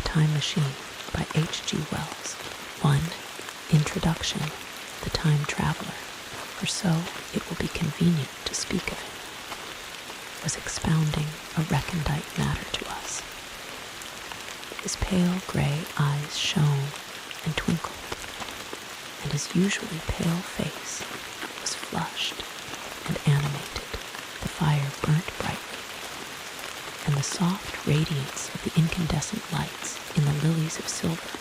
Time Machine by H.G. Wells. 1. Introduction, the Time Traveler, for so it will be convenient to speak of him, was expounding a recondite matter to us. His pale gray eyes shone and twinkled, and his usually pale face was flushed and animated. The fire burnt brightly, and the soft radiance of the incandescent lights in the lilies of silver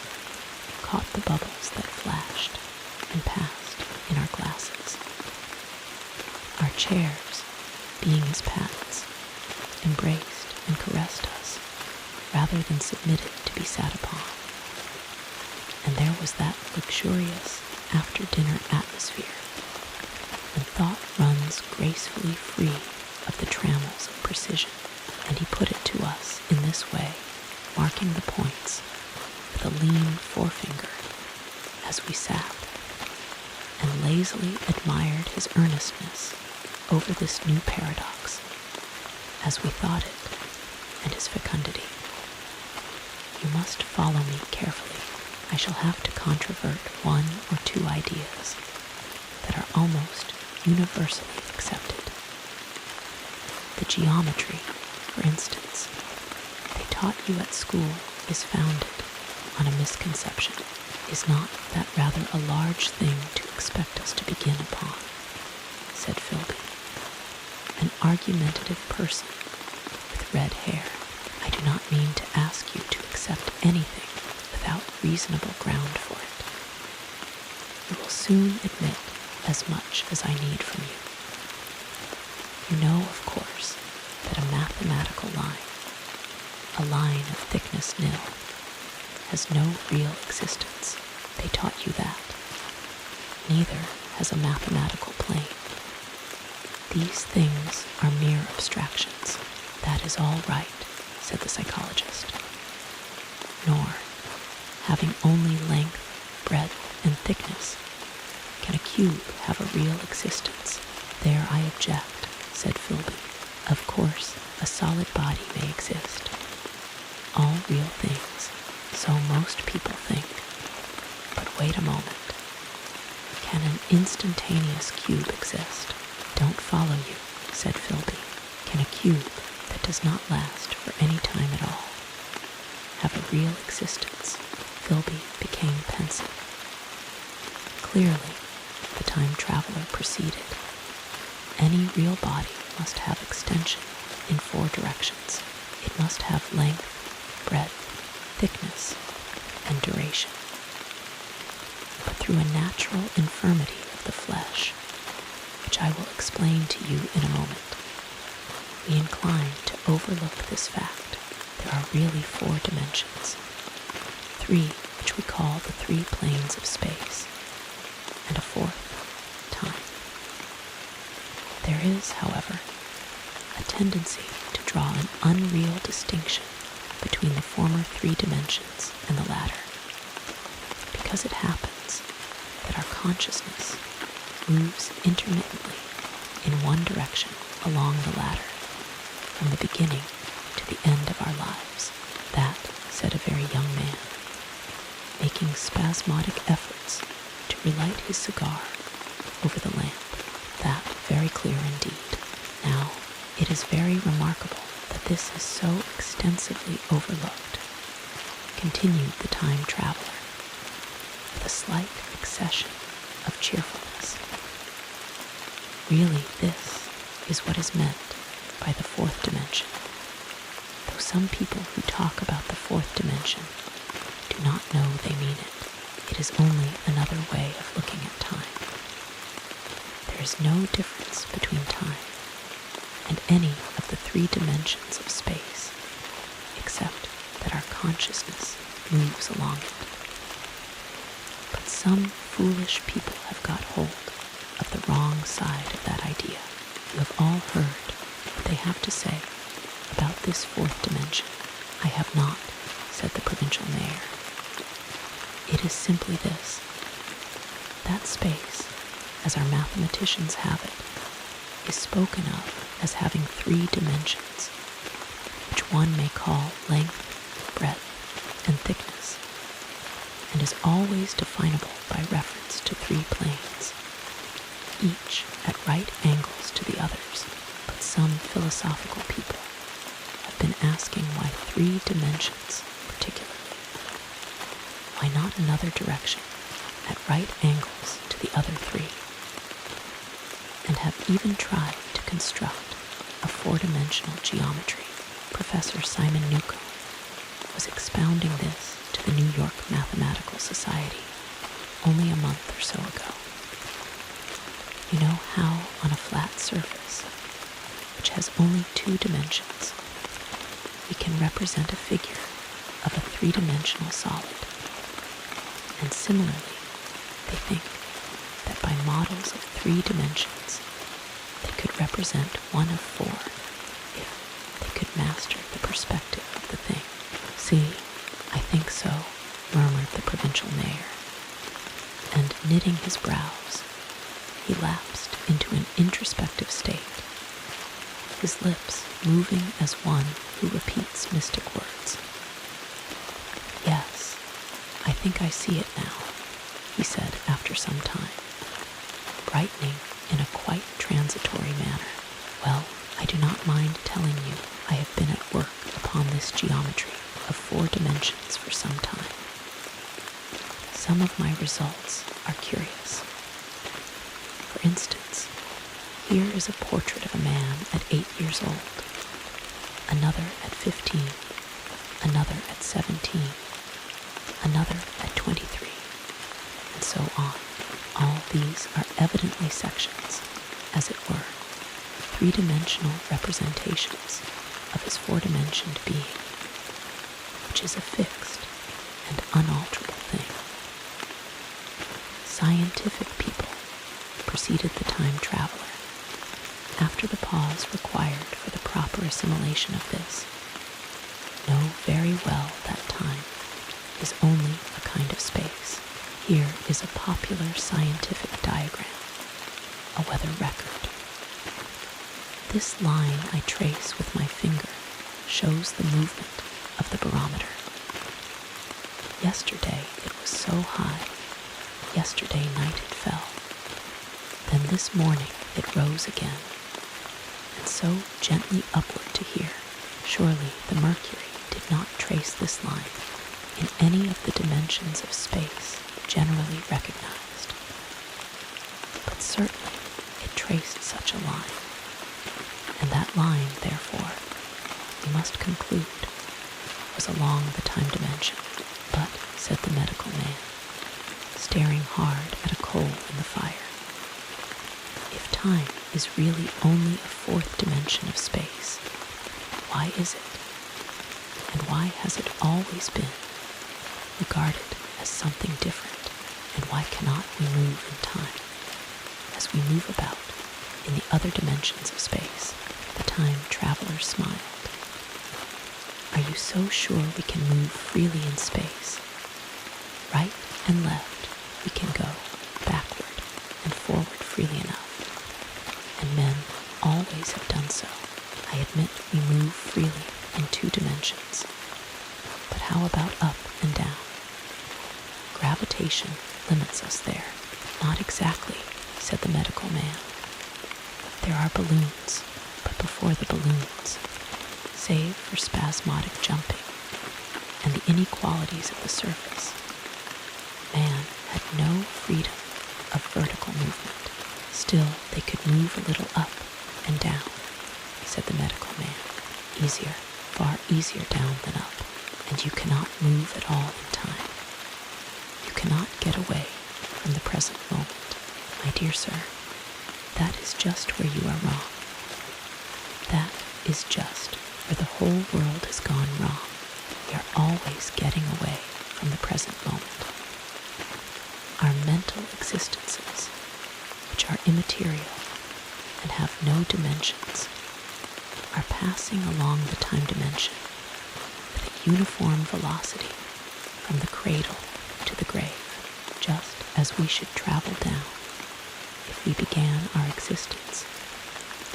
caught the bubbles that flashed and passed in our glasses. Our chairs, being his patents, embraced and caressed us rather than submitted to be sat upon. And there was that luxurious after-dinner atmosphere when thought runs gracefully free of the trammels of precision. And he put it to us in this way, marking the points with a lean forefinger as we sat, and lazily admired his earnestness over this new paradox, as we thought it, and his fecundity. You must follow me carefully. I shall have to controvert one or two ideas that are almost universally accepted. The geometry, for instance, they taught you at school is founded on a misconception. Is not that rather a large thing to expect us to begin upon? Said Philby, an argumentative person with red hair. I do not mean to ask you to accept anything without reasonable ground for it. You will soon admit as much as I need from you. You know, of course, that a mathematical line, a line of thickness nil, has no real existence. They taught you that. Neither has a mathematical plane. These things are mere abstractions. That is all right, said the psychologist. Nor, having only length, breadth, and thickness, can a cube have a real existence. There I object, said Philby. Of course, a solid body may exist. All real things, so most people think. But wait a moment. Can an instantaneous cube exist? Don't follow you, said Philby. Can a cube that does not last for any time at all have a real existence? Philby became pensive. Clearly, the time traveler proceeded. Any real body must have extension in 4 directions. It must have length, breadth, thickness, and duration. But through a natural infirmity of the flesh, which I will explain to you in a moment, we incline to overlook this fact. There are really 4 dimensions, 3 which we call the 3 planes of space, and a 4th, time. There is, however, a tendency to draw an unreal distinction between the former 3 dimensions and the latter, because it happens that our consciousness moves intermittently in one direction along the ladder, from the beginning to the end of our lives. That, said a very young man, making spasmodic efforts to relight his cigar over the lamp. That very clear indeed. Now, it is very remarkable that this is so extensively overlooked, continued the time traveler, with a slight accession of cheerfulness. Really, this is what is meant by the 4th dimension, though some people who talk about the 4th dimension do not know they mean it. It is only another way of looking at time. There is no difference between time and any of the 3 dimensions of space, except that our consciousness moves along it. But some foolish people have got hold of the wrong side of that idea. You have all heard what they have to say about this 4th dimension. I have not, said the provincial mayor. It is simply this. That space, as our mathematicians have it, is spoken of as having 3 dimensions, which one may call length, breadth, and is always definable by reference to three planes, each at right angles to the others, but some philosophical people have been asking why three dimensions particularly. Why not another direction at right angles to the other three? And have even tried to construct a four-dimensional geometry. Professor Simon Newcomb was expounding this to the New York Mathematical Society only a month or so ago. You know how on a flat surface, which has only two dimensions, we can represent a figure of a three-dimensional solid. And similarly, they think that by models of three dimensions, they could represent one of four if they could master the perspective of the thing. See, I think so, murmured the provincial mayor, and knitting his brows, he lapsed into an introspective state, his lips moving as one who repeats mystic words. Yes, I think I see it now, he said after some time, brightening in a quite transitory manner. Well, I do not mind telling you I have been at work upon this geometry of four dimensions for some time. Some of my results are curious. For instance, here is a portrait of a man at 8 years old, another at 15, another at 17, another at 23, and so on. All these are evidently sections, as it were, three-dimensional representations of his four-dimensioned being, which is a fixed and unalterable thing. Scientific people, proceeded the time traveler, after the pause required for the proper assimilation of this, know very well that time is only a kind of space. Here is a popular scientific diagram, a weather record. This line I trace with my finger shows the movement of the barometer. Yesterday it was so high. Yesterday night it fell. Then this morning it rose again, and so gently upward to here. Surely the mercury did not trace this line in any of the dimensions of space generally recognized. But certainly it traced such a line, and that line, therefore, we must conclude, was along the time dimension. But, said the medical man, staring hard at a coal in the fire, if time is really only a fourth dimension of space, why is it, and why has it always been, regarded as something different, and why cannot we move in time, as we move about in the other dimensions of space? The time traveler smiled. Are you so sure we can move freely in space? Right and left we can go, backward and forward freely enough, and men always have done so. I admit we move freely in two dimensions, but how about up and down? Gravitation limits us there. Not exactly, said the medical man. There are balloons, but before the balloons, save for spasmodic jumping and the inequalities of the surface, man had no freedom of vertical movement. Still, they could move a little up and down, said the medical man. Easier, far easier down than up, and you cannot move at all in time. You cannot get away from the present moment. My dear sir, that is just where you are wrong. That is just where the whole world has gone wrong. We are always getting away from the present moment. Our mental existences, which are immaterial and have no dimensions, are passing along the time dimension with a uniform velocity from the cradle to the grave, just as we should travel down if we began our existence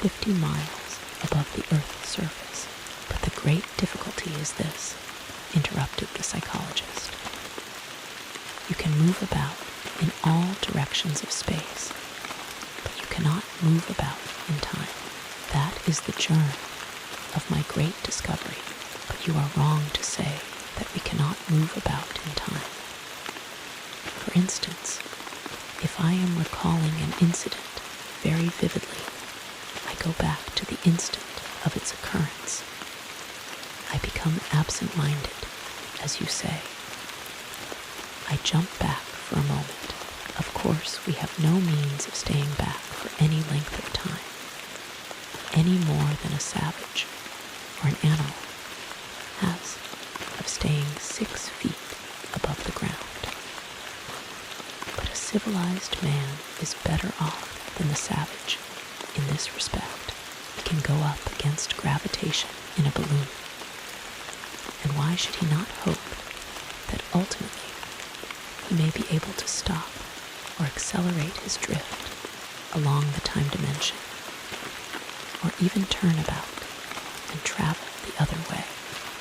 50 miles above the Earth's surface. But the great difficulty is this, interrupted the psychologist. You You can move about in all directions of space, but you cannot move about in time. That is the germ of my great discovery, but you are wrong to say that we cannot move about in time. For instance, if I am recalling an incident very vividly, I go back to the instant of its occurrence. I become absent-minded, as you say. I jump back for a moment. Of course, we have no means of staying back for any length of time, any more than a savage or an animal has of staying 6 feet above the ground. But a civilized man is better off than the savage in this respect. He can go up against gravitation in a balloon. And why should he not hope that ultimately he may be able to stop or accelerate his drift along the time dimension, or even turn about and travel the other way?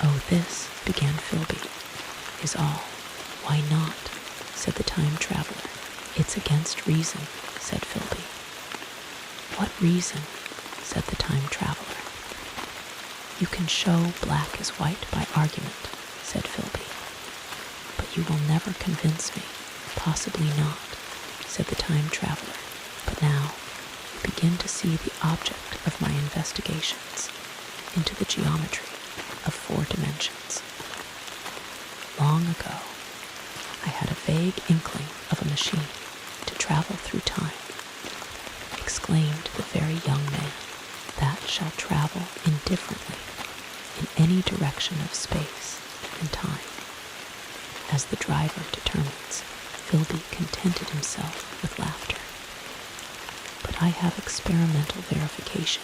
"Oh, this," began Philby, "is all." "Why not?" said the time traveler. "It's against reason," said Philby. "What reason?" said the time traveler. "You can show black as white by argument," said Philby. "But you will never convince me." "Possibly not," said the time traveler. "But now you begin to see the object of my investigations into the geometry of 4 dimensions. Long ago, I had a vague inkling of a machine to travel through time," exclaimed the very young man, "that shall travel indifferently in any direction of space and time, as the driver determines." Philby contented himself with laughter. "But I have experimental verification,"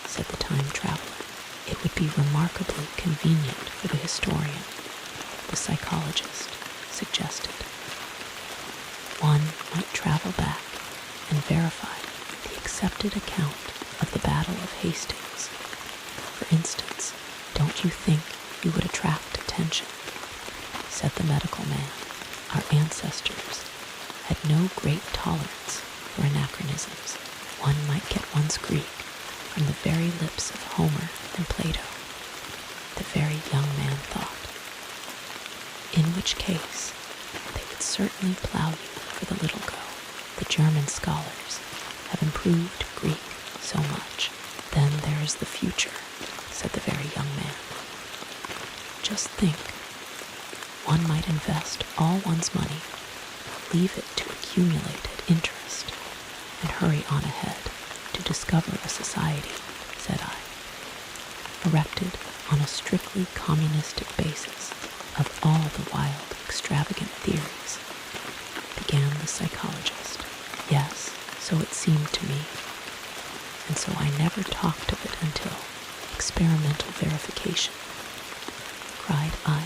said the time traveler. "It would be remarkably convenient for the historian," the psychologist suggested. "One might travel back and verify the accepted account of the Battle of Hastings. For instance, don't you think you would attract attention?" said the medical man. "Our ancestors had no great tolerance for anachronisms. One might get one's Greek from the very lips of Homer and Plato," the very young man thought. "In which case, they would certainly plow you for the little go. The German scholars have improved Greek so much." "Then there is the future," said the very young man. "Just think. One might invest all one's money, leave it to accumulate at interest, and hurry on ahead to discover a society," said I, "erected on a strictly communistic basis of all the wild, extravagant theories," began the psychologist. "Yes, so it seemed to me, and so I never talked of it until experimental verification," cried I.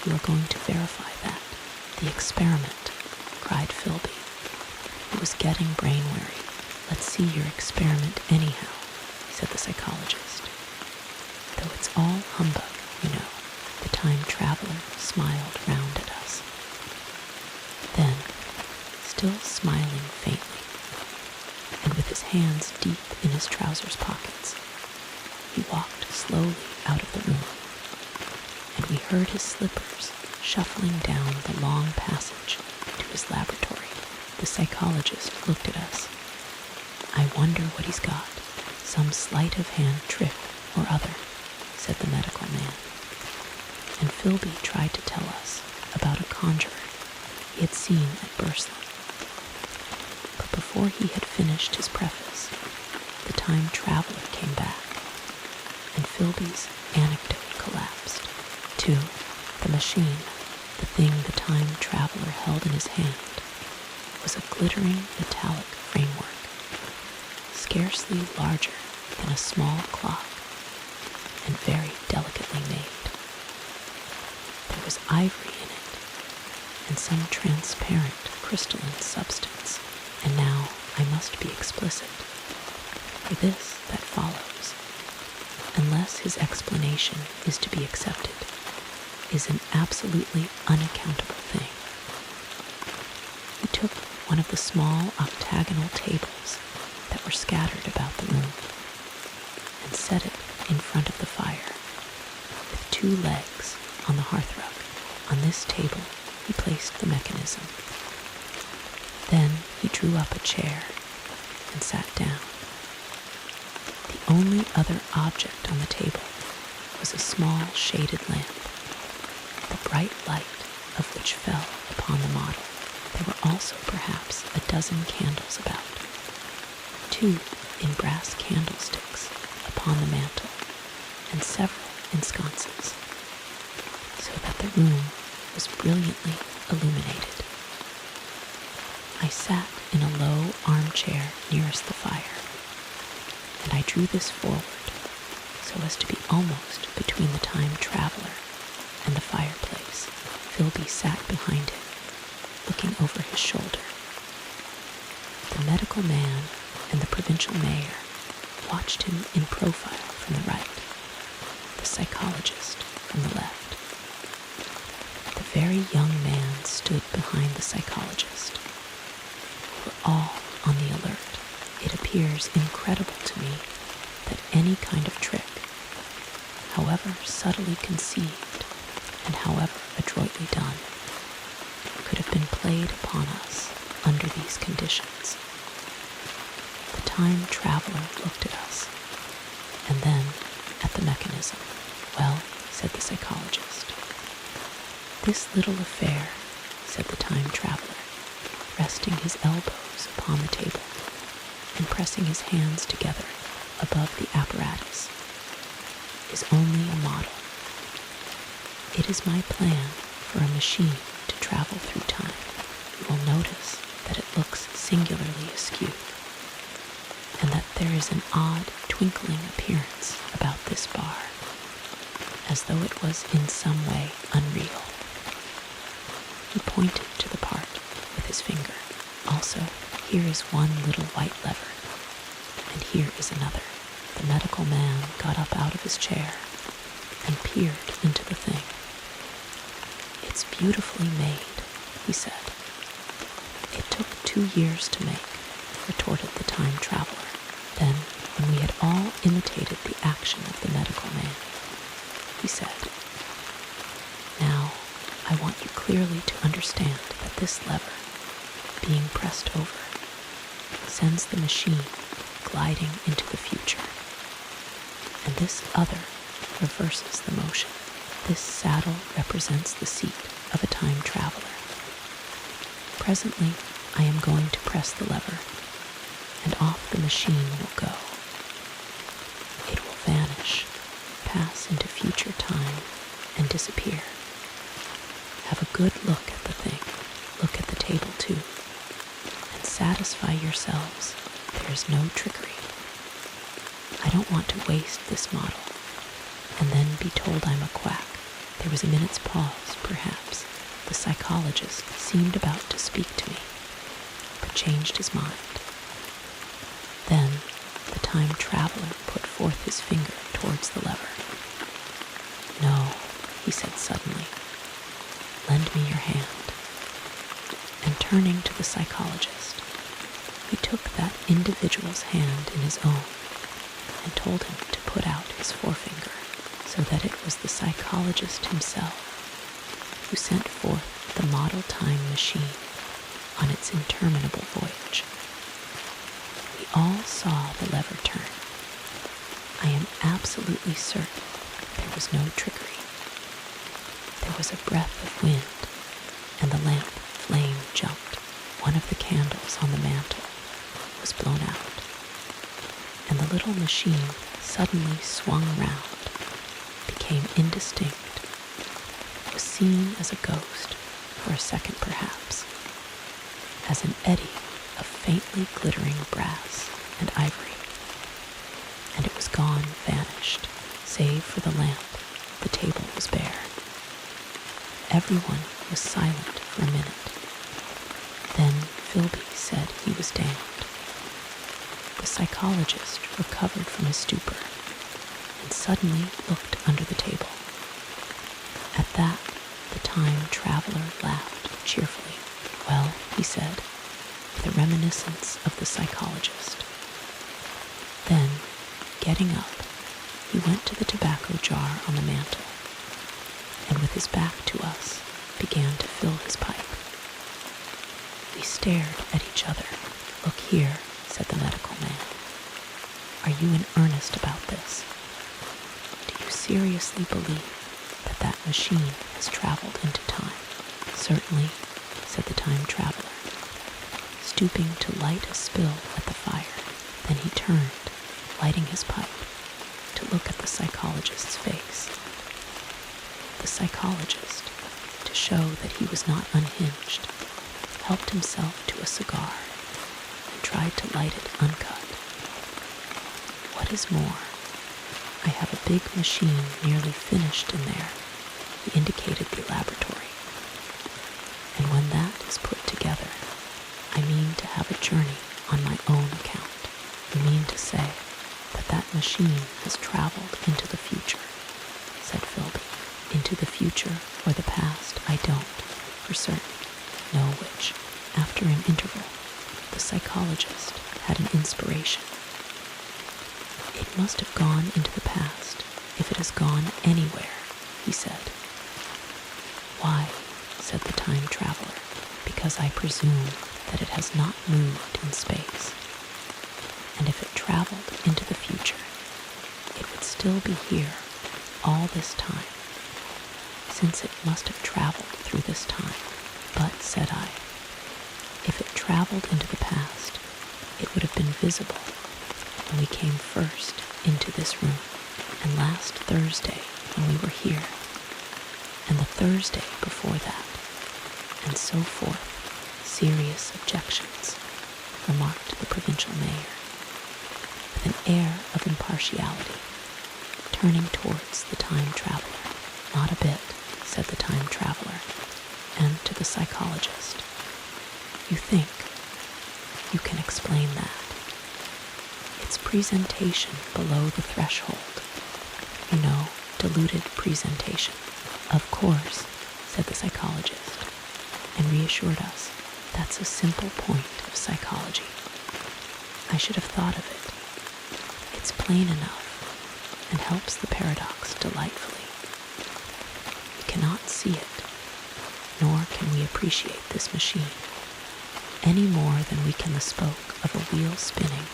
"You are going to verify that?" "The experiment," cried Philby, who was getting brain-weary. "Let's see your experiment anyhow," said the psychologist. "Though it's all humbug, you know." The time traveler smiled round at us. Then, still smiling faintly, and with his hands deep in his trousers pockets, he walked slowly out of the room, and we heard his slippers shuffling down the long passage to his laboratory. The psychologist looked at us. "I wonder what he's got. Some sleight-of-hand trick or other," said the medical man. And Philby tried to tell us about a conjurer he had seen at Burslem. But before he had finished his preface, the time traveler came back, and Philby's anecdote collapsed. Too, the machine, the thing the time traveler held in his hand, was a glittering metallic framework, scarcely larger than a small clock, and very delicately made. There was ivory in it, and some transparent crystalline substance. And now I must be explicit, for this that follows, unless his explanation is to be accepted, is an absolutely unaccountable thing. took one of the small octagonal tables that were scattered about the room and set it in front of the fire, with 2 legs on the hearthrug. On this table, he placed the mechanism. Then he drew up a chair and sat down. The only other object on the table was a small shaded lamp, the bright light of which fell upon the model. There were also perhaps a dozen candles about, 2 in brass candlesticks upon the mantel, and several in sconces, so that the room was brilliantly illuminated. I sat in a low armchair nearest the fire, and I drew this forward so as to be almost between the time traveler and the fireplace. Philby sat behind him, looking over his shoulder. The medical man and the provincial mayor watched him in profile from the right, the psychologist from the left. The very young man stood behind the psychologist. We were all on the alert. It appears incredible to me that any kind of trick, however subtly conceived and however adroitly done, could have been played upon us under these conditions. The time traveler looked at us, and then at the mechanism. "Well," said the psychologist. "This little affair," said the time traveler, resting his elbows upon the table and pressing his hands together above the apparatus, "is only a model. It is my plan for a machine to travel through time. You will notice that it looks singularly askew, and that there is an odd twinkling appearance about this bar, as though it was in some way unreal." He pointed to the part with his finger. "Also, here is one little white lever, and here is another." The medical man got up out of his chair and peered into the thing. "It's beautifully made," he said. "It took 2 years to make," retorted the time traveler. Then, when we had all imitated the action of the medical man, he said, "Now, I want you clearly to understand that this lever, being pressed over, sends the machine gliding into the future, and this other reverses the motion. This saddle represents the seat of a time traveler. Presently, I am going to press the lever, and off the machine will go. It will vanish, pass into future time, and disappear. Have a good look at the thing. Look at the table, too, and satisfy yourselves there is no trickery. I don't want to waste this model, and then be told I'm a quack." There was a minute's pause, perhaps. The psychologist seemed about to speak to me, but changed his mind. Then the time traveler put forth his finger towards the lever. "No," he said suddenly. "Lend me your hand." And turning to the psychologist, he took that individual's hand in his own and told him to put out his forefinger, so that it was the psychologist himself who sent forth the model time machine on its interminable voyage. We all saw the lever turn. I am absolutely certain there was no trickery. There was a breath of wind, and the lamp flame jumped. One of the candles on the mantel was blown out, and the little machine suddenly swung round, became indistinct, was seen as a ghost for a second perhaps, as an eddy of faintly glittering brass and ivory, and it was gone, vanished. Save for the lamp, the table was bare. Everyone was silent for a minute. Then Philby said he was damned. The psychologist recovered from his stupor and suddenly looked under the table. At that, the time traveler laughed cheerfully. "Well," he said, with a reminiscence of the psychologist. Then, getting up, he went to the tobacco jar on the mantel, and with his back to us, began to fill his pipe. We stared at each other. "Look here," said the medical man. "Are you in earnest about this? Do you seriously believe that that machine has traveled into time?" "Certainly," said the time traveler, stooping to light a spill at the fire. Then he turned, lighting his pipe, to look at the psychologist's face. The psychologist, to show that he was not unhinged, helped himself to a cigar and tried to light it uncut. "What is more, I have a big machine nearly finished in there," he indicated the laboratory. "And when that is put together, I mean to have a journey on my own account." "You mean to say that that machine has traveled into the future," said Philby. "Into the future or the past, I don't, for certain, know which." After an interval, the psychologist had an inspiration. "It must have gone into the past, if it has gone anywhere," he said. "Why," said the time traveler, "because I presume that it has not moved in space. And if it traveled into the future, it would still be here all this time, since it must have traveled through this time. But," said I, "if it traveled into the past, it would have been visible when we came first into this room, and last Thursday when we were here, and the Thursday before that, and so forth." "Serious objections," remarked the provincial mayor, with an air of impartiality, turning towards the time traveler. "Not a bit," said the time traveler, and to the psychologist, "You think you can explain that? Its presentation below the threshold, you know, diluted presentation." "Of course," said the psychologist, and reassured us, "that's a simple point of psychology. I should have thought of it. It's plain enough and helps the paradox delightfully. We cannot see it, nor can we appreciate this machine, any more than we can the spoke of a wheel spinning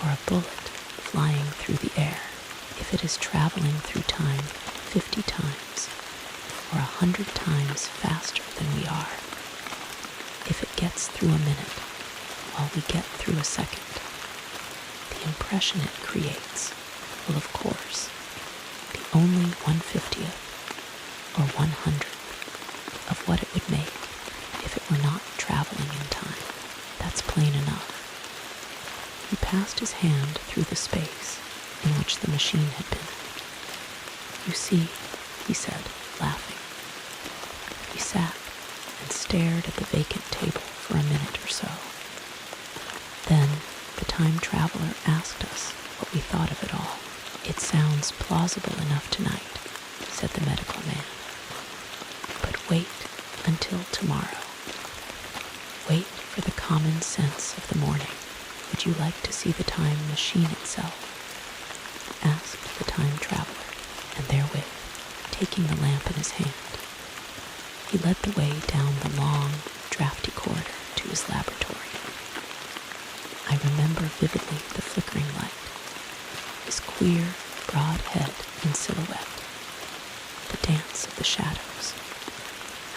or a bullet flying through the air. If it is traveling through time 50 times or 100 times faster than we are, if it gets through a minute while we get through a second, the impression it creates will, of course, be only 1/50th or 1/100th of what it would make if it were not traveling in time. That's plain enough." He passed his hand through the space in which the machine had been. "You see," he said, laughing. We sat and stared at the vacant table for a minute or so. Then the time traveler asked us what we thought of it all. "It sounds plausible enough tonight," said the medical man. "But wait until tomorrow. Wait for the common sense of the morning." "Would you like to see the time machine itself?" asked the time traveler, and therewith, taking the lamp in his hand, he led the way down the long, drafty corridor to his laboratory. I remember vividly the flickering light, his queer, broad head in silhouette, the dance of the shadows,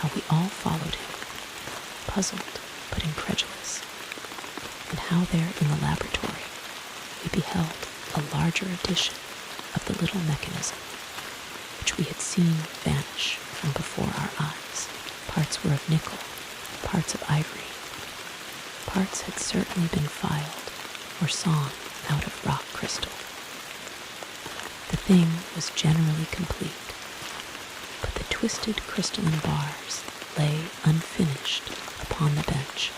how we all followed him, puzzled but incredulous, and how there in the laboratory we beheld a larger edition of the little mechanism which we had seen vanish from before our eyes. Parts were of nickel, parts of ivory. Parts had certainly been filed or sawn out of rock crystal. The thing was generally complete, but the twisted crystalline bars lay unfinished upon the bench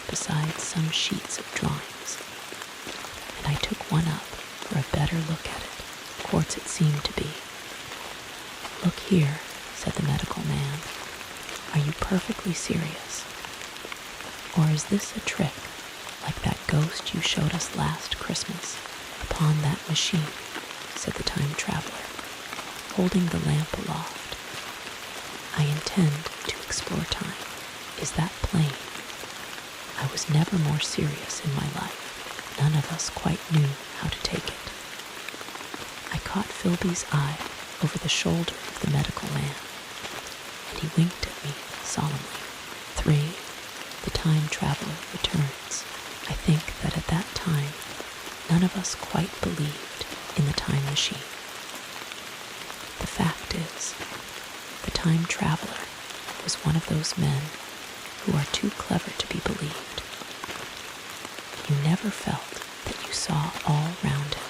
beside some sheets of drawings, and I took one up for a better look at it. Quartz it seemed to be. "Look here," said the medical man. "Are you perfectly serious?" Or is this a trick, like that ghost you showed us last Christmas upon that machine, said the time traveler, holding the lamp aloft. I intend to explore time. Is that plain? I was never more serious in my life. None of us quite knew how to take it. I caught Philby's eye over the shoulder of the medical man, and he winked at me solemnly. 3. The time traveler returns. I think that at that time, none of us quite believed in the time machine. The fact is, the time traveler was one of those men who are too clever to be believed. You never felt that you saw all round him.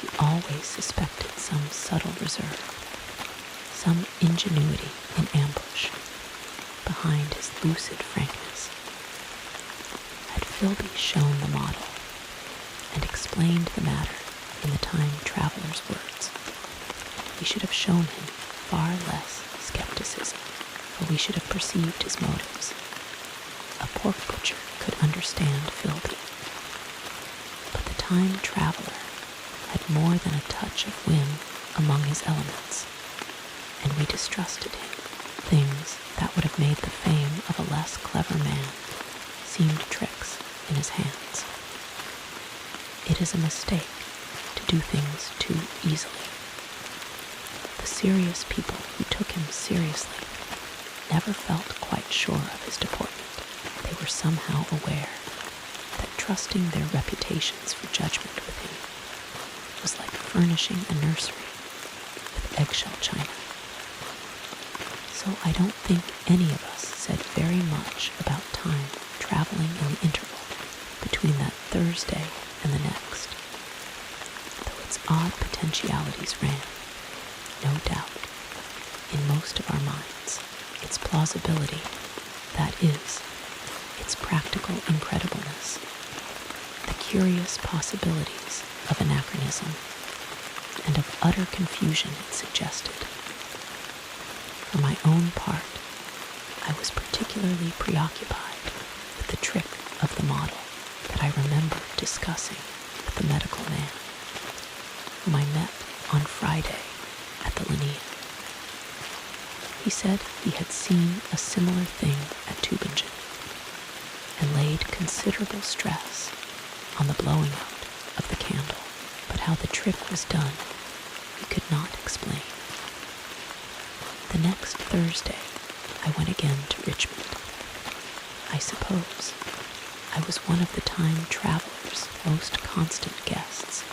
You always suspected some subtle reserve, some ingenuity in ambush behind his lucid frankness. Had Philby shown the model and explained the matter in the time traveler's words, we should have shown him far less skepticism, for we should have perceived his motives. A pork butcher could understand Philby, but the time traveler had more than a touch of whim among his elements, and we distrusted him. Things that would have made the fame of a less clever man seemed tricks in his hands. It is a mistake to do things too easily. The serious people who took him seriously never felt quite sure of his deportment. They were somehow aware that trusting their reputations for judgment with him was like furnishing a nursery with eggshell china. So I don't think any of us said very much about time traveling in the interval between that Thursday and the next, though its odd potentialities ran, no doubt, in most of our minds, its plausibility, that is, its practical incredibleness, the curious possibilities of anachronism, and of utter confusion it suggested. For my own part, I was particularly preoccupied with the trick of the model that I remember discussing with the medical man, whom I met on Friday at the Linnean. He said he had seen a similar thing at Tübingen, and laid considerable stress on the blowing out of the candle, but how the trick was done he could not explain. The next Thursday, I went again to Richmond. I suppose I was one of the time traveler's most constant guests,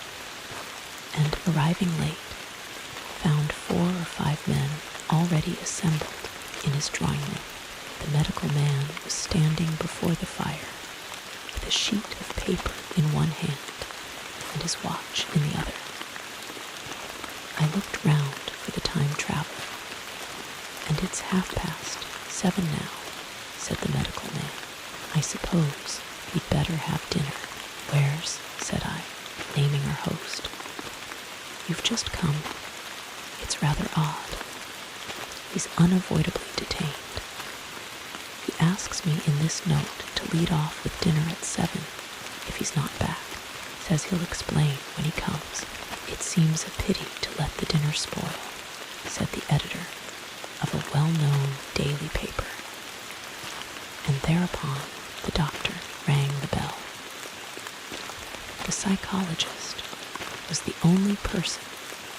and arriving late, found 4 or 5 men already assembled in his drawing room. The medical man was standing before the fire with a sheet of paper in one hand and his watch in the other. I looked round for the time traveler. And it's 7:30 now, said the medical man. I suppose we'd better have dinner. Where's, said I, naming our host. You've just come. It's rather odd. He's unavoidably detained. He asks me in this note to lead off with dinner at 7 if he's not back. Says he'll explain when he comes. It seems a pity to let the dinner spoil, said the editor of a well-known daily paper. And thereupon the doctor rang the bell. The psychologist was the only person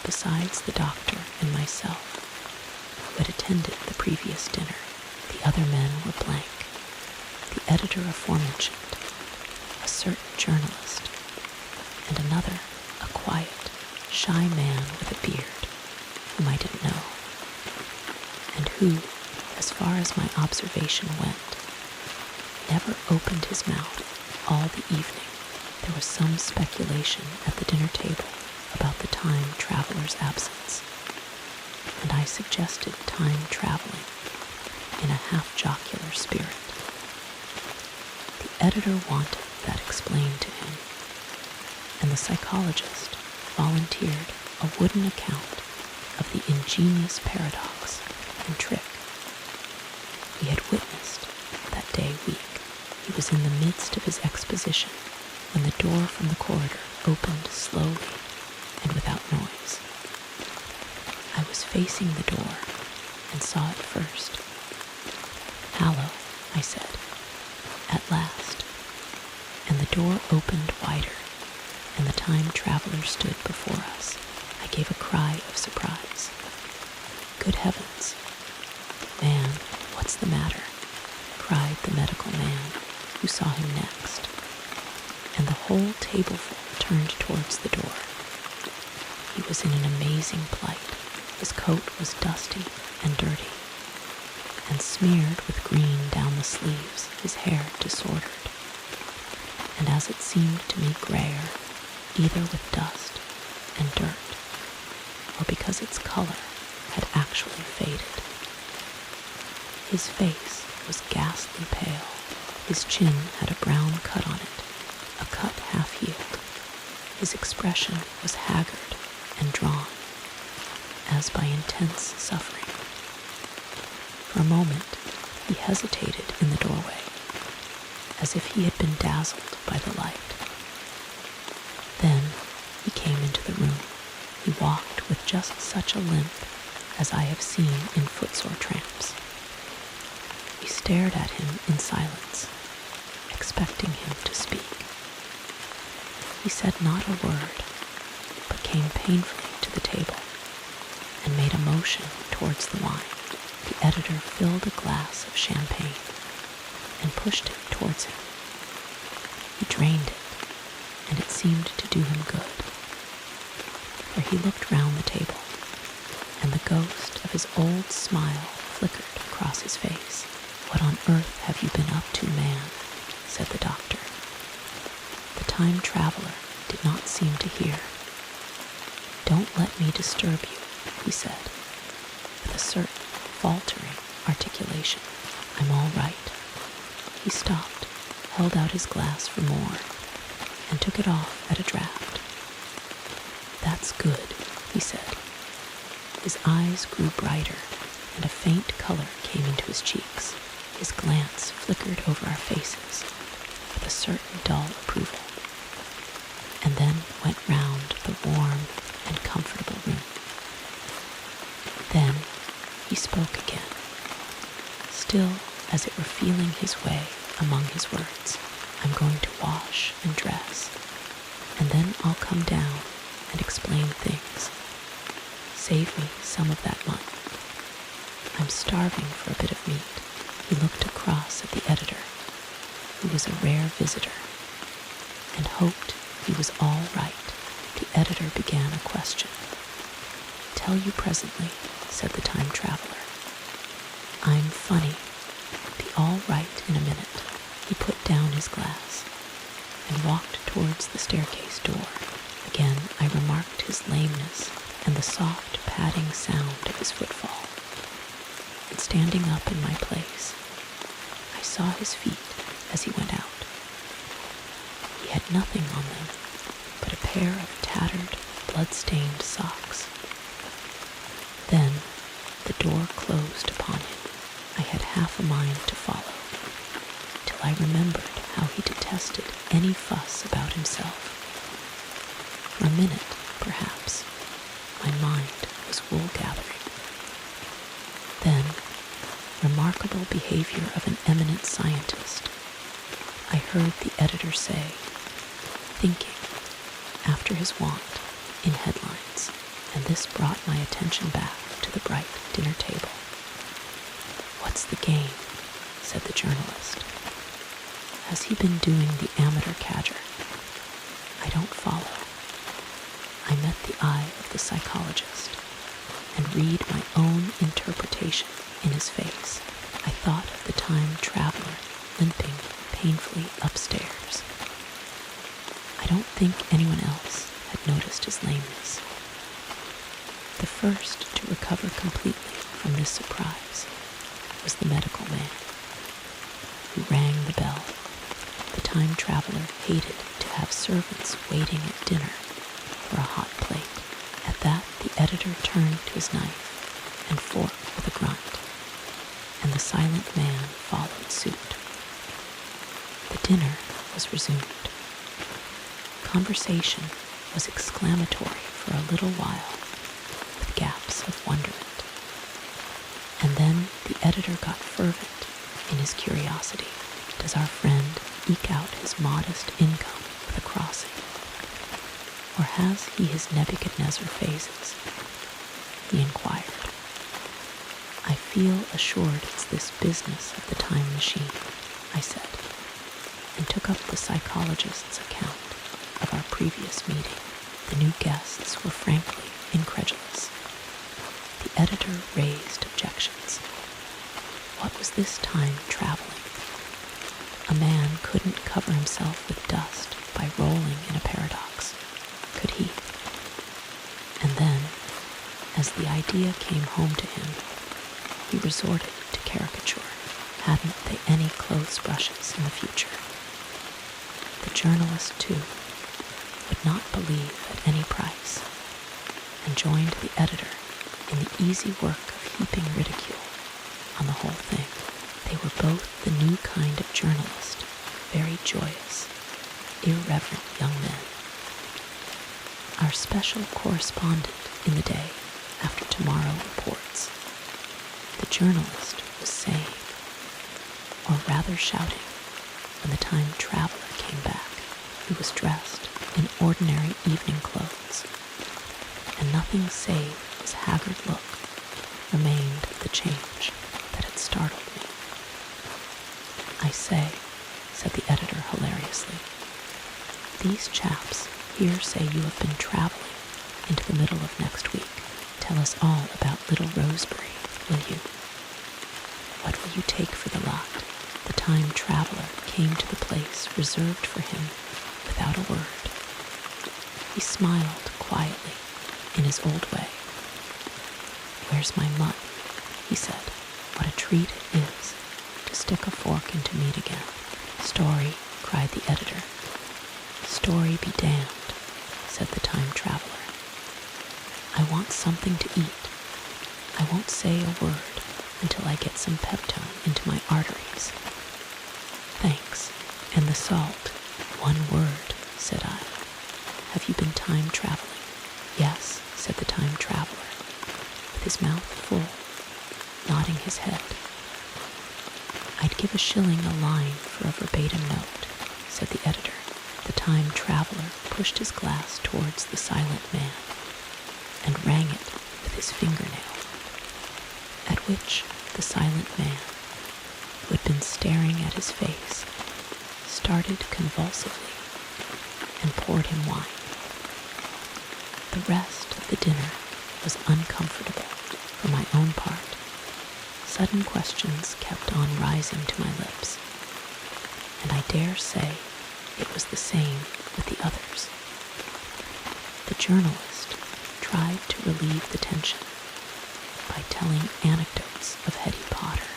besides the doctor and myself who had attended the previous dinner. The other men were blank. The editor aforementioned, a certain journalist, and another, a quiet, shy man with a beard, whom I didn't know, and who, as far as my observation went, never opened his mouth all the evening. There was some speculation at the dinner table about the time traveler's absence, and I suggested time traveling in a half-jocular spirit. The editor wanted that explained to him, and the psychologist volunteered a wooden account of the ingenious paradox and trick we had witnessed that day week. He was was in the midst of his exposition when the door from the corridor opened slowly and without noise. I was facing the door and saw it first. "Hallo," I said, "at last." And the door opened wider, and the time traveler stood before us. I gave a cry of surprise. "Good heavens! Man, what's the matter?" cried the medical man who saw him next, and the whole tableful turned towards the door. He was in an amazing plight. His coat was dusty and dirty, and smeared with green down the sleeves, his hair disordered, and as it seemed to me grayer, either with dust and dirt, or because its color had actually faded. His face was ghastly pale. His chin had a brown cut on it, a cut half-healed. His expression was haggard and drawn, as by intense suffering. For a moment, he hesitated in the doorway, as if he had been dazzled by the light. Then he came into the room. He walked with just such a limp as I have seen in footsore tramps. We stared at him in silence, expecting him to speak. He said not a word, but came painfully to the table and made a motion towards the wine. The editor filled a glass of champagne and pushed it towards him. He drained it, and it seemed to do him good, for he looked round the table, and the ghost of his old smile flickered across his face. "What on earth have you been up to, man?" said the doctor. The time traveler did not seem to hear. "Don't let me disturb you," he said, with a certain faltering articulation. "I'm all right." He stopped, held out his glass for more, and took it off at a draught. "That's good," he said. His eyes grew brighter, and a faint color came into his cheeks. His glance flickered over our faces with a certain dull approval, and then went round the warm and comfortable room. Then he spoke again, still as it were feeling his way among his words. "I'm going to wash and dress, and then I'll come down and explain things. Save me some of that money. I'm starving for a bit of meat." He looked across at the editor, who was a rare visitor, and hoped he was all right. The editor began a question. "Tell you presently," said the time traveler. "I'm funny. Be all right in a minute." He put down his glass and walked towards the staircase door. Again I remarked his lameness and the soft padding sound of his footfall. And standing up in my place, I saw his feet as he went out. He had nothing on them but a pair of tattered, blood-stained socks. Then the door closed upon him. I had half a mind to follow, till I remembered how he detested any fuss about himself. For a minute, perhaps, my mind was wool-gathering. Then, remarkable behavior of an eminent scientist, I heard the editor say, thinking, after his wont, in headlines, and this brought my attention back to the bright dinner table. "What's the game?" said the journalist. "Has he been doing the amateur cadger? I don't follow." I met the eye of the psychologist and read my own interpretation in his face. I thought of the time traveler limping painfully upstairs. I don't think anyone else had noticed his lameness. The first to recover completely from this surprise was the medical man, who rang the bell. The time traveler hated to have servants waiting at dinner for a hot plate. At that, the editor turned to his knife and fork with a grunt, and the silent man followed suit. The dinner was resumed. Conversation was exclamatory for a little while, with gaps of wonderment. And then the editor got fervent in his curiosity. Does our friend eke out his modest income with a crossing? Or has he his Nebuchadnezzar phases? He inquired. I feel assured it's this business of the time machine, I said, and took up the psychologist's account of our previous meeting. The new guests were frankly incredulous. The editor raised objections. What was this time traveling? A man couldn't cover himself with dust by rolling in a paradox, could he? And then, as the idea came home to him, he resorted to caricature. Hadn't they any clothes brushes in the future? The journalist, too, would not believe at any price, and joined the editor in the easy work of heaping ridicule on the whole thing. They were both the new kind of journalist, very joyous, irreverent young men. Our special correspondent in the day after tomorrow reports, the journalist was saying, or rather shouting, when the time traveler came back. He was dressed in ordinary evening clothes, and nothing save his haggard look remained of the change that had startled me. I say, said the editor hilariously, these chaps here say you have been traveling into the middle of next week. Tell us all about little Rosebery, will you? What will you take for the lot? The time traveler came to the place reserved for him without a word. He smiled quietly in his old way. Where's my mutton? He said. What a treat it is to stick a fork into meat again. Story, cried the editor. Story be damned, said the time traveler. I want something to eat. I won't say a word until I get some peptone into my arteries. Thanks. And the salt. One word, said I. Have you been time traveling? Yes, said the time traveler, with his mouth full, nodding his head. I'd give $1 a line for a verbatim note, said the editor. The time traveler pushed his glass towards the silent man and rang it with his fingernail, at which the silent man, who had been staring at his face, started convulsively and poured him wine. The rest of the dinner was uncomfortable for my own part. Sudden questions kept on rising to my lips, and I dare say it was the same with the others. The journalist tried to relieve the tension by telling anecdotes of Hetty Potter.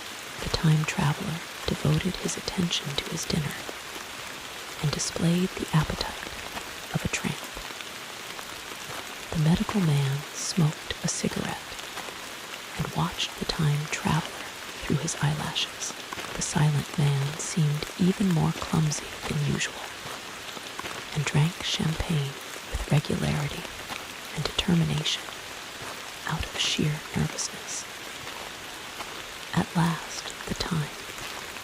The time traveler devoted his attention to his dinner and displayed the appetite of a tramp. The medical man smoked a cigarette and watched the time traveler through his eyelashes. The silent man seemed even more clumsy than usual and drank champagne with regularity and determination out of sheer nervousness. At last, the time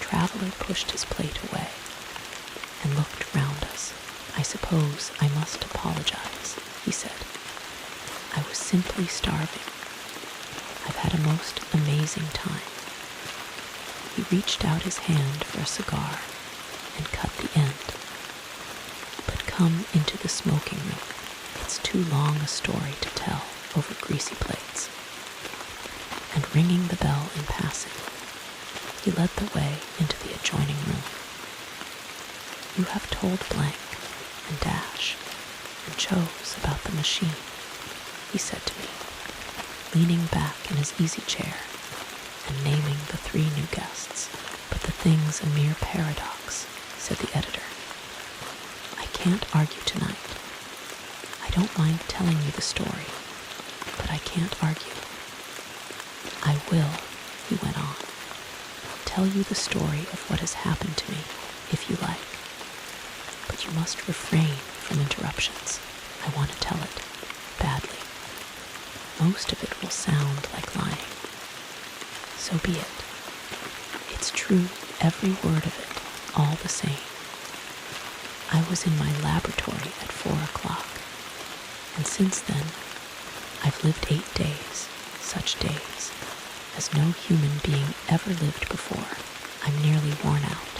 traveler pushed his plate away and looked round us. I suppose I must apologize, he said. I was simply starving. I've had a most amazing time. He reached out his hand for a cigar and cut the end. But come into the smoking room. It's too long a story to tell over greasy plates. And ringing the bell in passing, he led the way into the adjoining room. You have told blank and dash and chose about the machine, he said to me, leaning back in his easy chair and naming the 3 new guests. But the thing's a mere paradox, said the editor. I can't argue tonight. I don't mind telling you the story, but I can't argue. I will, he went on, tell you the story of what has happened to me if you like, but you must refrain from interruptions. I want to tell it badly. Most of it will sound like lying. So be it. It's true, every word of it, all the same. I was in my laboratory at 4 o'clock, and since then, I've lived 8 days, such days as no human being ever lived before. I'm nearly worn out,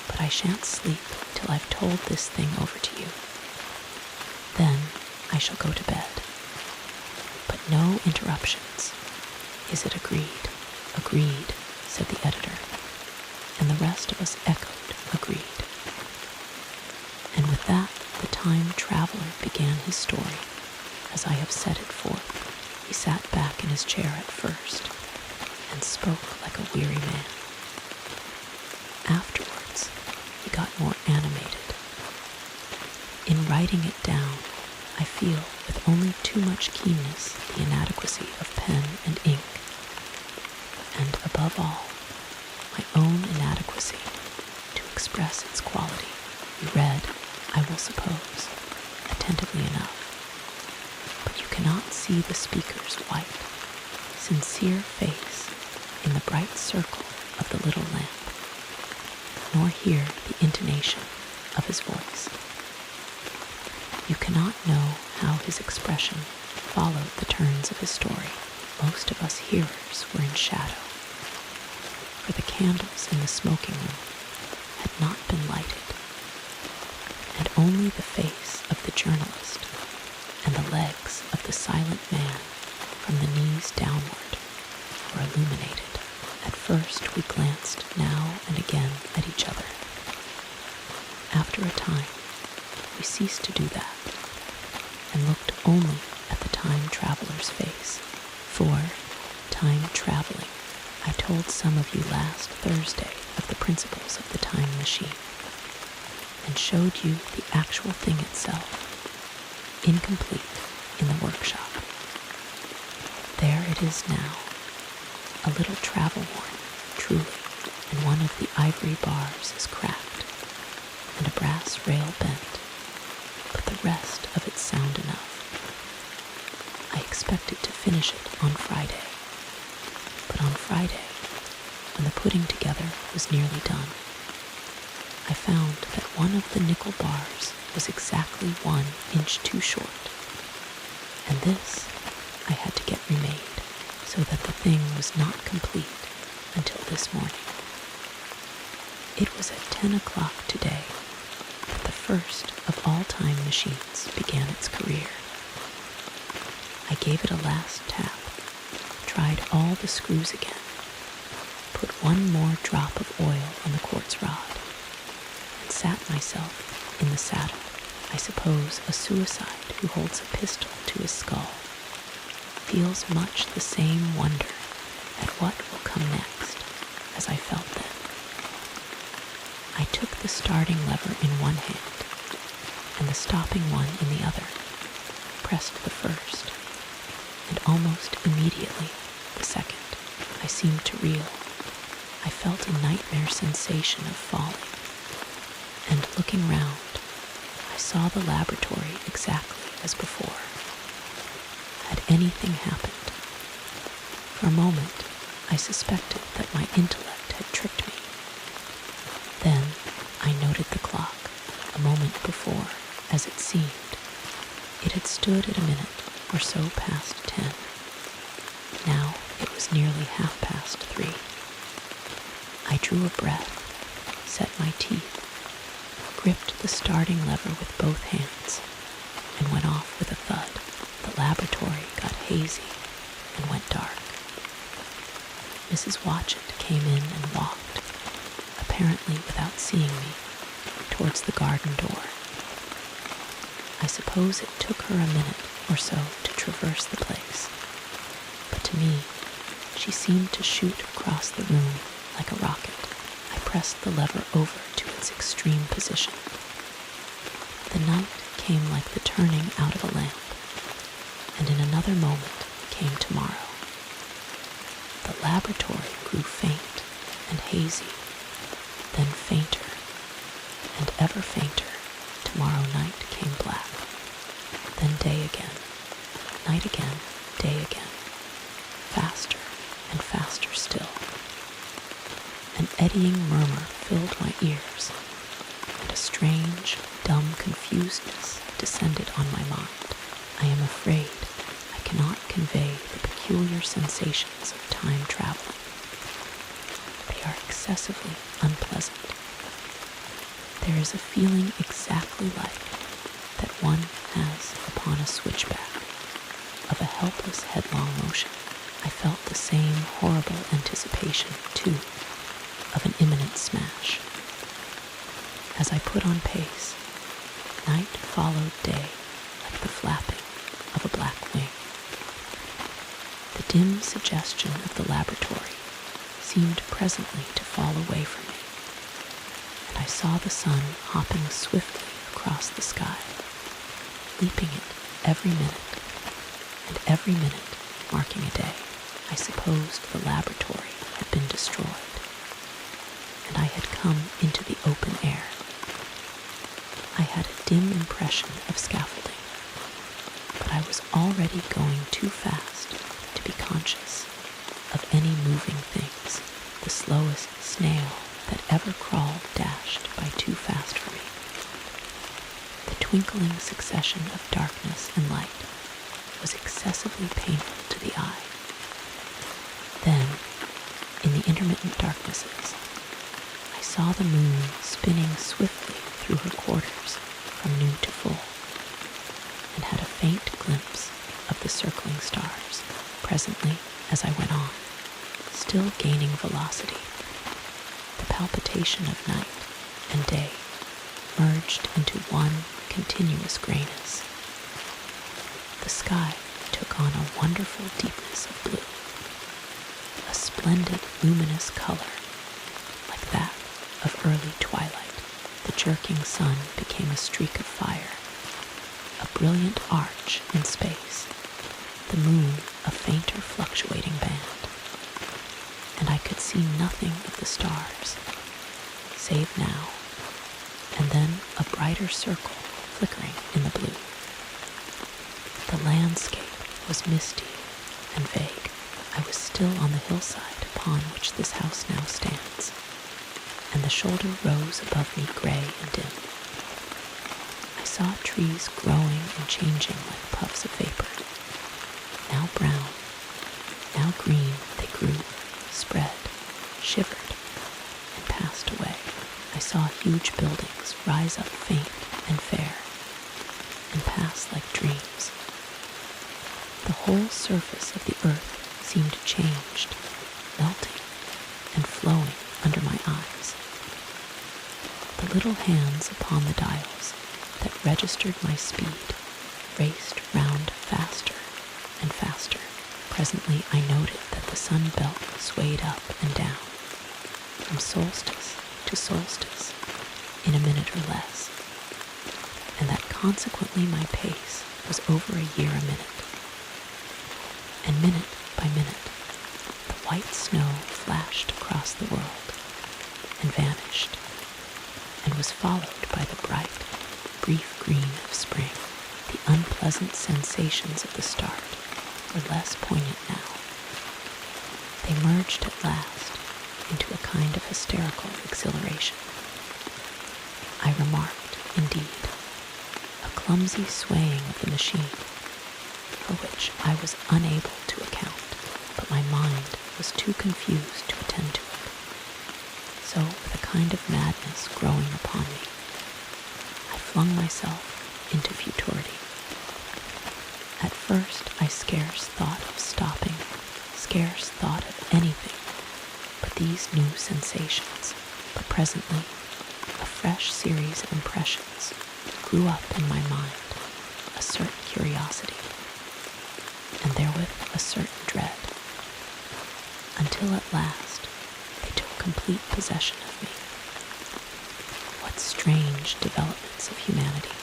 but I shan't sleep till I've told this thing over to you. Then I shall go to bed. But no interruptions. Is it agreed? Agreed, said the editor, and the rest of us echoed, agreed. And with that, the time traveler began his story, as I have set it forth. He sat back in his chair at first, and spoke like a weary man. Afterwards, he got more animated. In writing it down, I feel with only too much keenness the inadequacy of pen and ink, and above all, my own inadequacy to express its quality. You read, I will suppose, attentively enough, but you cannot see the speaker's white, sincere face in the bright circle of the little lamp, nor hear the intonation of his voice. You cannot know how his expression followed the turns of his story. Most of us hearers were in shadow, for the candles in the smoking room had not been lighted, and only the face of the journalist and the legs of the silent man from the knees downward were illuminated. At first we glanced now and again at each other. After a time, we ceased to do that, and looked only at the time traveler's face. For, time traveling, I told some of you last Thursday of the principles of the time machine, and showed you the actual thing itself, incomplete, in the workshop. There it is now, a little travel worn, truly, and one of the ivory bars is cracked, and a brass rail bent, but the rest of it's sound enough. I expected to finish it on Friday, but on Friday, when the putting together was nearly done, I found that one of the nickel bars was exactly 1 inch too short, and this I had to get remade, so that the thing was not complete until this morning. It was at 10 o'clock today that the first of all time machines began its career. I gave it a last tap, tried all the screws again, put one more drop of oil on the quartz rod, and sat myself in the saddle. I suppose a suicide who holds a pistol to his skull feels much the same wonder at what will come next as I felt then. I took the starting lever in one hand and the stopping one in the other, pressed the first, and almost immediately the second. I seemed to reel. I felt a nightmare sensation of falling, and looking round, I saw the laboratory exactly as before. Had anything happened? For a moment, I suspected that my intellect had tricked me. Then I noted the clock, a moment before, as it seemed. It had stood at a minute or so past 10. Now it was nearly 3:30. I drew a breath, set my teeth, gripped the starting lever with both hands, and went off with a thud. The laboratory got hazy and went dark. Mrs. Watchett came in and walked, apparently without seeing me, towards the garden door. I suppose it took her a minute or so to traverse the place, but to me, she seemed to shoot across the room like a rocket. I pressed the lever over to its extreme position. The night came like the turning out of a lamp, and in another moment came tomorrow. The laboratory grew faint and hazy, then fainter and ever fainter, tomorrow night came black. Then day again, night again, day again, faster and faster still. An eddying murmur filled my ears, and a strange, dumb confusedness descended on my mind. I am afraid I cannot convey the peculiar sensations of time traveling. They are excessively unpleasant. There is a feeling exactly like that one has upon a switchback, of a helpless headlong motion. I felt the same horrible anticipation, too, of an imminent smash. As I put on pace, night followed day like the flapping of a black wing. The dim suggestion of the laboratory seemed presently to fall away from me, and I saw the sun hopping swiftly across the sky, leaping it every minute, and every minute marking a day. I supposed the laboratory had been destroyed, and I had come into the open air. I had a dim impression of scaffolding, but I was already going too fast to be conscious of any moving things. The slowest snail that ever crawled dashed by too fast for me. The twinkling succession of darkness and light was excessively painful to the eye. Then, in the intermittent darknesses, I saw the moon spinning swiftly through her quarters from new to full, and had a faint glimpse of the circling stars. Presently, as I went on, still gaining velocity, the palpitation of night and day merged into one continuous grayness. The sky took on a wonderful deepness of blue, a splendid luminous color like that of early twilight. The jerking sun became a streak of fire, a brilliant arch in space, the moon a fainter fluctuating band, and I could see nothing of the stars, save now and then a brighter circle flickering in the blue. The landscape was misty and vague. I was still on the hillside upon which this house now stands, and the shoulder rose above me gray and dim. I saw trees growing and changing like puffs of vapor. Now brown, now green, they grew, spread, shivered, and passed away. I saw huge buildings rise up faint and fair, and pass like dreams. The whole surface of the earth seemed changed, melting, and flowing under my eyes. The little hands upon the dials that registered my speed raced round faster and faster. Presently I noted that the sun belt swayed up and down, from solstice to solstice, in a minute or less, and that consequently my pace was over a year a minute. And minute by minute, the white snow flashed across the world and vanished, and was followed by the bright, brief green of spring. The unpleasant sensations of the start were less poignant now. They merged at last into a kind of hysterical exhilaration. I remarked, indeed, a clumsy swaying of the machine, for which I was unable to account, but my mind was too confused to attend to it. So, with a kind of madness growing upon me, I flung myself into futurity. At first I scarce thought of stopping, scarce thought of anything but these new sensations, but presently a fresh series of impressions grew up in my mind, a certain curiosity, and therewith a certain dread, until at last they took complete possession of me. What strange developments of humanity,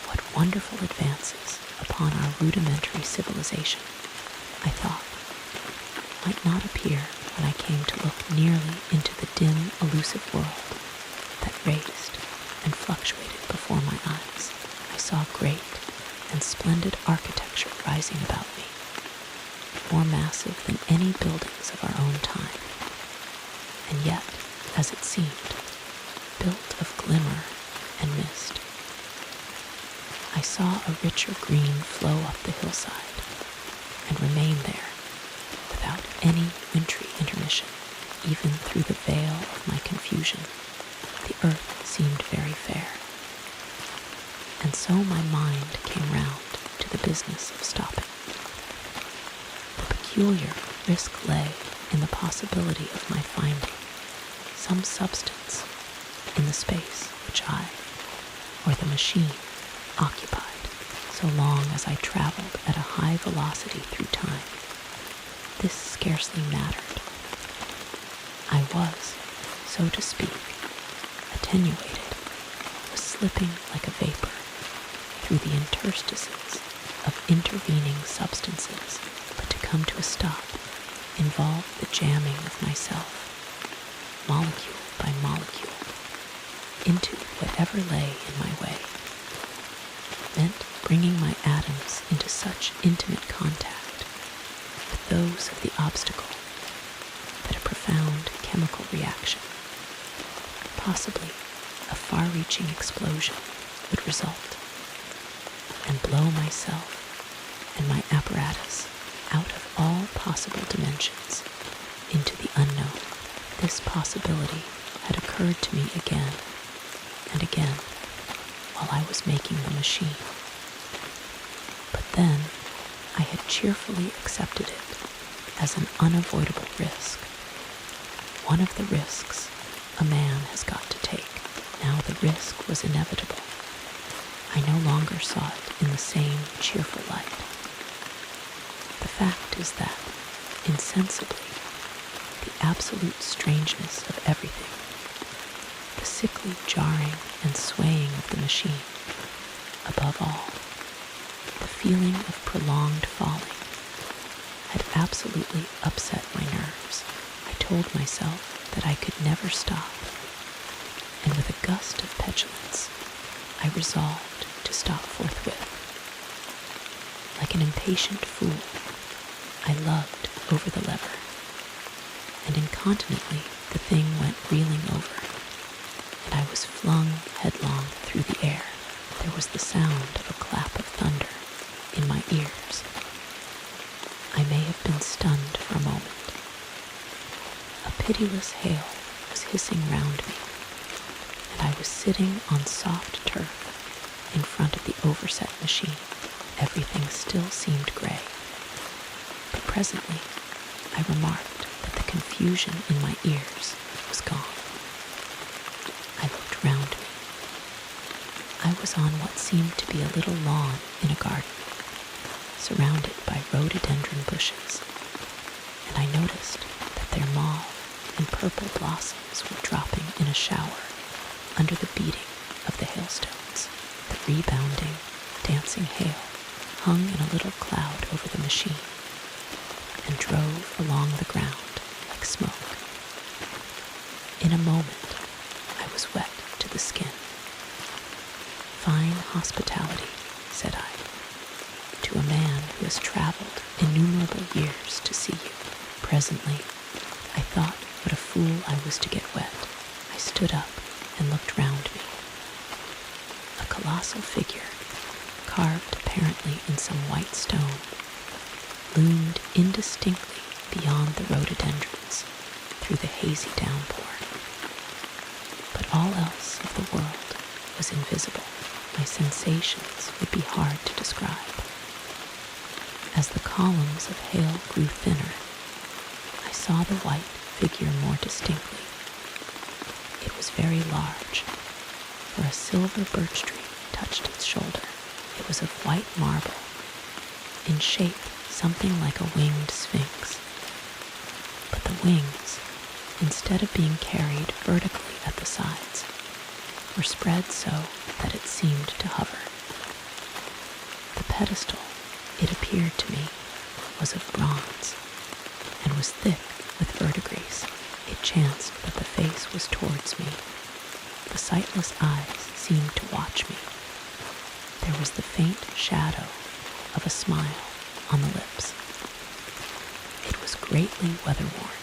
what wonderful advances upon our rudimentary civilization, I thought, might not appear when I came to look nearly into the dim, elusive world that raced and fluctuated before my eyes. I saw great and splendid architecture rising about me, more massive than any buildings of our own time, and yet, as it seemed, built of glimmer and mist. I saw a richer green flow up the hillside and remain there without any wintry intermission, even through the veil of my confusion. The earth seemed very fair. And so my mind came round to the business of stopping. The peculiar risk lay in the possibility of my finding some substance in the space which I, or the machine, occupied so long as I traveled at a high velocity through time. This scarcely mattered. I was, so to speak, attenuated, was slipping like a vapor through the interstices of intervening substances, but to come to a stop involved the jamming of myself, molecule by molecule, into whatever lay in my way, meant bringing my atoms into such intimate contact with those of the obstacle that a profound chemical reaction, possibly a far-reaching explosion, would result, and blow myself and my apparatus out of all possible dimensions into the unknown. This possibility had occurred to me again and again while I was making the machine. But then I had cheerfully accepted it as an unavoidable risk. One of the risks a man has got to take. Now the risk was inevitable. I no longer saw it in the same cheerful light. The fact is that, insensibly, the absolute strangeness of everything, the sickly jarring and swaying of the machine, above all, the feeling of prolonged falling, had absolutely upset my nerves. I told myself that I could never stop, and with a gust of petulance, I resolved to stop forthwith. Like an impatient fool, I lugged over the lever, and incontinently the thing went reeling over, and I was flung headlong through the air. There was the sound of a clap of thunder in my ears. I may have been stunned for a moment. A pitiless hail was hissing round me, and I was sitting on soft turf in front of the overset machine. Everything still seemed gray, but presently I remarked that the confusion in my ears was gone. I looked round me. I was on what seemed to be a little lawn in a garden, surrounded by rhododendron bushes, and I noticed that their mauve and purple blossoms were dropping in a shower under the beating of the hailstones. The rebounding, dancing hail hung in a little cloud over the machine and drove along the ground like smoke. In a moment, I was wet to the skin. Fine hospitality, said I, to a man who has traveled innumerable years to see you. Presently, I thought what a fool I was to get wet. I stood up and looked round me. A colossal figure, carved apparently in some white stone, loomed indistinctly beyond the rhododendrons through the hazy downpour. But all else of the world was invisible. My sensations would be hard to describe. As the columns of hail grew thinner, I saw the white figure more distinctly. It was very large, for a silver birch tree touched its shoulder. It was of white marble, in shape something like a winged sphinx. But the wings, instead of being carried vertically at the sides, were spread so that it seemed to hover. The pedestal, it appeared to me, was of bronze, and was thick with verdigris. It chanced that the face was towards me. The sightless eyes seemed to watch me. There was the faint shadow of a smile on the lips. It was greatly weather-worn,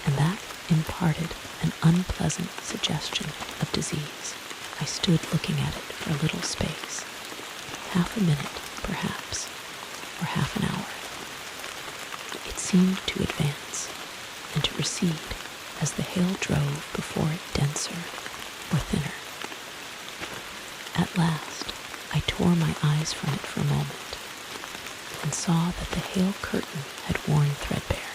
and that imparted an unpleasant suggestion of disease. I stood looking at it for a little space, half a minute, perhaps, or half an hour. It seemed to advance and to recede as the hail drove before it denser or thinner. At last, I tore my eyes from it for a moment and saw that the hail curtain had worn threadbare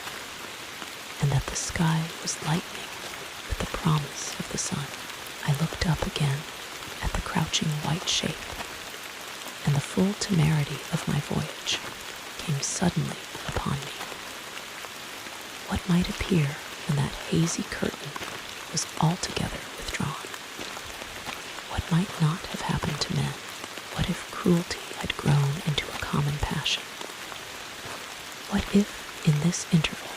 and that the sky was lightening with the promise of the sun. I looked up again at the crouching white shape, and the full temerity of my voyage came suddenly upon me. What might appear when that hazy curtain was altogether withdrawn? What might not have happened to men? What if cruelty had grown into a common passion? What if, in this interval,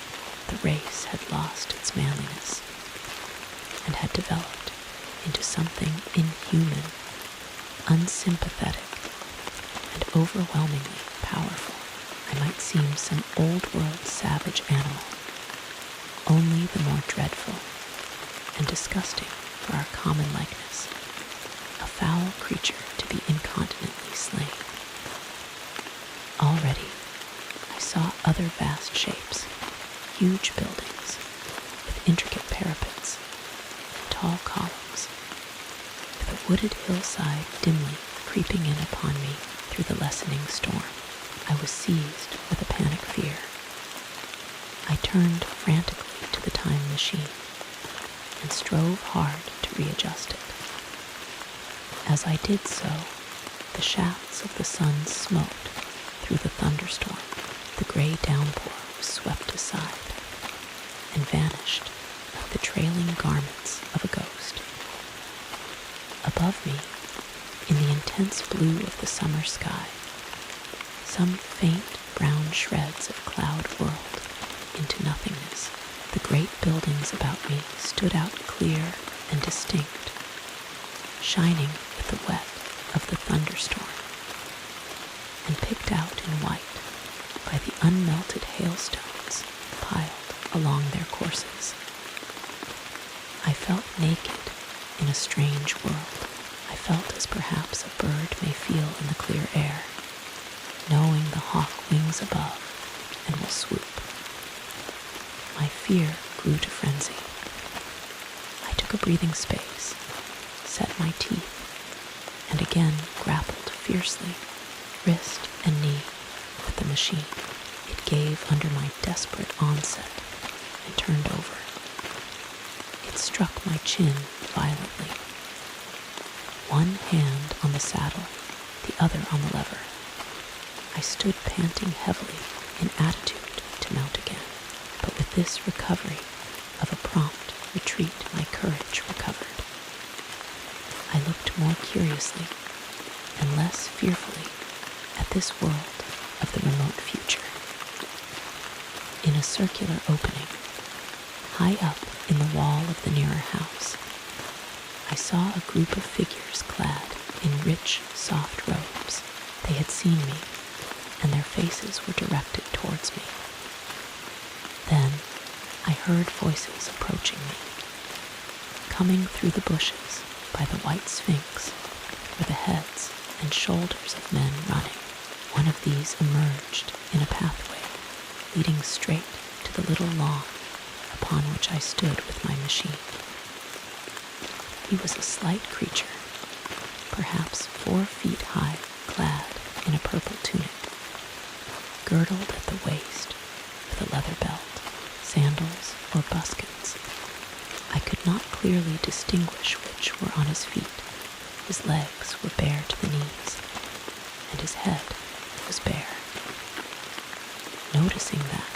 the race had lost its manliness and had developed into something inhuman, unsympathetic, and overwhelmingly powerful? I might seem some old-world savage animal, only the more dreadful and disgusting for our common likeness, a foul creature to be incontinently slain. Already, I saw other vast shapes, huge buildings with intricate parapets and tall columns, with a wooded hillside dimly creeping in upon me through the lessening storm. I was seized with a panic fear. I turned frantically to the time machine and strove hard to readjust it. As I did so, the shafts of the sun smoked through the thunderstorm. The gray downpour was swept aside and vanished like the trailing garments of a ghost. Above me, in the intense blue of the summer sky, some faint brown shreds of cloud whirled into nothingness. The great buildings about me stood out clear and distinct, shining with the wet of the thunderstorm, and picked out in white by the unmelted hailstones piled along their courses. I felt naked in a strange world. I felt as perhaps a bird may feel in the clear air, knowing the hawk wings above and will swoop. My fear grew to frenzy. I took a breathing space, set my teeth, and again grappled fiercely, wrist and knee, with the machine. It gave under my desperate onset and turned over. It struck my chin violently. One hand on the saddle, the other on the lever. I stood panting heavily in attitude to mount again, but with this recovery of a prompt retreat my courage recovered. I looked more curiously and less fearfully at this world of the remote future. In a circular opening, high up in the wall of the nearer house, I saw a group of figures clad in rich, soft robes. They had seen me, and their faces were directed towards me. Then I heard voices approaching me. Coming through the bushes by the white sphinx were the heads and shoulders of men running. One of these emerged in a pathway leading straight to the little lawn upon which I stood with my machine. He was a slight creature, perhaps 4 feet high, clad in a purple tunic, girdled at the waist with a leather belt, sandals or buskins. I could not clearly distinguish which were on his feet. His legs were bare to the knees, and his head was bare. Noticing that,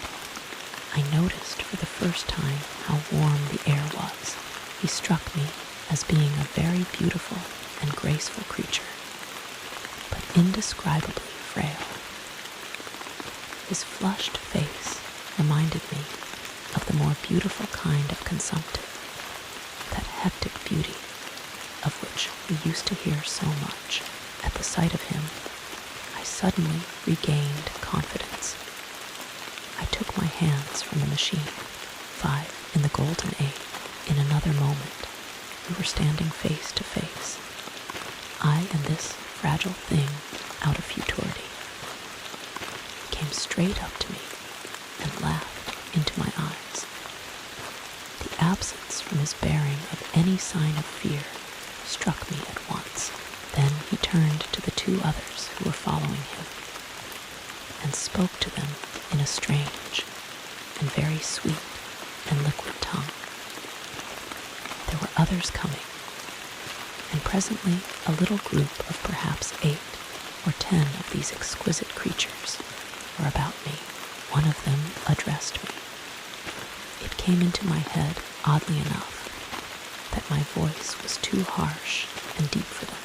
I noticed for the first time how warm the air was. He struck me as being a very beautiful and graceful creature, but indescribably frail. His flushed face reminded me of the more beautiful kind of consumptive, that hectic beauty of which we used to hear so much, at the sight of him, I suddenly regained confidence. I took my hands from the machine. 5 in the golden age. In another moment, we were standing face to face, I and this fragile thing out of futurity. He came straight up to me and laughed into my eyes. The absence from his bearing of any sign of fear struck me at once. Then he turned to the 2 others who were following him and spoke to them in a strange and very sweet and liquid tongue. There were others coming, and presently a little group of perhaps 8 or 10 of these exquisite creatures were about me. One of them addressed me. It came into my head, oddly enough, that my voice was too harsh and deep for them.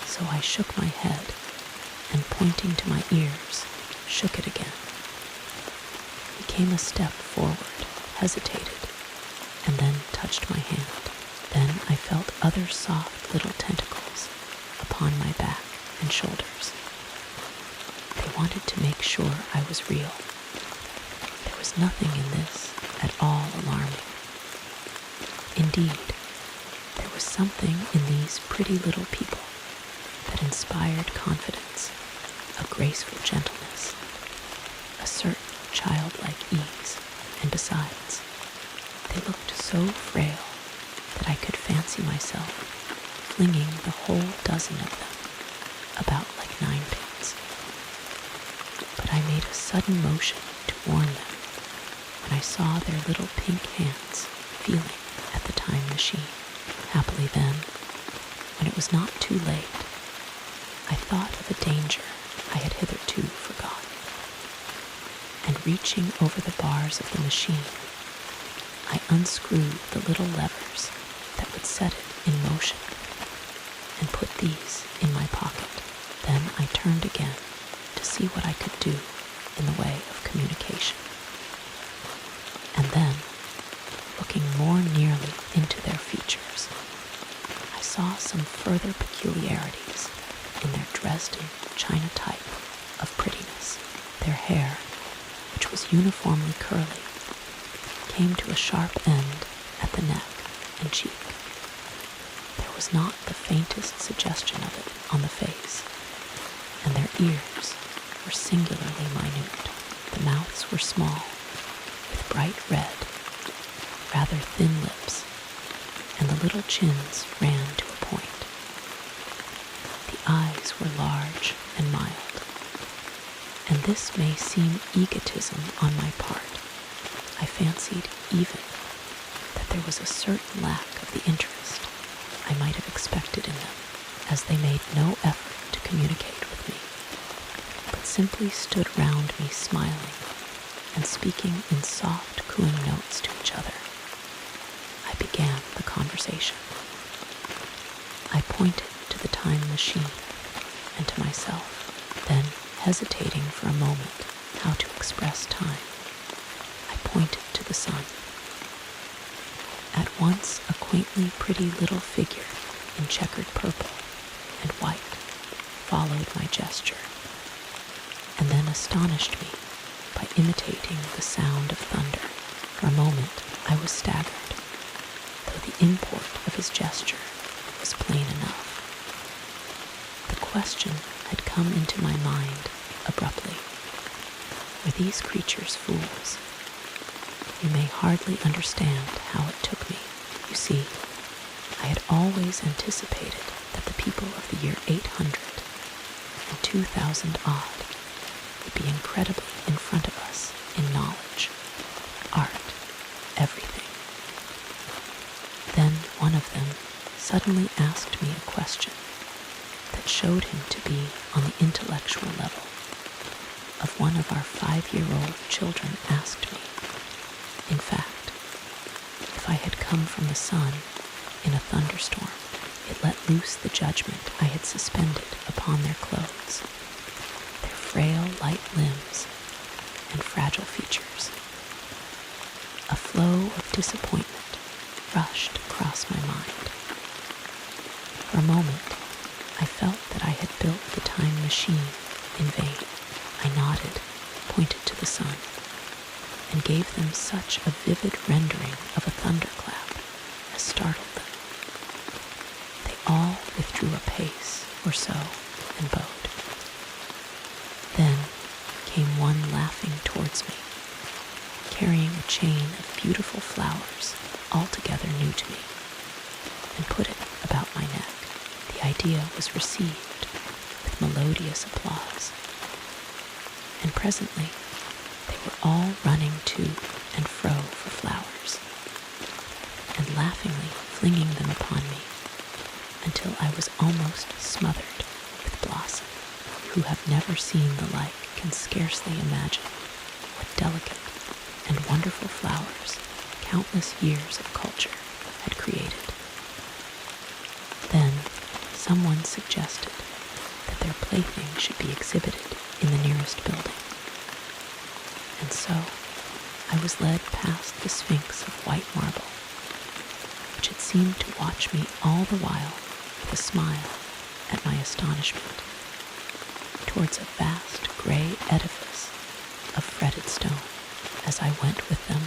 So I shook my head and, pointing to my ears, shook it again. He came a step forward, hesitated, and then touched my hand. Then I felt other soft little tentacles upon my back and shoulders. They wanted to make sure I was real. There was nothing in this at all alarming. Indeed, there was something in these pretty little people that inspired confidence, a graceful gentleness, a certain childlike ease, and besides, they looked so frail that I could fancy myself flinging the whole dozen of them about like 9-pins. But I made a sudden motion to warn them when I saw their little pink hands feeling at the time machine. Happily then, when it was not too late, I thought of a danger I had hitherto forgotten, and reaching over the bars of the machine, I unscrewed the little levers that would set it in motion and put these in my pocket. Then I turned again to see what I could do in the way of communication. And then, looking more nearly into their features, I saw some further peculiarities in their Dresden china type of prettiness. Their hair, which was uniformly curly, came to a sharp end at the neck and cheek. There was not the faintest suggestion of it on the face, and their ears were singularly minute. The mouths were small, with bright red, rather thin lips, and the little chins ran to a point. The eyes were large and mild, and this may seem egotism on my part. I fancied even that there was a certain lack of the interest I might have expected in them, as they made no effort to communicate with me, but simply stood round me smiling and speaking in soft cooing notes to each other. I began the conversation. I pointed to the time machine and to myself, then, hesitating for a moment how to express time, I pointed to the sun. At once a quaintly pretty little figure in checkered purple and white followed my gesture, and then astonished me by imitating the sound of thunder. For a moment I was staggered, though the import of his gesture was plain enough. The question had come into my mind abruptly. Were these creatures fools? You may hardly understand how it took me. You see, I had always anticipated that the people of the year 800 and 2000 odd would be incredibly in front of us in knowledge, art, everything. Then one of them suddenly asked me a question that showed him to be on the intellectual level of one of our 5-year-old children asked me, in fact, if I had come from the sun in a thunderstorm, it let loose the judgment I had suspended upon their clothes, their frail, light limbs, and fragile features. A flow of disappointment rushed across my mind. For a moment, I felt that I had built the time machine in vain. I nodded, pointed to the sun, and gave them such a vivid rendering of a thunderclap as startled them. They all withdrew a pace or so and bowed. Then came one laughing towards me, carrying a chain of beautiful flowers altogether new to me, and put it about my neck. The idea was received with melodious applause, and presently they were all running to and fro for flowers, and laughingly flinging them upon me, until I was almost smothered with blossom. Who have never seen the like can scarcely imagine what delicate and wonderful flowers countless years of culture had created. Then someone suggested that their plaything should be exhibited in the nearest building. And so I was led past the Sphinx of white marble, which had seemed to watch me all the while with a smile at my astonishment, towards a vast gray edifice of fretted stone. As I went with them,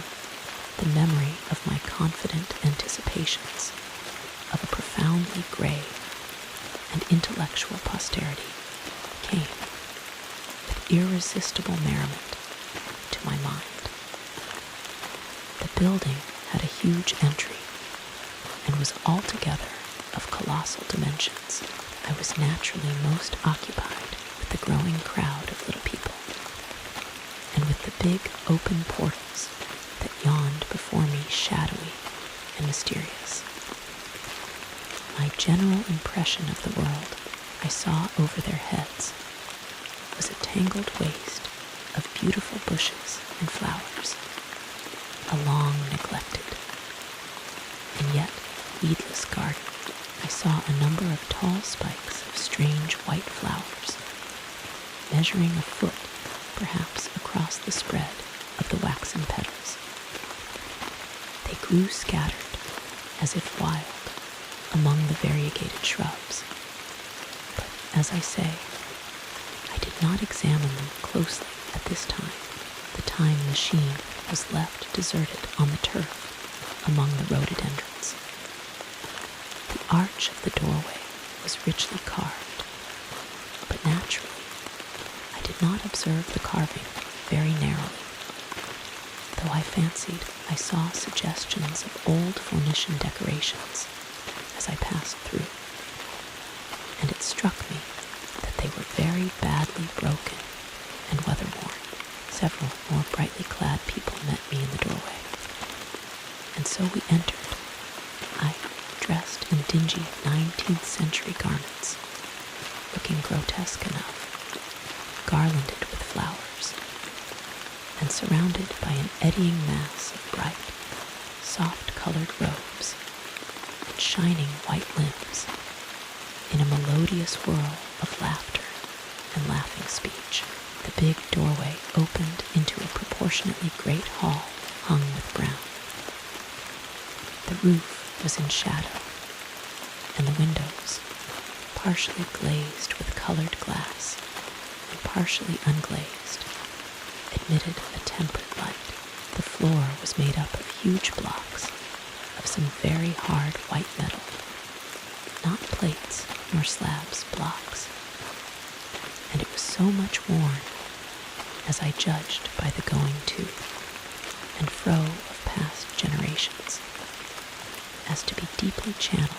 the memory of my confident anticipations of a profoundly grave and intellectual posterity came with irresistible merriment to my mind. The building had a huge entry and was altogether of colossal dimensions. I was naturally most occupied with the growing crowd of little people, and with the big open portals that yawned before me, shadowy and mysterious. My general impression of the world I saw over their heads was a tangled waste of beautiful bushes and flowers, a long neglected and yet weedless garden. I saw a number of tall spikes of strange white flowers, measuring a foot perhaps across the spread of the waxen petals. They grew scattered, as if wild, among the variegated shrubs. But, as I say, I did not examine them closely at this time. The time machine was left deserted on the turf among the rhododendrons. The arch of the doorway was richly carved, but naturally I did not observe the carving very narrowly, though I fancied I saw suggestions of old Phoenician decorations as I passed through, and it struck me that they were very badly broken and weather-worn. Several more brightly clad people met me in the doorway, and so we entered. I, dressed in dingy 19th century garments, looking grotesque enough, garlanded with flowers, and surrounded by an eddying mass of bright, soft-colored robes and shining white limbs, in a melodious whirl of laughter and laughing speech. The big doorway opened into a proportionately great hall hung with brown. The roof was in shadow, and the windows, partially glazed with colored glass and partially unglazed, admitted a tempered light. The floor was made up of huge blocks of some very hard white metal, not plates nor slabs, blocks, and it was so much worn, as I judged by the going to and fro of past generations, as to be deeply channeled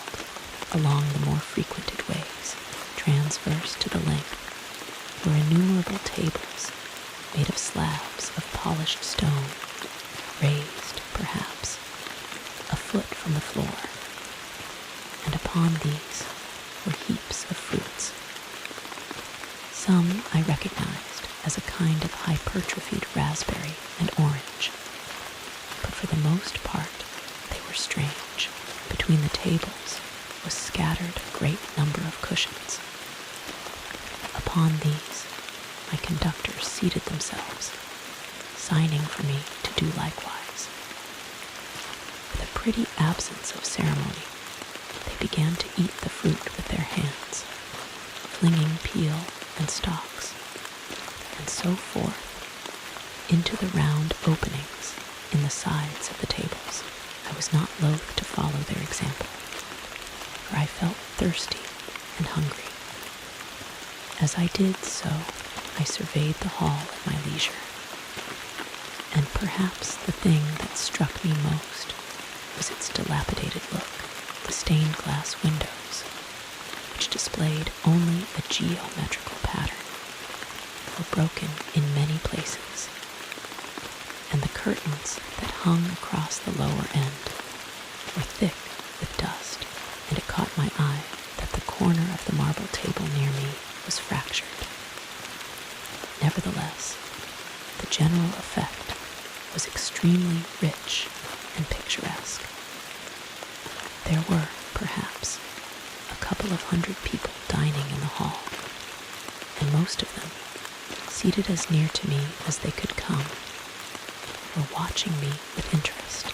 along the more frequented ways. Transverse to the length were innumerable tables made of slabs of polished stone, raised, perhaps, a foot from the floor, and upon these were heaps of fruits. Some I recognized as a kind of hypertrophied raspberry and orange, but for the most part they were strange. Between the tables was scattered a great number of cushions. Upon these my conductors seated themselves, signing for me to do likewise. With a pretty absence of ceremony, they they began to eat the fruit with their hands, flinging peel and stalks, and so forth into the round openings in the sides of the tables. I was not loath to follow their example, for I felt thirsty and hungry. As I did so, I surveyed the hall at my leisure, and perhaps the thing that struck me most was its dilapidated look. The stained glass windows, which displayed only a geometrical pattern, were broken in many places, and the curtains that hung across the lower end were thick with dust, and it caught my eye that the corner of the marble table near me was fractured. Nevertheless, the general effect was extremely rich and picturesque. There were, perhaps, a couple of hundred people dining in the hall, and most of them, seated as near to me as they could come, were watching me with interest,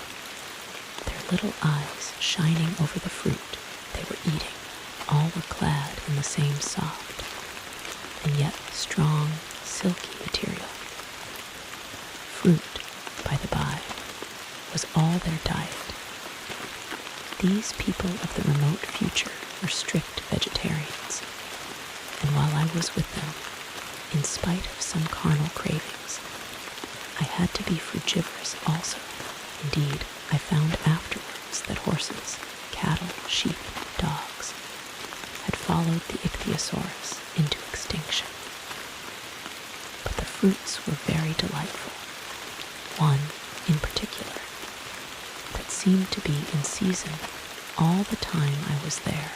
their little eyes shining over the fruit they were eating. All were clad in the same soft and yet strong, silky material. Fruit, by the by, was all their diet. These people of the remote future were strict vegetarians, and while I was with them, in spite of some carnal cravings, I had to be frugivorous also. Indeed, I found afterwards that horses, cattle, sheep, dogs had followed the ichthyosaurus into extinction. But the fruits were very delightful. One, in particular, that seemed to be in season all the time I was there,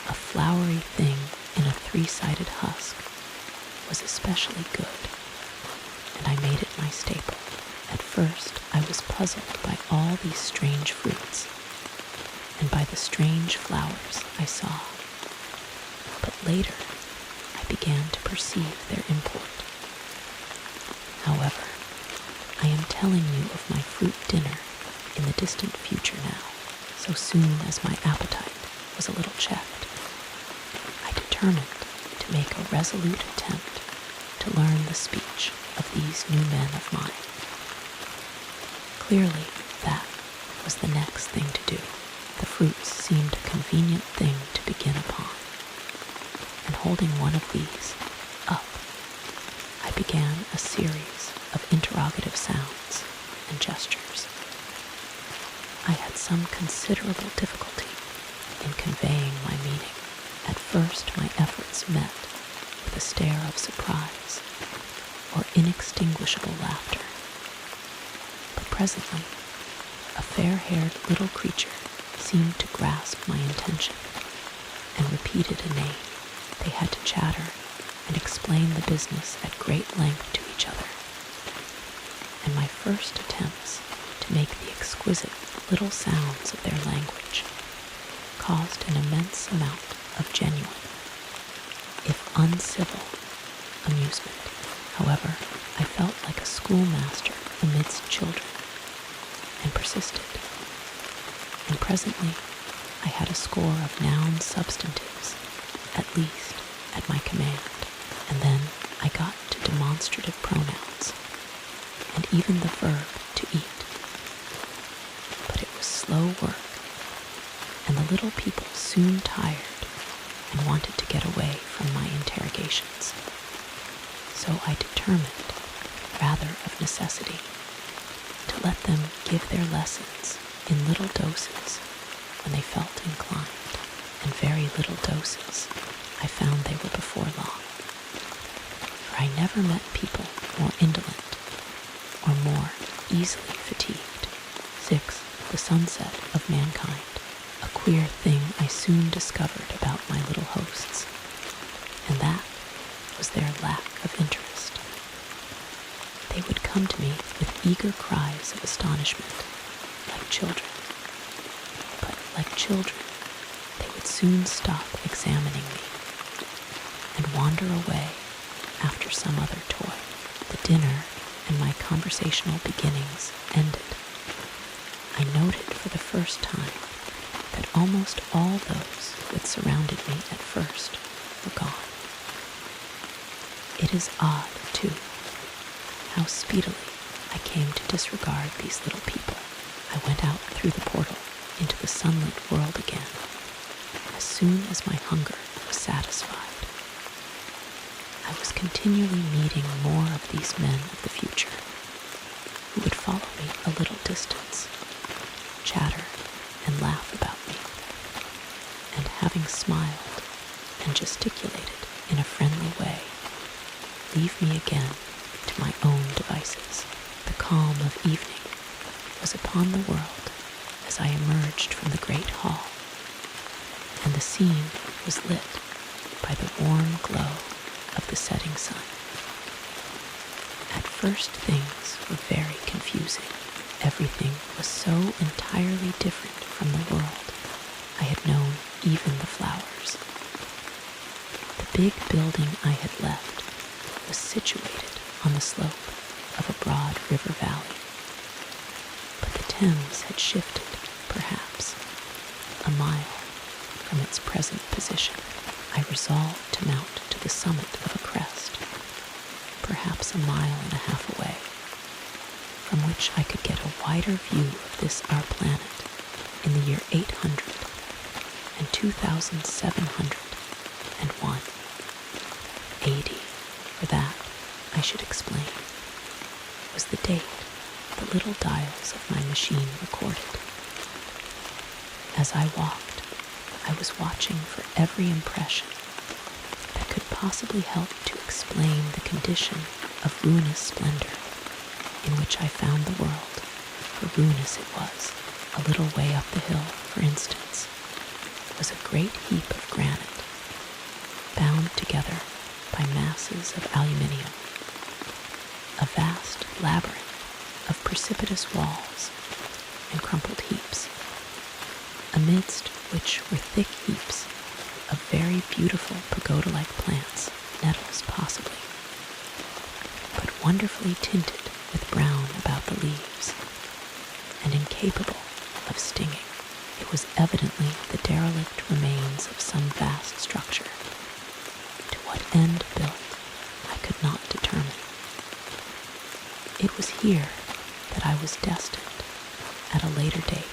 a flowery thing in a three-sided husk, was especially good, and I made it my staple. At first, I was puzzled by all these strange fruits, and by the strange flowers I saw. But later, I began to perceive their import. However, I am telling you of my fruit dinner in the distant future now, so soon as my appetite was a little checked. I determined to make a resolute attempt to learn the speech of these new men of mine. Clearly, that was the next thing to do. The fruits seemed a convenient thing to begin upon, and holding one of these up, I began a series of interrogative sounds and gestures. I had some considerable difficulty in conveying my meaning. At first, my efforts met with a stare of surprise or inextinguishable laughter. But presently, a fair-haired little creature seemed to grasp my intention and repeated a name. They had to chatter and explain the business at great length to each other, and my first attempts to make the exquisite little sounds of their language caused an immense amount of genuine, if uncivil, amusement. However, I felt like a schoolmaster amidst children, and persisted. And presently, I had a score of noun substantives, at least, at my command, and then I got to demonstrative pronouns, and even the verb to eat. But it was slow work, and the little people soon tired and wanted to get away from my interrogations. So I determined, rather of necessity, to let them give their lessons in little doses when they felt inclined, and very little doses I found they were before long. For I never met people more indolent or more easily fatigued. 6. The sunset of mankind. A queer thing I soon discovered about my little hosts, and that was their lack of interest. They would come to me with eager cries of astonishment, like children. But like children, they would soon stop examining me and wander away after some other toy. The dinner and my conversational beginnings ended. I noted for the first time that almost all those that surrounded me at first were gone. It is odd, too, how speedily I came to disregard these little people. I went out through the portal into the sunlit world again as soon as my hunger was satisfied. I was continually meeting more of these men of the future who would follow me a little distance, chatter and laugh about me, and having smiled and gesticulated in a friendly way, leave me again to my own devices. The calm of evening was upon the world as I emerged from the great hall, and the scene was lit by the warm glow of the setting sun. At first things were very confusing. Everything was so entirely different from the world I had known, even the flowers. The big building I had left was situated on the slope of a broad river valley, but the Thames had shifted, perhaps, a mile from its present position. I resolved to mount to the summit of a crest, perhaps a mile and a half away, from which I could get a wider view of this our planet in the year 800 and 2701 AD. For that, I should explain, was the date the little dials of my machine recorded. As I walked, I was watching for every impression that could possibly help to explain the condition of ruinous splendor in which I found the world, for ruinous it was. A little way up the hill, for instance, was a great heap of granite, bound together by masses of aluminium, a vast labyrinth of precipitous walls and crumpled heaps, amidst which were thick heaps of very beautiful pagoda-like plants, nettles possibly, but wonderfully tinted with brown about the leaves, and incapable of stinging. It was evidently the derelict remains of some vast structure. To what end built, I could not determine. It was here that I was destined, at a later date,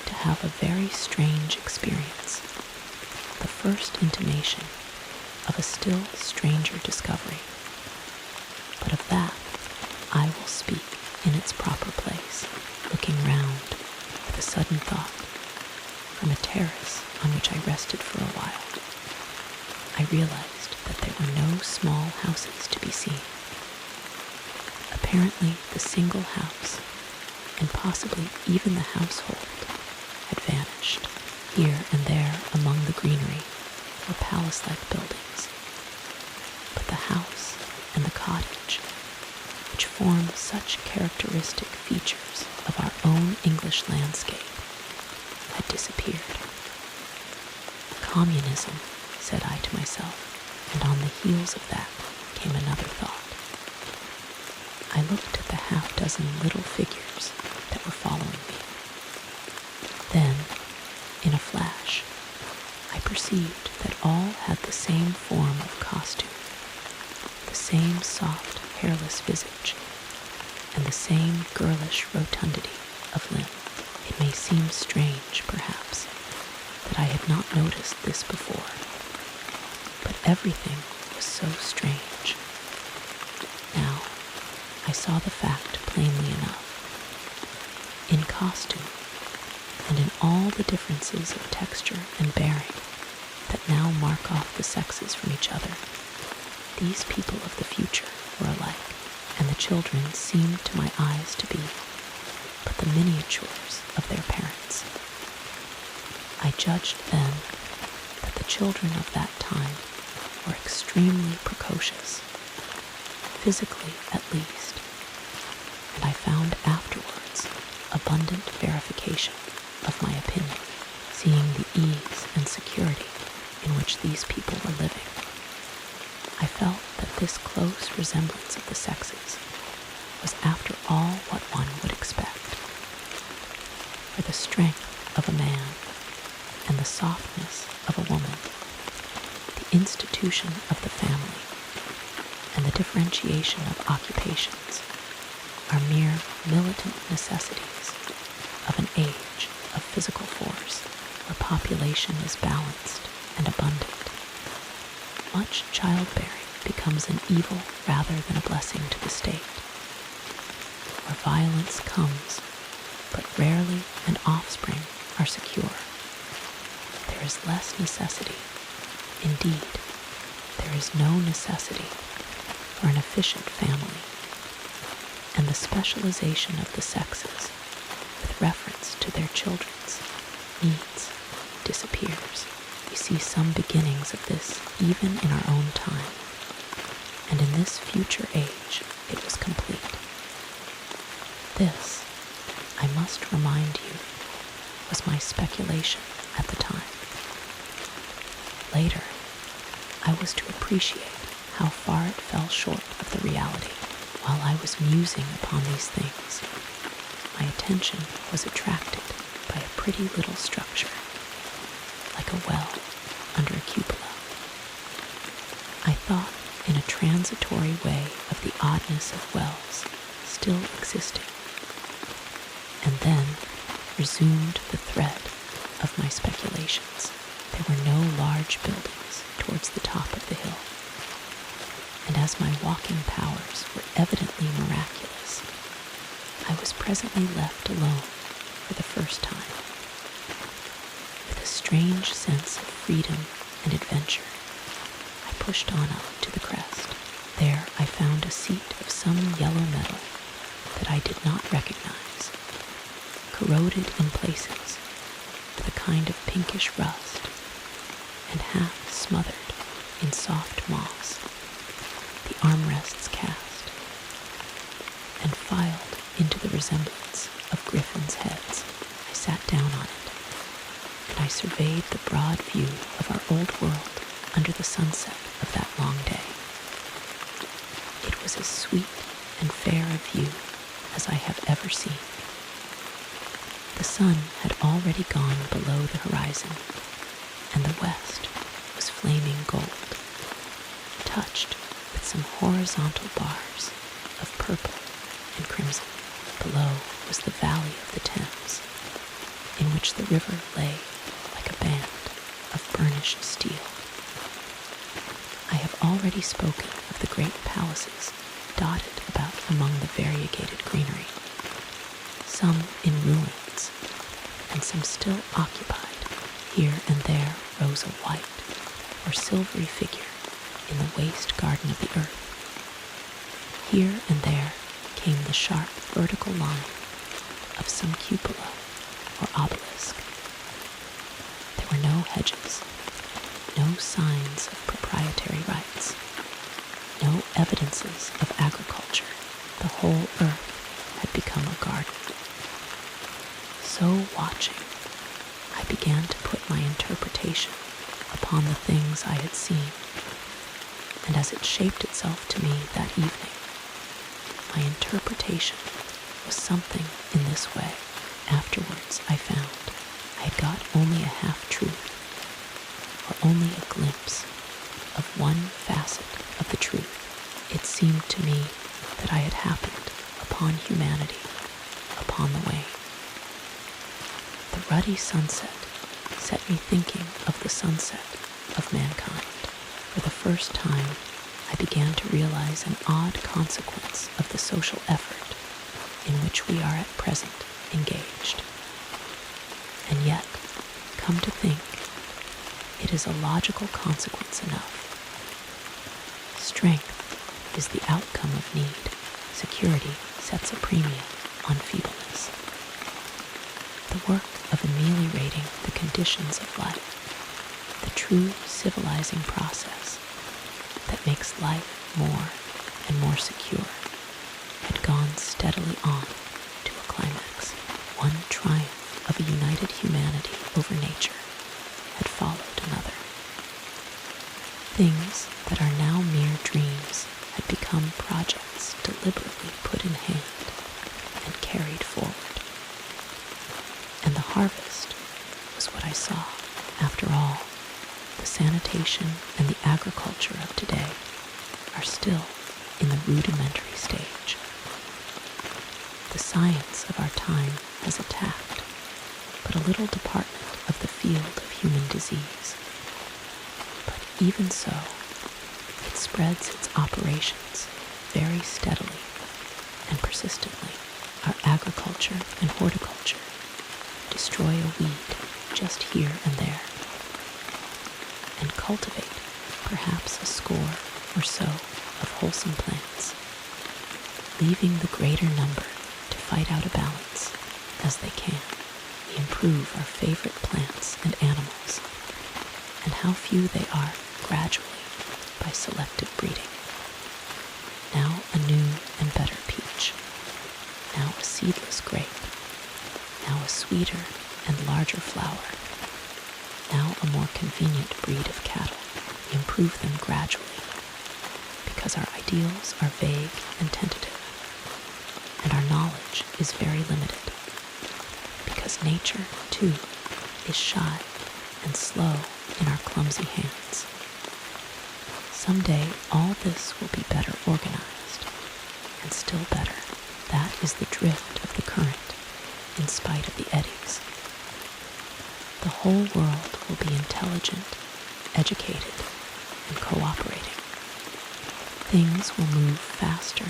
to have a very strange experience, the first intimation of a still stranger discovery. But of that I will speak in its proper place, looking round with a sudden thought from a terrace on which I rested for a while. I realized that there were no small houses to be seen. Apparently the single house, and possibly even the household, had vanished. Here and there among the greenery were palace-like buildings, but the house and the cottage, which form such characteristic features of our own English landscape, had disappeared. Communism, said I to myself, and on the heels of that came another thought. I looked at the half-dozen little figures that were following me. Then, in a flash, I perceived that all had the same form of costume, the same soft, hairless visage, and the same girlish rotundity of limb. It may seem strange, perhaps, that I had not noticed this before, but everything was so strange. Now, I saw the fact plainly enough. In costume, and in all the differences of texture and bearing that now mark off the sexes from each other, these people of the future were alike, and the children seemed to my eyes to be but the miniatures of their parents. I judged then that the children of that time were extremely precocious, physically at least, and I found afterwards abundant verification of my opinion, seeing the ease and security in which these people were living. I felt that this close resemblance of the sexes was after all what one would expect. For the strength of a man the softness of a woman, the institution of the family, and the differentiation of occupations are mere militant necessities of an age of physical force where population is balanced and abundant. Much childbearing becomes an evil rather than a blessing to the state. Where violence comes, but rarely an offspring are secure, there is less necessity. Indeed, there is no necessity for an efficient family, and the specialization of the sexes with reference to their children's needs disappears. We see some beginnings of this even in our own time, and in this future age it was complete. This, I must remind you, was my speculation at the time. Later, I was to appreciate how far it fell short of the reality. While I was musing upon these things, my attention was attracted by a pretty little structure, like a well under a cupola. I thought in a transitory way of the oddness of wells still existing, and then resumed the thread of my speculations. There were no large buildings towards the top of the hill, and as my walking powers were evidently miraculous, I was presently left alone for the first time. With a strange sense of freedom and adventure, I pushed on up to the crest. There I found a seat of some yellow metal that I did not recognize, corroded in places with a kind of pinkish rust, and half smothered in soft moss. The armrests cast, and filed into the resemblance of griffins' heads. I sat down on it, and I surveyed the broad view of our old world under the sunset of that long day. It was as sweet and fair a view as I have ever seen. The sun had already gone below the horizon, and the west was flaming gold, touched with some horizontal bars of purple and crimson. Below was the valley of the Thames, in which the river lay like a band of burnished steel. I have already spoken of the great palaces dotted about among the variegated greenery, some in ruins, and some still occupied. Here and there rose a white or silvery figure in the waste garden of the earth. Here and there came the sharp vertical line of some cupola or obelisk. There were no hedges, no signs of proprietary rights, no evidences of agriculture. The whole earth had become a garden. So watching, I began to put my interpretation upon the things I had seen, and as it shaped itself to me that evening, my interpretation was something in this way. Afterwards I found I had got only a half-truth, or only a glimpse of one facet of the truth. It seemed to me that I had happened upon humanity upon the wane. The ruddy sunset set me thinking of the sunset of mankind. For the first time, I began to realize an odd consequence of the social effort in which we are at present engaged. And yet, come to think, it is a logical consequence enough. Strength is the outcome of need. Security sets a premium on feebleness. The work of ameliorating the conditions of life, the true civilizing process that makes life more and more secure, had gone steadily on to a climax. One triumph of a united humanity over nature had followed another. Things that are now mere dreams had become projects deliberately put in hand and carried forward. And the harvest was what I saw. After all, the sanitation and the agriculture of today are still in the rudimentary stage. The science of our time has attacked but a little department of the field of human disease. But even so, it spreads its operations very steadily and persistently. Our agriculture and horticulture destroy a weed just here and there, and cultivate perhaps a score or so of wholesome plants, leaving the greater number to fight out a balance as they can. We improve our favorite plants and animals, and how few they are gradually by selective breeding. Now a new and better peach, now a seedless grape, now a sweeter and larger flower, now a more convenient breed of cattle. We improve them gradually, because our ideals are vague and tentative, and our knowledge is very limited, because nature, too, is shy and slow in our clumsy hands. Someday all this will be better organized, and still better, that is the drift of the current in spite of the eddies. The whole world will be intelligent, educated, and cooperating. Things will move faster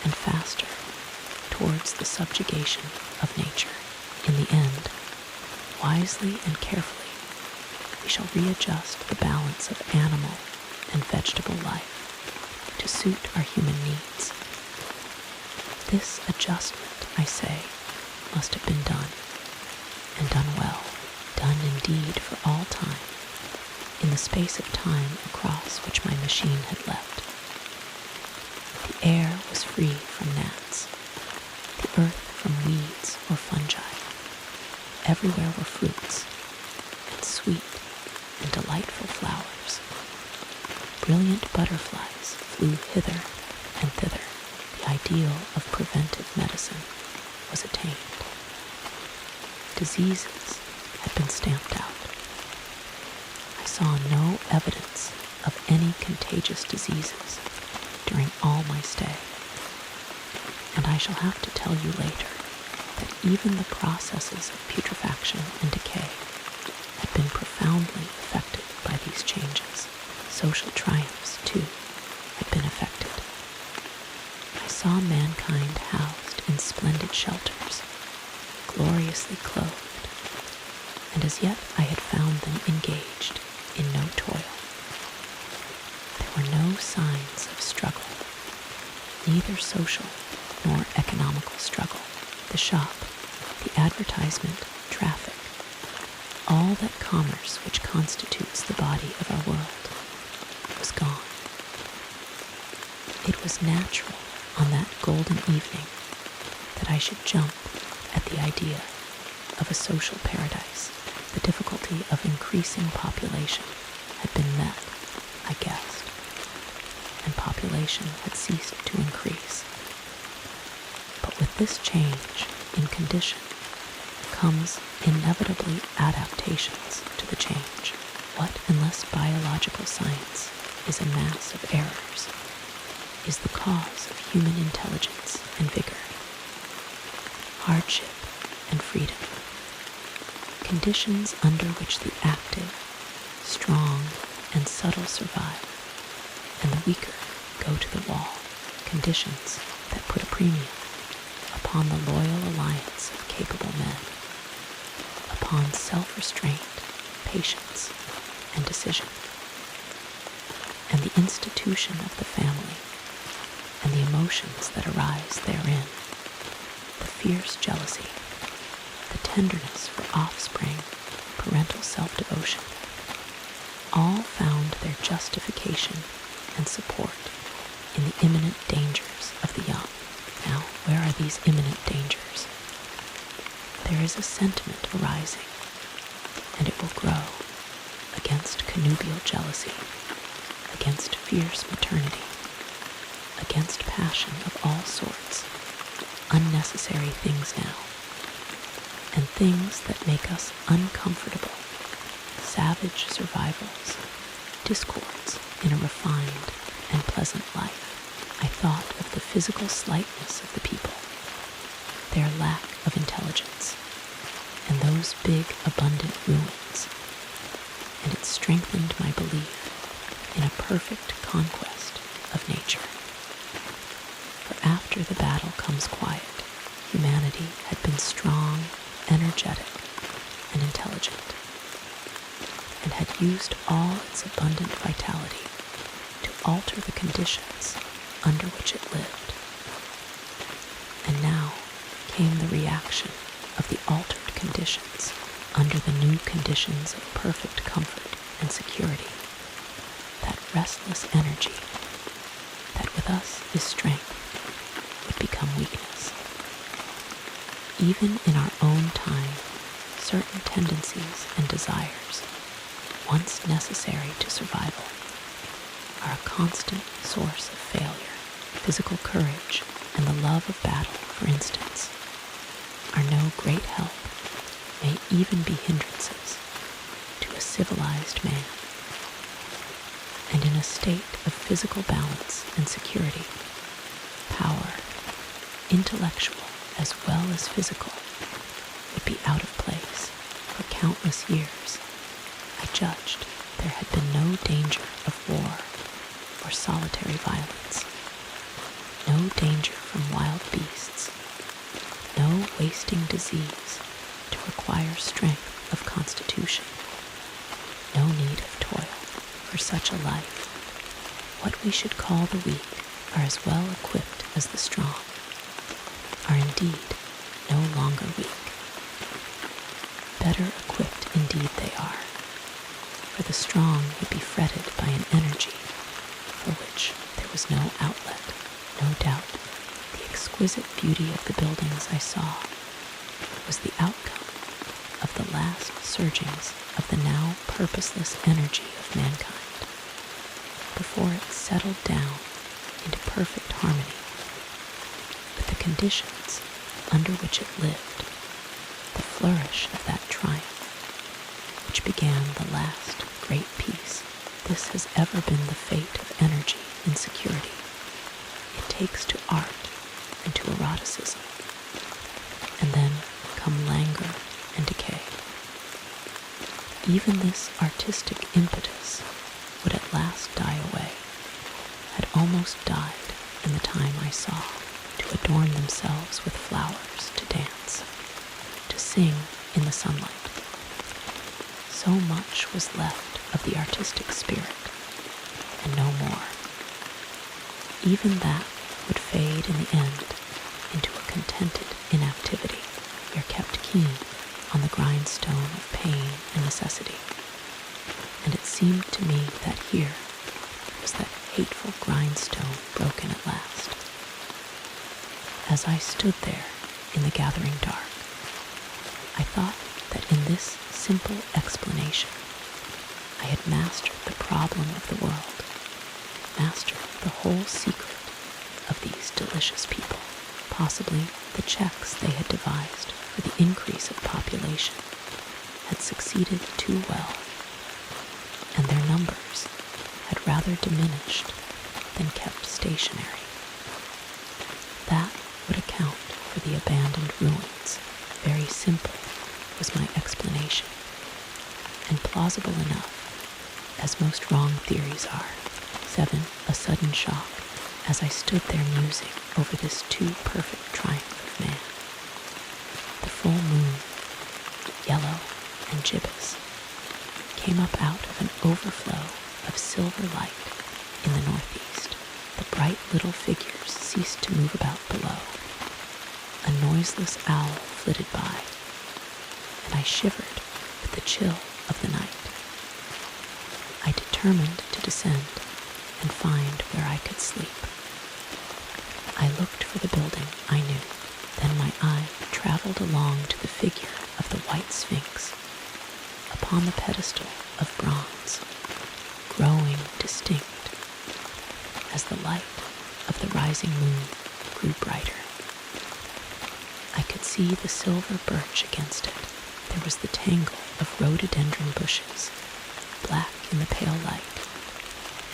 and faster towards the subjugation of nature. In the end, wisely and carefully, we shall readjust the balance of animal and vegetable life to suit our human needs. This adjustment, I say, must have been done, and done well, done indeed for all time, in the space of time across which my machine had leapt. The air was free from gnats, the earth from weeds or fungi. Everywhere were fruits, and sweet and delightful flowers. Brilliant butterflies flew hither and thither. The ideal of preventive medicine was attained. Diseases had been stamped out. I saw no evidence of any contagious diseases during all my stay, and I shall have to tell you later that even the processes of putrefaction and decay had been profoundly affected by these changes. Social triumphs, too, had been affected. I saw mankind housed in splendid shelters, gloriously clothed, and as yet I had found them engaged in no toil. There were no signs of struggle, neither social nor economical struggle. The shop, the advertisement, traffic, all that commerce which constitutes the body of our world, was gone. It was natural on that golden evening that I should jump at the idea of a social paradise. The difficulty of increasing population had been met, I guessed, and population had ceased to increase. But with this change in condition comes inevitably adaptations to the change. What, unless biological science is a mass of errors, is the cause of human intelligence and vigor, hardship and freedom, conditions under which the active, strong, and subtle survive, and the weaker go to the wall, conditions that put a premium upon the loyal alliance of capable men, upon self-restraint, patience, and decision, and the institution of the family, and the emotions that arise therein, the fierce jealousy, the tenderness for offspring, parental self-devotion, all found their justification and support in the imminent dangers of the young. Now, where are these imminent dangers? There is a sentiment arising, and it will grow, against connubial jealousy, against fierce maternity, against passion of all sorts, unnecessary things now, and things that make us uncomfortable, savage survivals, discords in a refined and pleasant life. I thought of the physical slightness of the people, their lack of intelligence, and those big, abundant ruins, and it strengthened my belief in a perfect conquest of nature. For after the battle comes quiet. Humanity had been strong, energetic, and intelligent, and had used all its abundant vitality to alter the conditions under which it lived. And now came the reaction of the altered conditions under the new conditions of perfect comfort and security. That restless energy that with us is strength would become weakness. Even in our own time, certain tendencies and desires, once necessary to survival, are a constant source of failure. Physical courage and the love of battle, for instance, are no great help, may even be hindrances to a civilized man. And in a state of physical balance and security, power, intellectual as well as physical, would be out of place for countless years. I judged there had been no danger of war or solitary violence, no danger from wild beasts, no wasting disease to require strength of constitution, no need of toil for such a life. What we should call the weak are as well equipped as the strong, are indeed no longer weak. Better equipped indeed they are, for the strong would be fretted by an energy for which there was no outlet. No doubt, the exquisite beauty of the buildings I saw was the outcome of the last surgings of the now purposeless energy of mankind, before it settled down into perfect harmony with the conditions under which it lived, the flourish of that triumph, which began the last great peace. This has ever been the fate of energy in security. It takes to art and to eroticism, and then come languor and decay. Even this artistic impetus would at last die away, had almost died in the time I saw, to adorn themselves with flowers, to dance, to sing in the sunlight. So much was left of the artistic spirit, and no more. Even that would fade in the end into a contented inactivity. We are kept keen on the grindstone of pain and necessity, and it seemed to me that here was that hateful grindstone broken at last. As I stood there in the gathering dark, I thought that in this simple explanation I had mastered the problem of the world, mastered the whole secret of these delicious people. Possibly the checks they had devised for the increase of population had succeeded too well, and their numbers had rather diminished than kept stationary. That would account for the abandoned ruins. Very simple was my explanation, and plausible enough, as most wrong theories are. 7. A sudden shock, as I stood there musing over this too perfect triumph of man. The full moon, yellow and gibbous, came up out of an overflow of silver light in the northeast. The bright little figures ceased to move about below. A noiseless owl flitted by, and I shivered with the chill of the night. I determined to descend and find where I could sleep. I looked for the building I knew. Then my eye traveled along to the figure of the white sphinx upon the pedestal of bronze, growing distinct as the light of the rising moon grew brighter. I could see the silver birch against it. There was the tangle of rhododendron bushes black in the pale light,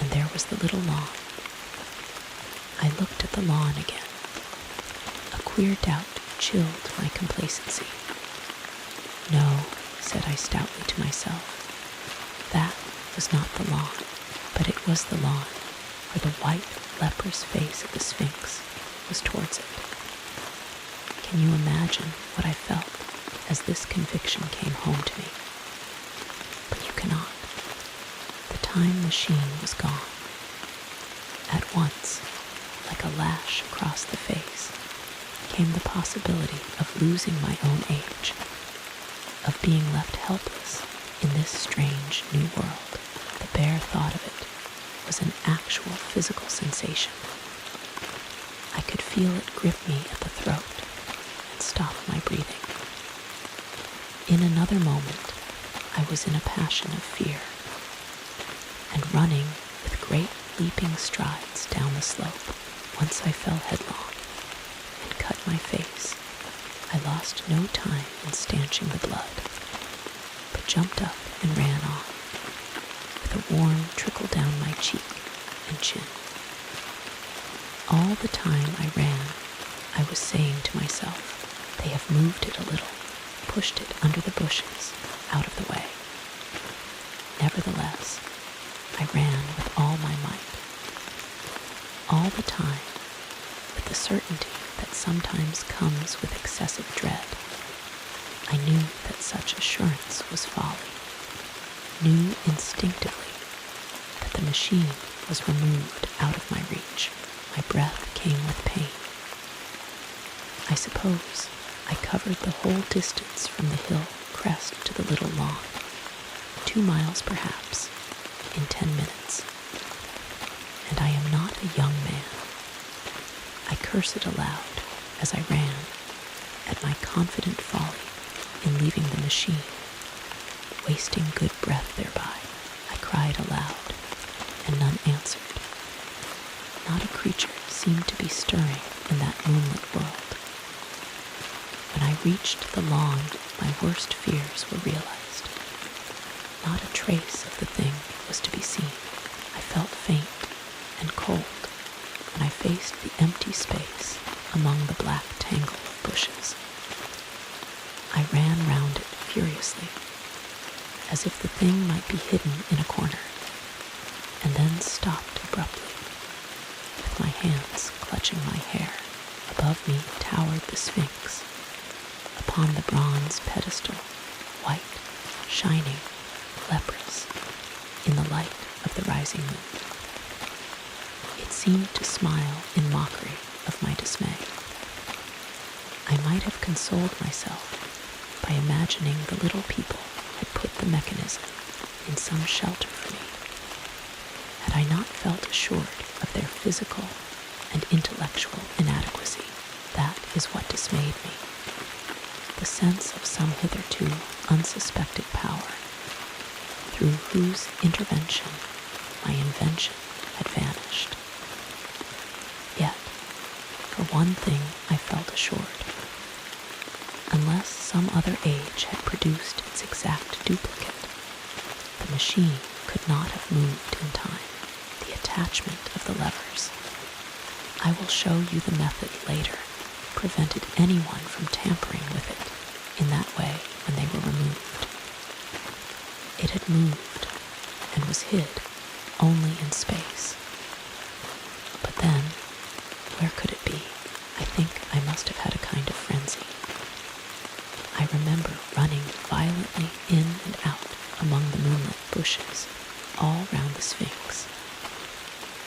and there was the little lawn. I looked at the lawn again. A queer doubt chilled my complacency. No, said I stoutly to myself, that was not the lawn, but it was the lawn, for the white, leprous face of the Sphinx was towards it. Can you imagine what I felt as this conviction came home to me? But you cannot. The time machine was gone. At once, like a lash across the face, came the possibility of losing my own age, of being left helpless in this strange new world. The bare thought of it was an actual physical sensation. I could feel it grip me at the throat and stop my breathing. In another moment, I was in a passion of fear, and running with great leaping strides down the slope. Once I fell headlong and cut my face. I lost no time in stanching the blood, but jumped up and ran on, with a warm trickle down my cheek and chin. All the time I ran, I was saying to myself, they have moved it a little, pushed it under the bushes, out of the way. Nevertheless, I ran with all my might. All the time, with the certainty that sometimes comes with excessive dread, I knew that such assurance was folly, knew instinctively that the machine was removed out of my reach. My breath came with pain. I suppose I covered the whole distance from the hill crest to the little lawn, 2 miles perhaps, in 10 minutes. And I am not a young man. I curse it aloud as I ran, at my confident folly in leaving the machine, wasting good breath thereby. I cried aloud, and none answered. Not a creature seemed to be stirring in that moonlit world. When I reached the lawn, my worst fears were realized. Not a trace of the thing was to be seen. I felt faint and cold when I faced the empty space among the black tangle of bushes. I ran round it furiously, as if the thing might be hidden in a corner, and then stopped abruptly, with my hands clutching my hair. Above me towered the Sphinx, upon the bronze pedestal, white, shining, leprous, in the light of the rising moon. It seemed to smile in mockery of my dismay. I might have consoled myself by imagining the little people had put the mechanism in some shelter for me, had I not felt assured of their physical and intellectual inadequacy. That is what dismayed me. The sense of some hitherto unsuspected power, through whose intervention my invention had vanished. Yet, for one thing I felt assured. Unless some other age had produced its exact duplicate, the machine could not have moved in time. The attachment of the levers, I will show you the method later, prevented anyone from tampering with it in that way when they were removed. It had moved and was hid only in space. But then, where could it be? I think I must have had a kind of frenzy. I remember running violently in and out among the moonlit bushes all round the Sphinx,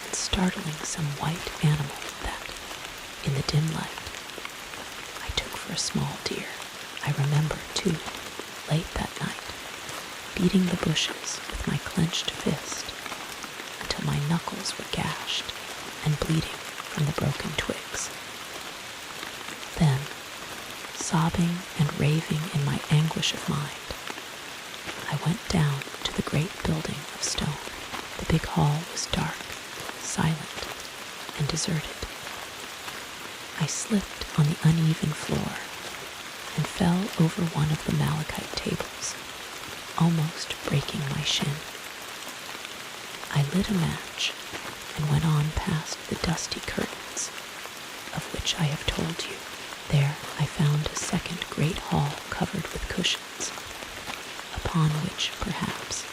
and startling some white animal that, in the dim light, I took for a small deer. I remember, too, late that night, beating the bushes with my clenched fist until my knuckles were gashed and bleeding from the broken twigs. Then, sobbing and raving in my anguish of mind, I went down to the great building of stone. The big hall was dark, silent, and deserted. I slipped on the uneven floor and fell over one of the malachite tables, almost breaking my shin. I lit a match and went on past the dusty curtains, of which I have told you. There I found a second great hall covered with cushions, upon which, perhaps,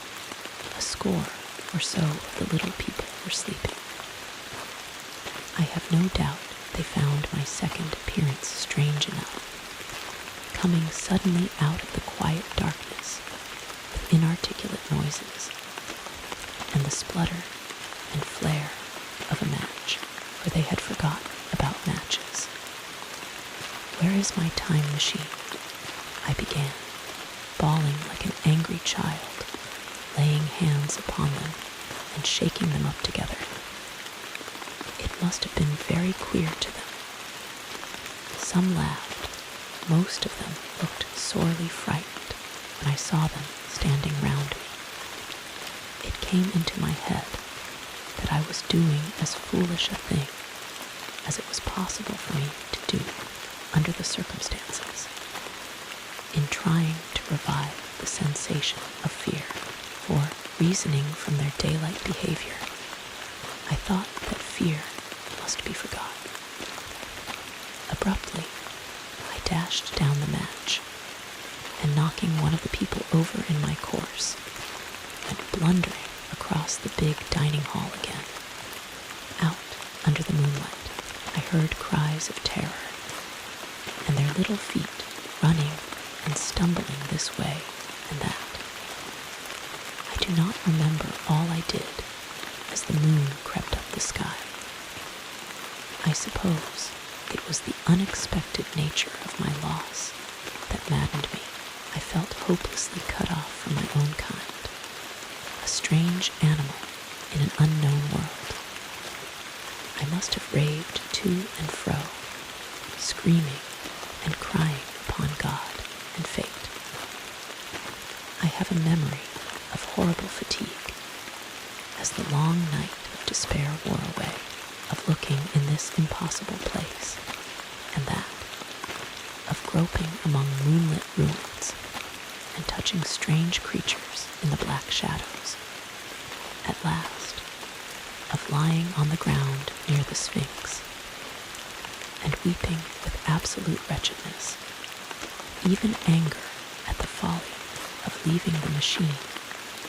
a score or so of the little people were sleeping. I have no doubt they found my second appearance strange enough, coming suddenly out of the quiet darkness with inarticulate noises and the splutter and flare of a match, for they had forgotten about matches. "Where is my time machine?" I began, bawling like an angry child, laying hands upon them and shaking them up together. It must have been very queer to them. Some laughed. Most of them looked sorely frightened when I saw them standing round me. It came into my head that I was doing as foolish a thing as it was possible for me to do under the circumstances, in trying to revive the sensation of fear, for, reasoning from their daylight behavior, I thought that fear must be forgotten. Abruptly, I dashed down the match, and knocking one of the people over in my course, went blundering across the big dining hall again. Out under the moonlight, I heard cries of terror, and their little feet running and stumbling this way and that. I do not remember all I did as the moon crept up the sky. I suppose it was the unexpected nature of my loss that maddened me. I felt hopelessly cut off from my own kind, a strange animal in an unknown world. I must have raved to and fro, screaming and crying upon God and fate. I have a memory of horrible fatigue as the long night of despair wore away, of looking in this impossible place and that, of groping among moonlit ruins and touching strange creatures in the black shadows. At last, of lying on the ground near the Sphinx and weeping with absolute wretchedness, even anger at the folly of leaving the machine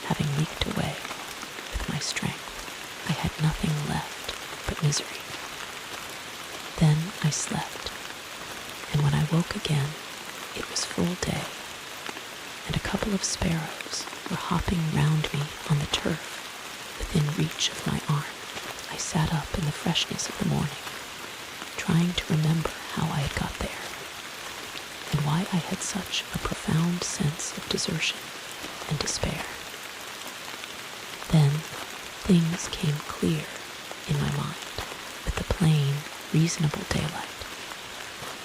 having leaked away with my strength. I had nothing left but misery. Then I slept, and when I woke again, it was full day, and a couple of sparrows were hopping round me on the turf within reach of my arm. I sat up in the freshness of the morning, trying to remember how I had got there, and why I had such a profound sense of desertion and despair. Then things came clear in my mind with the plain, reasonable daylight.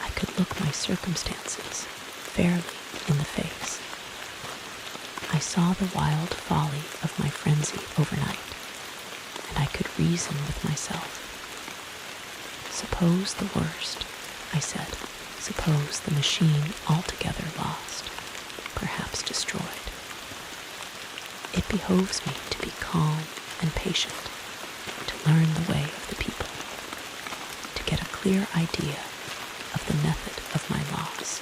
I could look my circumstances fairly in the face. I saw the wild folly of my frenzy overnight, and I could reason with myself. Suppose the worst, I said. Suppose the machine altogether lost, perhaps destroyed. It behoves me to be calm and patient, to learn the way of the people, to get a clear idea of the method of my loss,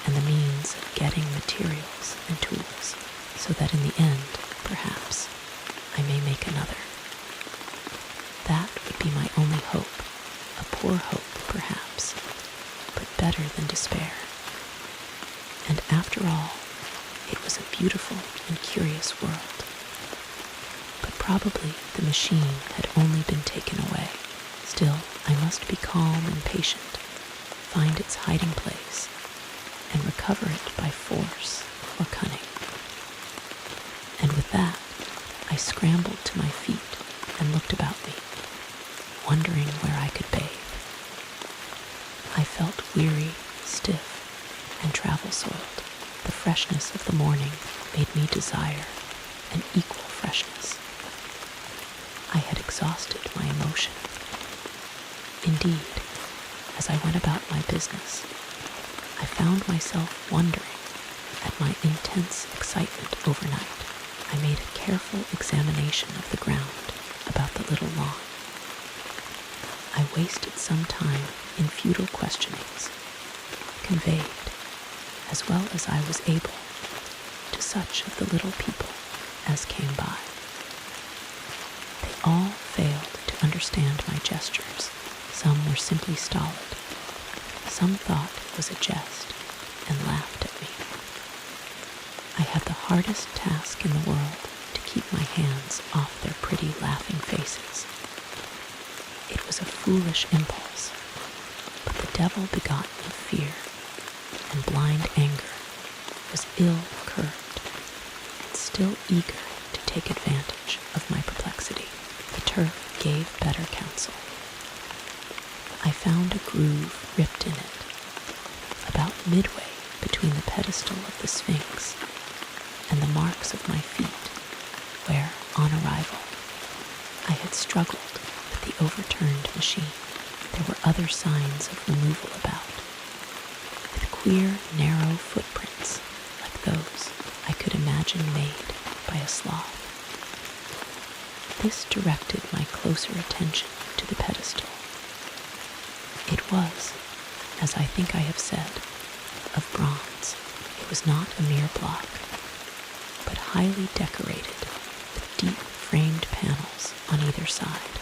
and the means of getting materials and tools, so that in the end, perhaps, I may make another. That would be my only hope, a poor hope, perhaps, but better than despair. And after all, it was a beautiful and curious world. But probably the machine had only been taken away. Still, I must be calm and patient, find its hiding place, and recover it by force or cunning. And with that, I scrambled to my feet and looked about me, wondering where I could bathe. I felt weary, stiff, and travel-soiled. The freshness of the morning made me desire an equal freshness. I had exhausted my emotion. Indeed, as I went about my business, I found myself wondering at my intense excitement overnight. I made a careful examination of the ground about the little lawn. I wasted some time in futile questionings, conveyed, as well as I was able, to such of the little people as came by. They all failed to understand my gestures. Some were simply stolid. Some thought it was a jest and laughed at me. I had the hardest task in the world to keep my hands off their pretty laughing faces. It was a foolish impulse, but the devil begotten of fear and blind anger was ill-curbed and still eager to take advantage of my perplexity. The turf gave better counsel. I found a groove ripped in it, about midway between the pedestal of the Sphinx and the marks of my feet, where, on arrival, I had struggled with the overturned machine. There were other signs of removal about, with queer, narrow footprints like those I could imagine made by a sloth. This directed my closer attention to the pedestal. It was, as I think I have said, of bronze. It was not a mere block, but highly decorated with deep framed panels on either side.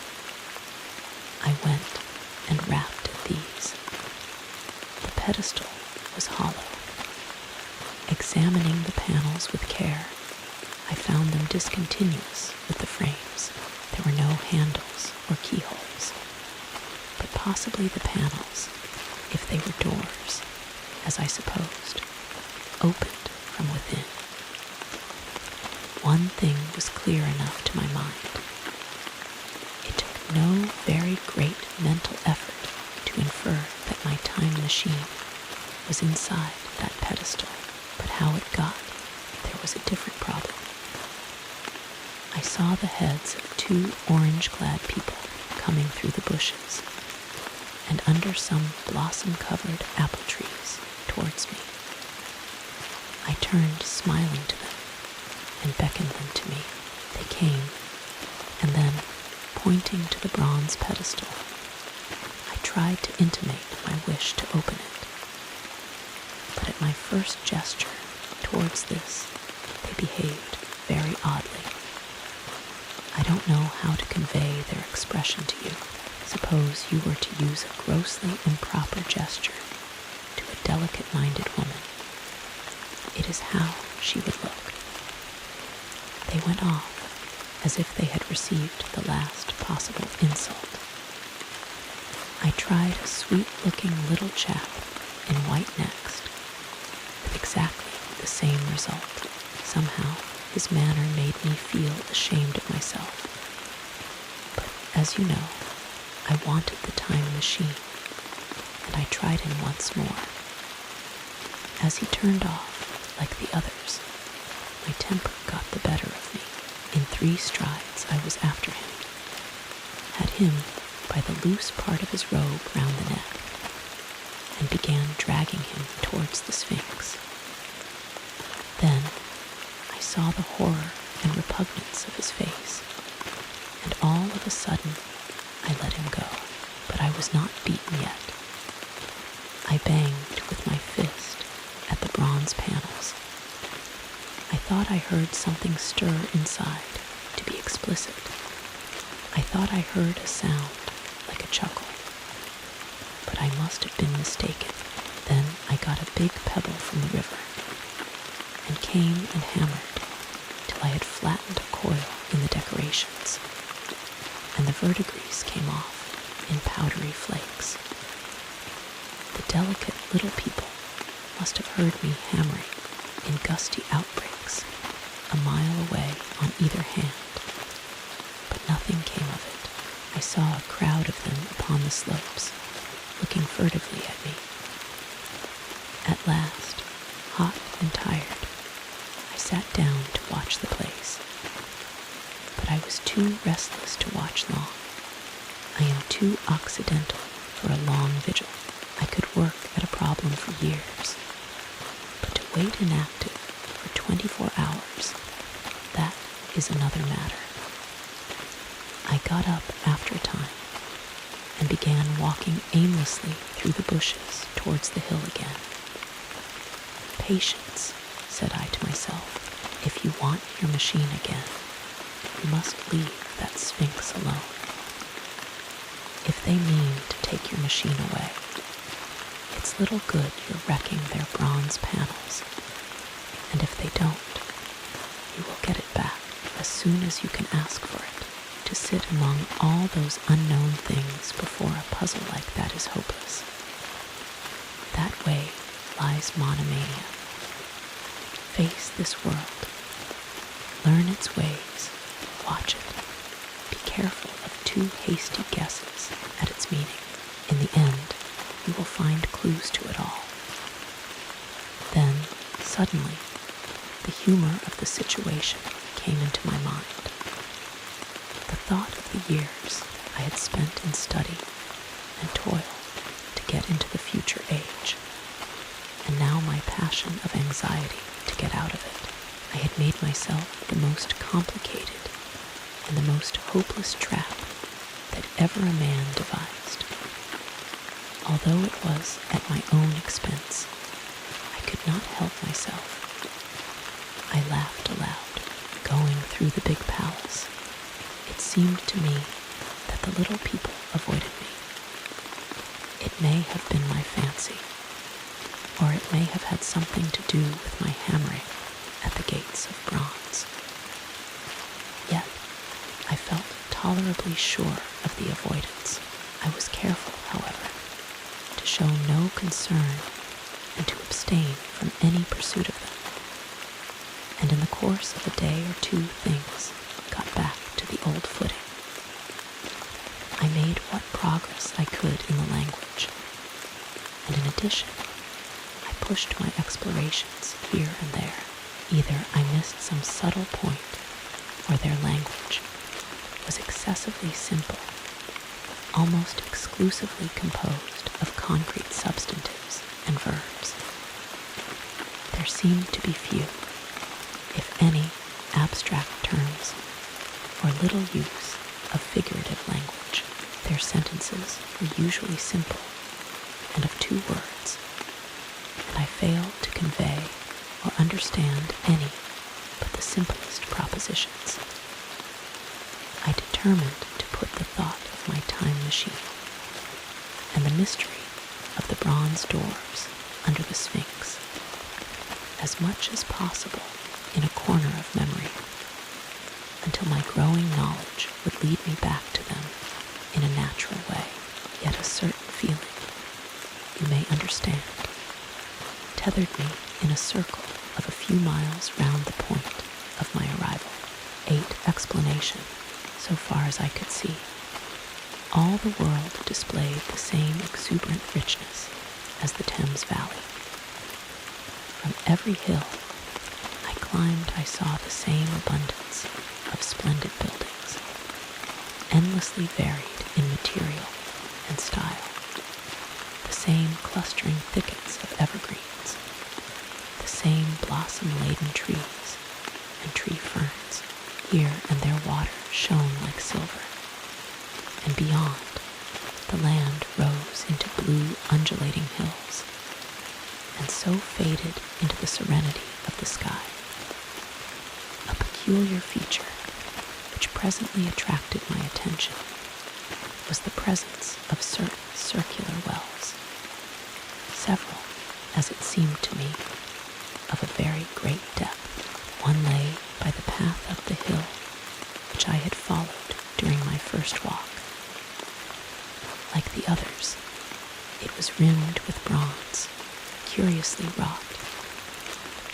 I went and rapped at these. The pedestal was hollow. Examining the panels with care, I found them discontinuous with the frames. There were no handles or keyholes, but possibly the panels, if they were doors, as I supposed, opened from within. One thing was clear enough to my mind. It took no very great mental effort to infer that my time machine was inside that pedestal, but how it got there was a different problem. I saw the heads of two orange-clad people coming through the bushes and under some blossom-covered apple trees towards me. I turned smiling to them and beckoned them to me. They came, and then, pointing to the bronze pedestal, I tried to intimate my wish to open it. But at my first gesture towards this, they behaved very oddly. I don't know how to convey their expression to you. Suppose you were to use a grossly improper gesture to a delicate-minded woman. It is how she would look. They went off as if they had received the last possible insult. I tried a sweet-looking little chap in white next, with exactly the same result. Somehow, his manner made me feel ashamed of myself. But, as you know, I wanted the time machine, and I tried him once more. As he turned off, like the others, my temper got the better of me. In 3 strides I was after him, had him by the loose part of his robe round the neck, and began dragging him towards the Sphinx. Then I saw the horror and repugnance of his face, and all of a sudden I let him go. But I was not beaten yet. I banged with my fist at the bronze panels. I thought I heard something stir inside, to be explicit. I thought I heard a sound like a chuckle, but I must have been mistaken. Then I got a big pebble from the river and came and hammered till I had flattened a coil in the decorations, and the verdigris came off in powdery flakes. The delicate little people must have heard me hammering in gusty outbreaks a mile away on either hand, but nothing came of it. I saw a crowd of them upon the slopes, looking furtively at me. At last, hot and tired, I sat down to watch the place, but I was too restless to watch long. I am too occidental for a long vigil. I could work at a problem for years, but to wait inactive for 24 hours, that is another matter. I got up after a time and began walking aimlessly through the bushes towards the hill again. Patience, said I to myself, if you want your machine again, you must leave that Sphinx alone. If they mean to take your machine away, it's little good you're wrecking their bronze panels, and if they don't, you will get it back as soon as you can ask for it. To sit among all those unknown things before a puzzle like that is hopeless. That way lies monomania. Face this world. Learn its ways. Watch it. Be careful of too hasty guesses at its meaning. In the end, you will find clues to it all. Then, suddenly, the humor of the situation came into my mind. The thought of the years I had spent in study and toil to get into the future age, and now my passion of anxiety to get out of it. I had made myself the most complicated and the most hopeless trap that ever a man devised. Although it was at my own expense, I could not help myself. I laughed aloud, going through the big palace. It seemed to me that the little people avoided me. It may have been my fancy, or it may have had something to do with my hammering at the gates of bronze. Yet, I felt tolerably sure of the avoidance. I was careful, however, to show no concern and to abstain from any pursuit of them. And in the course of a day or two, things got back to the old footing. I made what progress I could in the language, and in addition, I pushed my explorations here and there. Either I missed some subtle point, or their language was excessively simple, almost exclusively composed of concrete substantives and verbs. There seemed to be few, if any, abstract terms, or little use of figurative language. Their sentences were usually simple and of 2 words, and I failed to convey or understand any but the simplest propositions. I determined to put the thought of my time machine and the mystery of the bronze doors under the Sphinx as much as possible in a corner of memory, until my growing knowledge would lead me back to them in a natural way. Yet a certain feeling, you may understand, tethered me in a circle of a few miles round the point of my arrival. 8 explanation, so far as I could see. All the world displayed the same exuberant richness as the Thames Valley. From every hill I climbed, I saw the same abundance of splendid buildings, endlessly varied in material and style, the same clustering thickets of evergreens, the same blossom-laden trees and tree ferns. Here and there water shone like silver, and beyond, the land rose into blue undulating hills, and so faded into the serenity of the sky. A peculiar feature, which presently attracted my attention, was the presence of certain circular wells, several, as it seemed to me, of a very great depth. One lay by the path up the hill, which I had followed during my first walk. Like the others, it was rimmed with bronze, curiously wrought,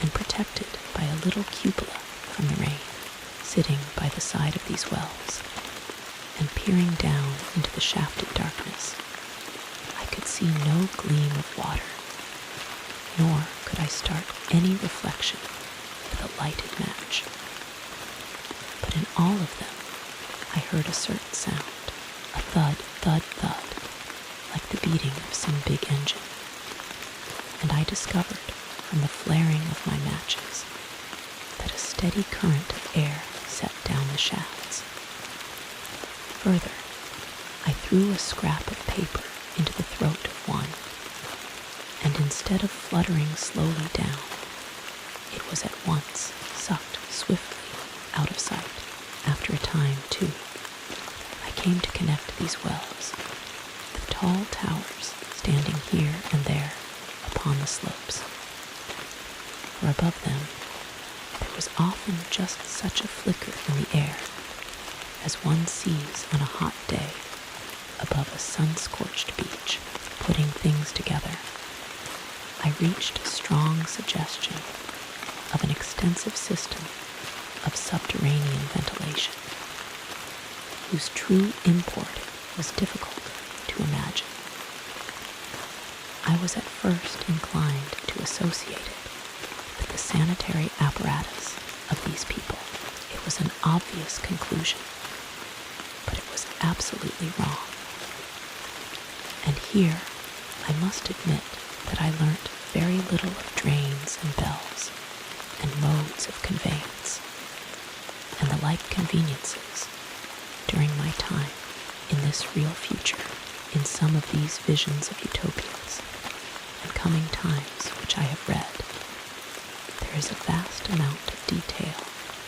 and protected by a little cupola from the rain. Sitting by the side of these wells, and peering down into the shafted darkness, I could see no gleam of water, nor could I start any reflection with a lighted match. But in all of them, I heard a certain sound, a thud, thud, thud, like the beating of some big engine, and I discovered from the flaring of my matches that a steady current of air set down the shafts. Further, I threw a scrap of paper into the throat of one, and instead of fluttering slowly down, it was at once sucked swiftly out of sight. After a time, too, I came to connect these wells with tall towers standing here and there upon the slopes. For above them, there was often just such a flicker in the air as one sees on a hot day above a sun-scorched beach. Putting things together, I reached a strong suggestion of an extensive system of subterranean ventilation, whose true import was difficult to imagine. I was at first inclined to associate it with the sanitary apparatus of these people. It was an obvious conclusion, but it was absolutely wrong. And here I must admit that I learnt very little of drains and bells and modes of conveyance and the like conveniences during my time in this real future, in some of these visions of utopias and coming times which I have read. There is a vast amount of detail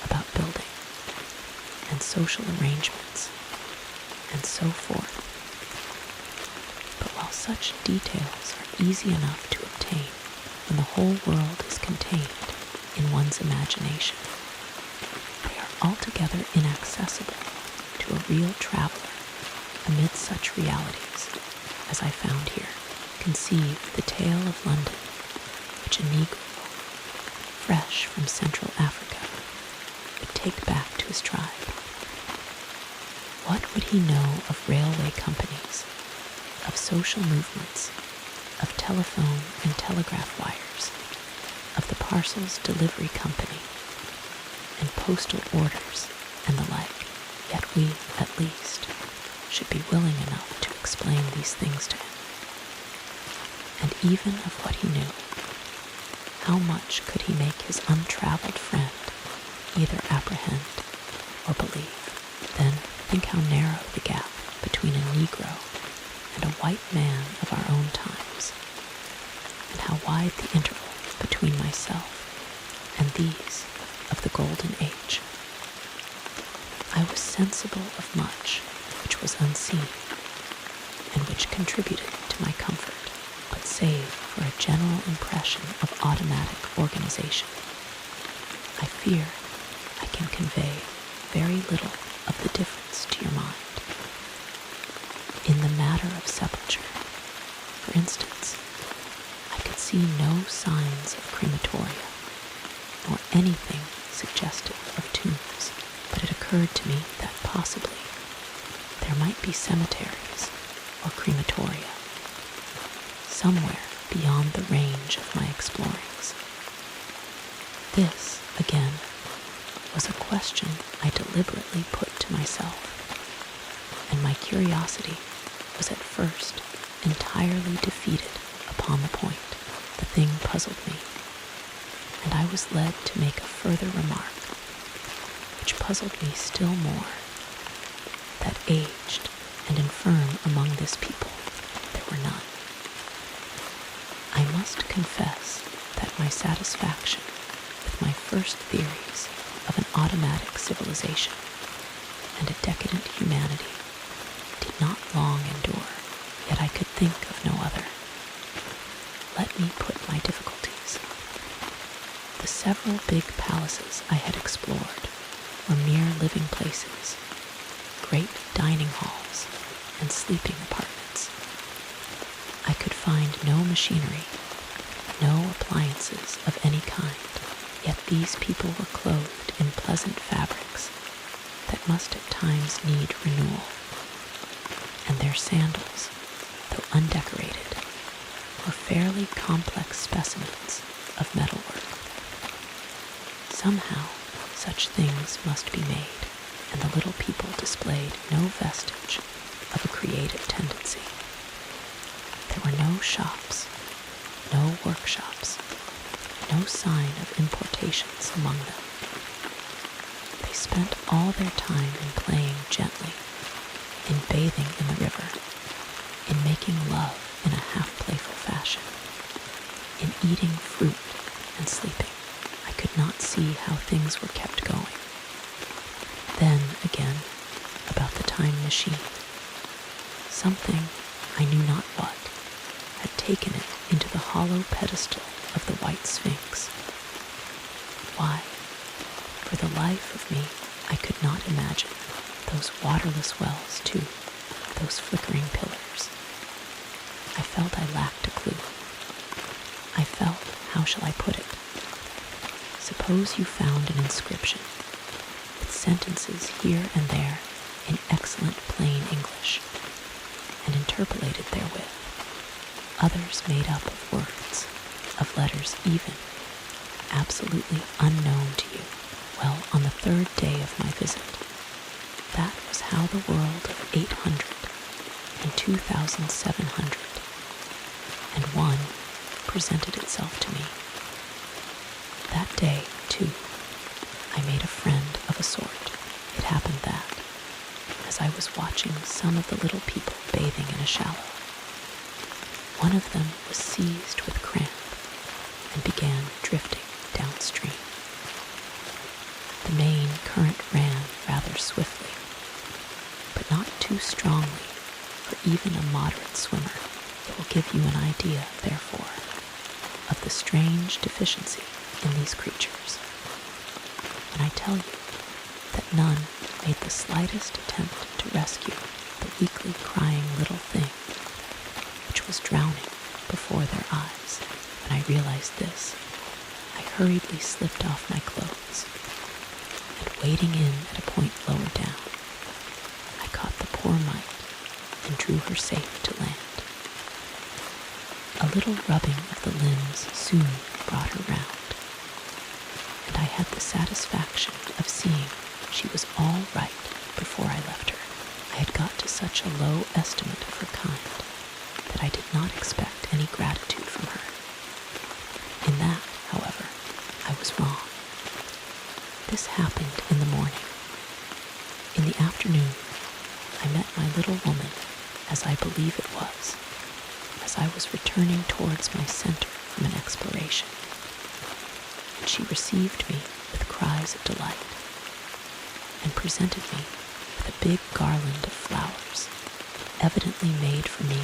about building and social arrangements and so forth. But while such details are easy enough to obtain when the whole world is contained in one's imagination, they are altogether inaccessible to a real traveler amid such realities as I found here. Conceive the tale of London which a Negro, fresh from Central Africa, would take back to his tribe. What would he know of railway companies, of social movements, of telephone and telegraph wires, of the parcels delivery company, and postal orders and the like? Yet we, at least, should be willing enough to explain these things to him. And even of what he knew, how much could he make his untraveled friend either apprehend or believe? Then think how narrow the gap between a Negro and a white man of our own times, and how wide the interval between myself and these of the Golden Age. I was sensible of much which was unseen, and which contributed to my comfort, but save for a general impression of automatic organization, I fear I can convey very little of the difference to your mind. In the matter of sepulture, for instance, I could see no signs of crematoria, nor anything suggestive of tombs, but it occurred to me that possibly there might be cemeteries or crematoria somewhere beyond the range of my explorings. This, again, was a question I deliberately put to myself, and my curiosity was at first entirely defeated upon the point. The thing puzzled me, and I was led to make a further remark, which puzzled me still more, that aged and infirm among this people there were none. I must confess that my satisfaction with my first theories of an automatic civilization and a decadent humanity did not long endure, yet I could think of no other. Let me put my difficulties. The several big palaces I had explored were mere living places, great dining halls and sleeping apartments. I could find no machinery, no appliances of any kind, yet these people were clothed in pleasant fabrics that must at times need renewal, and their sandals, though undecorated, were fairly complex specimens of metalwork. Somehow, such things must be made, and the little people displayed no vestige of a creative tendency. There were no shops, no workshops, no sign of importations among them. They spent all their time in playing gently, in bathing in the river, in making love in a half-playful fashion, in eating fruit and sleeping. I could not see how things were kept going. Then, again, about the time machine. Something, I knew not what, had taken it into the hollow pedestal of the white sphinx. Why? For the life of me, I could not imagine those waterless wells, too, those flickering pillars. I felt I lacked a clue. I felt, how shall I put it? Suppose you found an inscription with sentences here and there in excellent plain English, and interpolated therewith, others made up of words, of letters even, absolutely unknown to you. Well, on the third day of my visit, that was how the world of 800 and 2,700 and one presented itself to me. That day, too, I made a friend of a sort. It happened that, as I was watching some of the little people bathing in a shallow, one of them was seized with cramp and began drifting downstream. The main current ran rather swiftly, but not too strongly for even a moderate swimmer. It will give you an idea, therefore, of the strange deficiency in these creatures when I tell you that none made the slightest attempt to rescue the weakly crying little thing which was drowning before their eyes. When I realized this, I hurriedly slipped off my clothes, and wading in at a point lower down, I caught the poor mite and drew her safe to land. A little rubbing of the limbs soon brought her round, and I had the satisfaction of seeing she was all right before I left her. I had got to such a low estimate of her kind that I did not expect any gratitude from her. In that, however, I was wrong. This happened in the morning. In the afternoon, I met my little woman, as I believe it was, as I was returning towards my center from an exploration, and she received me with cries of delight, and presented me with a big garland of flowers, evidently made for me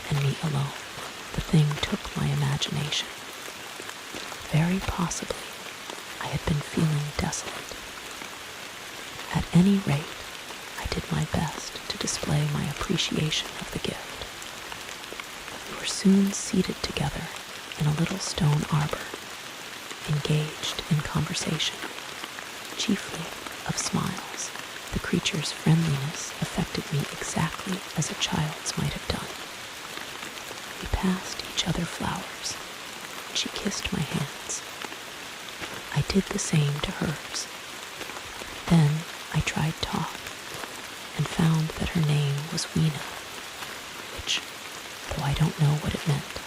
and me alone. The thing took my imagination. Very possibly, I had been feeling desolate. At any rate, I did my best to display my appreciation of the gift. We were soon seated together in a little stone arbor, engaged in conversation, chiefly of smiles. The creature's friendliness affected me exactly as a child's might have done. We passed each other flowers, and she kissed my hands. I did the same to hers. Then I tried talk, and found that her name was Weena, which, though I don't know what it meant,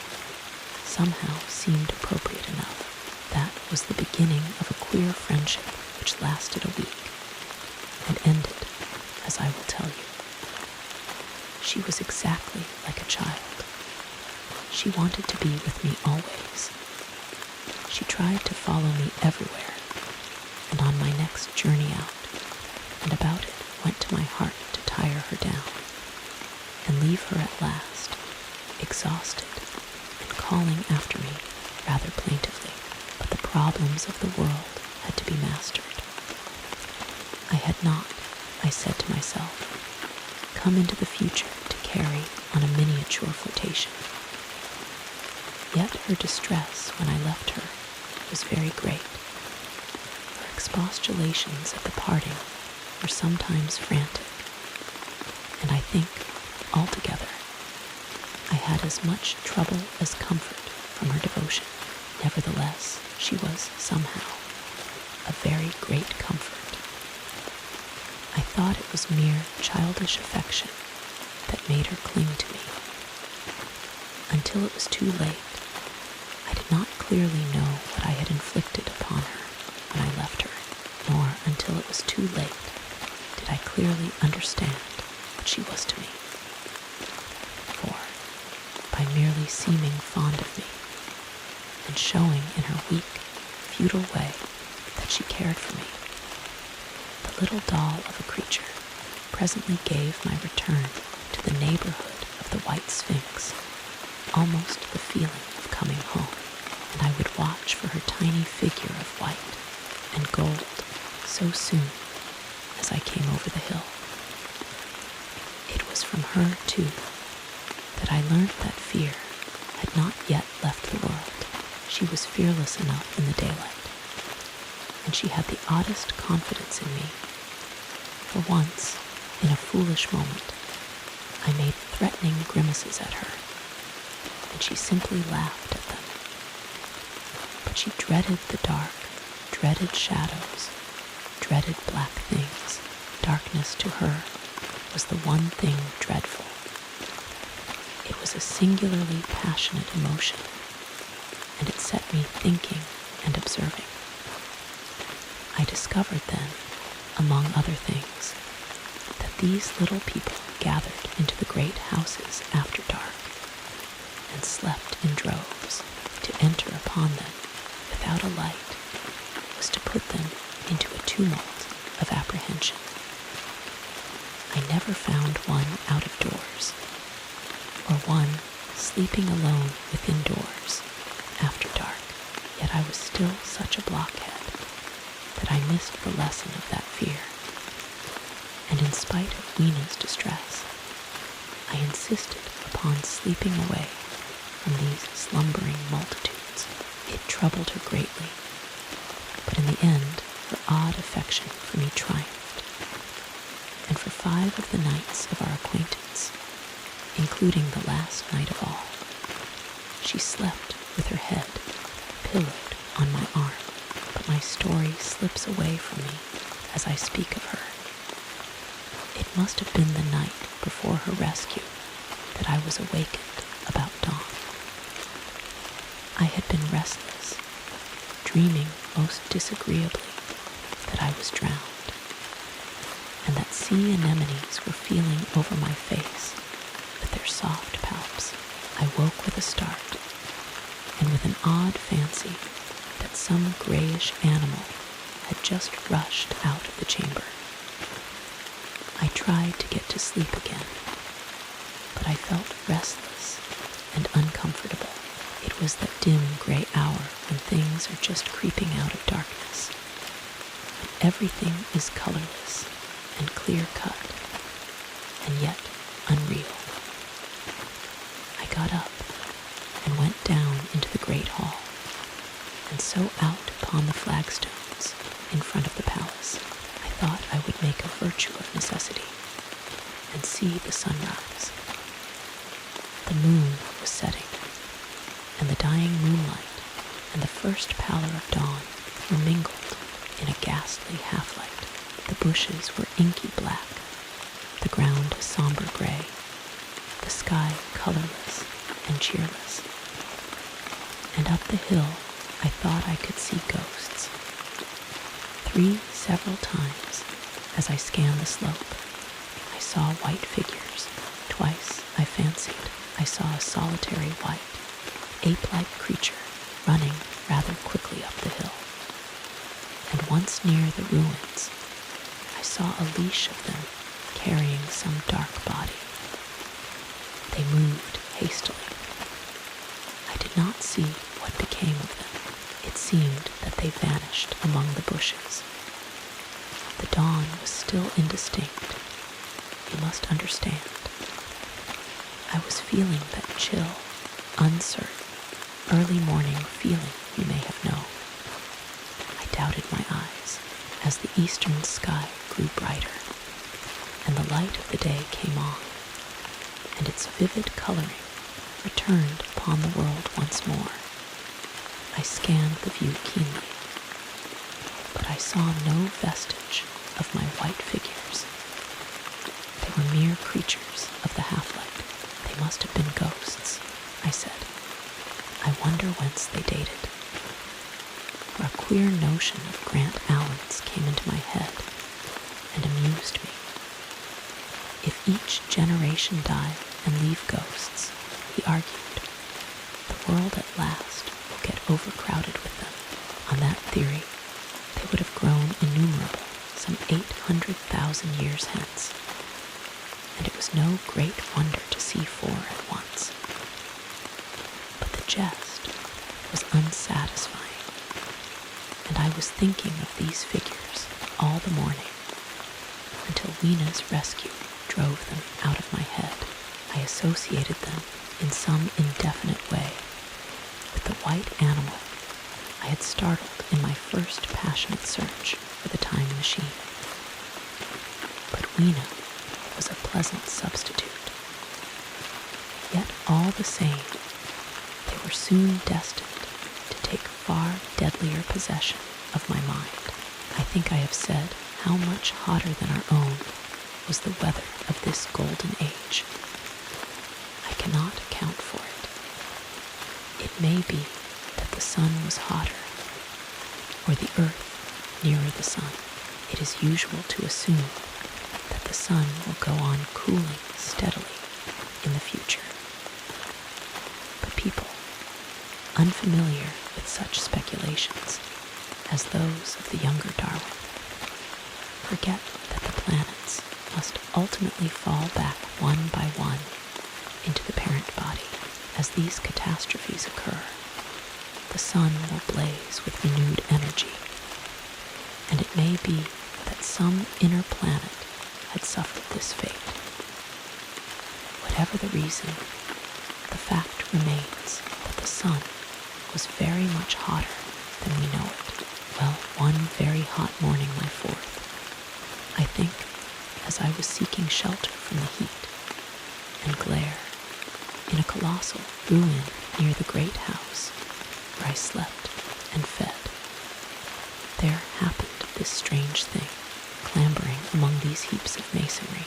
somehow seemed appropriate enough. That was the beginning of a queer friendship which lasted a week, and ended, as I will tell you. She was exactly like a child. She wanted to be with me always. She tried to follow me everywhere, and on my next journey out, and about it went to my heart to tire her down, and leave her at last, exhausted, and calling after me rather plaintively. But the problems of the world had to be mastered. I had not, I said to myself, come into the future to carry on a miniature flirtation. Yet her distress when I left her was very great. Her expostulations at the parting were sometimes frantic, and I think, altogether, I had as much trouble as comfort from her devotion. Nevertheless, she was, somehow, a very great comfort. I thought it was mere childish affection that made her cling to me. Until it was too late, I did not clearly know what I had inflicted upon her when I left her, nor until until it was too late did I clearly understand what she was to me. For, by merely seeming fond of me, and showing in her weak, futile way that she cared for me, the little doll of a creature presently gave my return to the neighborhood of the white sphinx almost the feeling of coming home, and I would watch for her tiny figure of white and gold so soon as I came over the hill. It was from her, too, that I learned that fear had not yet left the world. She was fearless enough in the daylight, and she had the oddest confidence in me. For once, in a foolish moment, I made threatening grimaces at her, and she simply laughed at them. But she dreaded the dark, dreaded shadows, dreaded black things. Darkness to her was the one thing dreadful. It was a singularly passionate emotion, and it set me thinking and observing. I discovered then, among other things, that these little people gathered into the great houses after dark and slept in droves. To enter upon them without a light was to put them into a tumult of apprehension. I never found one out of doors, or one sleeping alone within doors after dark, yet I was still such a blockhead that I missed the lesson of that fear, and in spite of Weena's distress, I insisted upon sleeping away from these slumbering multitudes. It troubled her greatly, but in the end her odd affection for me triumphed, and for 5 of the nights of our acquaintance, including the last night of all, she slept with her head pillowed on my arm. But my story slips away from me as I speak of her. It must have been the night before her rescue that I was awakened about dawn. I had been restless, dreaming most disagreeably that I was drowned, and that sea anemones were feeling over my face with their soft palps. I woke with a start, and with an odd fancy that some grayish animal had just rushed out of the chamber. I tried to get to sleep again, but I felt restless and uncomfortable. It was that dim gray hour when things are just creeping out of darkness, when everything is colorless and clear-cut, and yet unreal. I got up and went down into the great hall, and so out upon the flagstones in front of the palace. I thought I would make a virtue of necessity and see the sunrise. The moon was setting, and the dying moonlight and the first pallor of dawn were mingled in a ghastly half-light. The bushes were inky black, the ground a somber gray, the sky colorless and cheerless. And up the hill I thought I could see ghosts. 3 several times as I scanned the slope, I saw white figures. Twice I fancied I saw a solitary white, ape-like creature running rather quickly up the hill. And once near the ruins, I saw a leash of them carrying some dark body. They moved hastily. I did not see what became of them. It seemed that they vanished among the bushes. The dawn was still indistinct, you must understand. I was feeling that chill, uncertain, early morning feeling you may have known. I doubted my eyes as the eastern sky grew brighter, and the light of the day came on, and its vivid coloring returned upon the world once more. I scanned the view keenly, but I saw no vestige of my white figures. They were mere creatures of the half-light. They must have been ghosts, I said. I wonder whence they dated. For a queer notion of Grant Allen's came into my head and amused me. If each generation die and leave ghosts, he argued, the world at last will get overcrowded with them. On that theory, they would have grown innumerable some 800,000 years hence, and it was no great wonder to see 4 at once. But the jest was unsatisfying, and I was thinking of these figures all the morning, until Weena's rescue drove them out of my head. I associated them in some indefinite way with the white animal I had startled in my first passionate search for the time machine. But Weena was a pleasant substitute. Yet all the same, they were soon destined to take far deadlier possession of my mind. I think I have said how much hotter than our own was the weather of this golden age. I cannot account for it. It may be that the sun was hotter, or the earth nearer the sun. It is usual to assume that the sun will go on cooling steadily in the future. But people, unfamiliar with such speculations as those of the younger Darwin, forget that the planets must ultimately fall back one by one into the parent body. As these catastrophes occur, the sun will blaze with renewed energy, and it may be that some inner planet had suffered this fate. Whatever the reason, the fact remains that the sun was very much hotter than we know it. Well, one very hot morning, my 4th, I think, as I was seeking shelter from the heat and glare in a colossal ruin near the great house where I slept and fed, there happened this strange thing. Clambering among these heaps of masonry,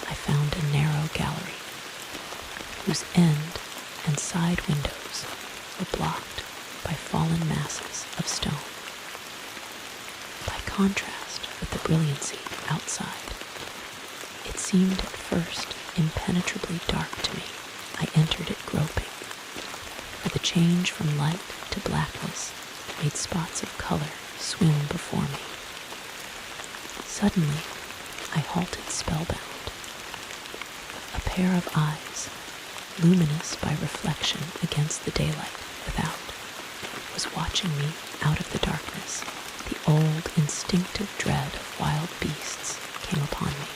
I found a narrow gallery whose end and side windows were blocked by fallen masses of stone. By contrast with the brilliancy outside, it seemed at first impenetrably dark to me. I entered it groping, for the change from light to blackness made spots of color swim before me. Suddenly, I halted spellbound. A pair of eyes, luminous by reflection against the daylight without, was watching me out of the darkness. The old instinctive dread of wild beasts came upon me.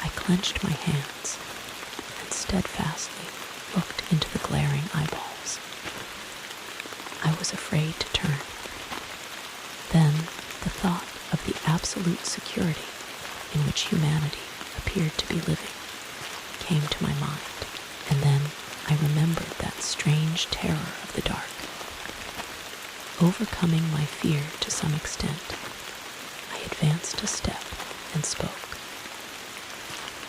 I clenched my hands and steadfastly looked into the glaring eyeballs. I was afraid to turn. Then the thought of the absolute security in which humanity appeared to be living came to my mind, and then I remembered that strange terror of the dark. Overcoming my fear to some extent, I advanced a step and spoke.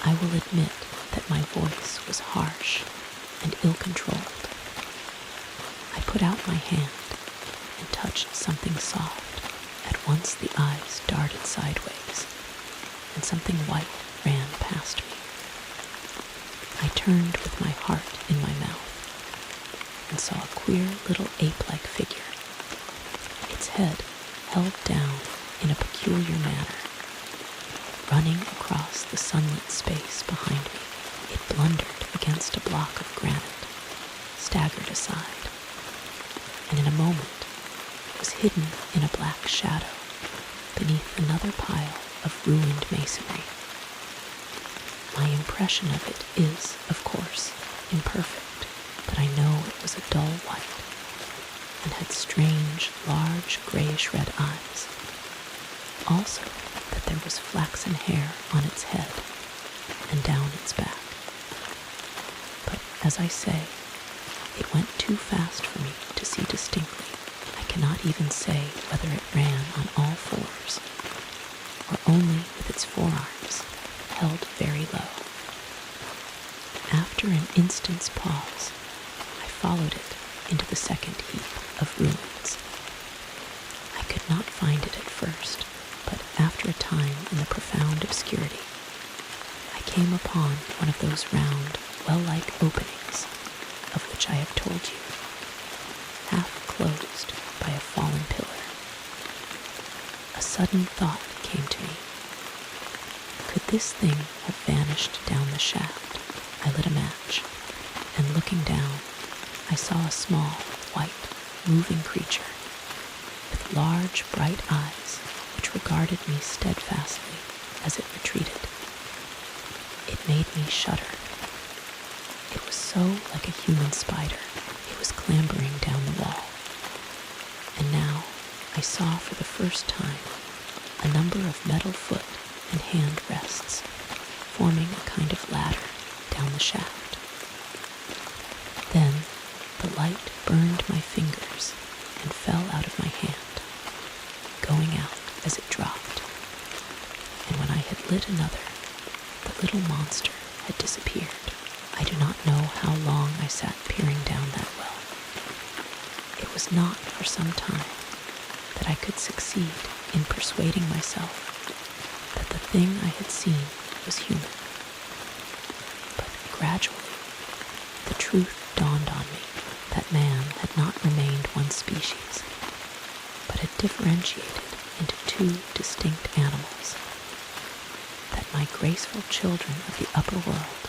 I will admit that my voice was harsh and ill-controlled. I put out my hand and touched something soft. At once the eyes darted sideways, and something white ran past me. I turned with my heart in my mouth and saw a queer little ape-like figure, its head held down in a peculiar manner, running across the sunlit space behind me. It blundered against a block of granite, staggered aside, and in a moment was hidden in a black shadow beneath another pile of ruined masonry. My impression of it is, of course, imperfect, but I know it was a dull white and had strange, large, grayish-red eyes. Also, that there was flaxen hair on its head and down its back. But, as I say, it went too fast for me to see distinctly. I cannot even say whether it ran on all fours, or only with its forearms held very low. After an instant's pause, I followed it into the second heap of ruins. I could not find it at first, but after a time in the profound obscurity, I came upon one of those round, well-like openings of which I have told you, half closed by a fallen pillar. A sudden thought came to me. Could this thing have vanished down the shaft? I lit a match, and looking down, I saw a small, white, moving creature with large, bright eyes which regarded me steadfastly as it retreated. It made me shudder. It was so like a human spider. It was clambering down the wall. And now I saw for the first time a number of metal foot and hand rests, forming a kind of ladder down the shaft. Then the light burned my fingers and fell out of my hand, going out as it dropped. And when I had lit another, the little monster had disappeared. I do not know how long I sat peering down that well. It was not for some time that I could succeed in persuading myself that the thing I had seen was human. But gradually, the truth dawned on me that man had not remained one species, but had differentiated into two distinct animals, that my graceful children of the upper world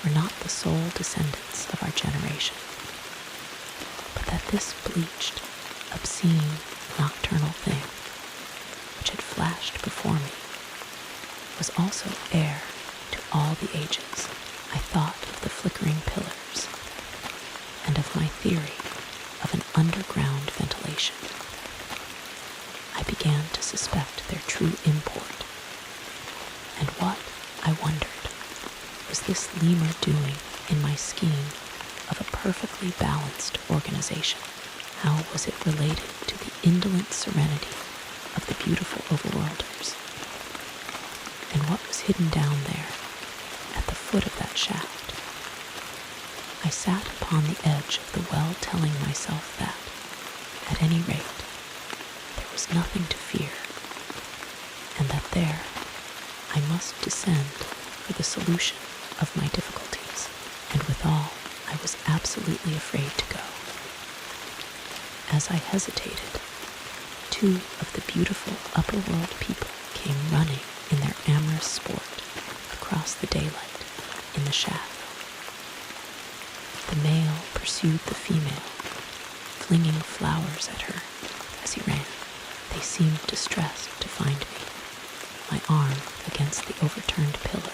were not the sole descendants of our generation, but that this bleached, obscene, nocturnal thing, which had flashed before me, was also heir to all the ages. I thought of the flickering pillars, and of my theory of an underground ventilation. I began to suspect their true import. And what, I wondered, was this lemur doing in my scheme of a perfectly balanced organization? How was it related to the indolent serenity of the beautiful overworlders? And what was hidden down there at the foot of that shaft? I sat upon the edge of the well, telling myself that, at any rate, there was nothing to fear, and that there I must descend for the solution of my difficulties, and withal I was absolutely afraid to go. As I hesitated, two of the beautiful upper-world people came running in their amorous sport across the daylight in the shaft. The male pursued the female, flinging flowers at her as he ran. They seemed distressed to find me, my arm against the overturned pillar,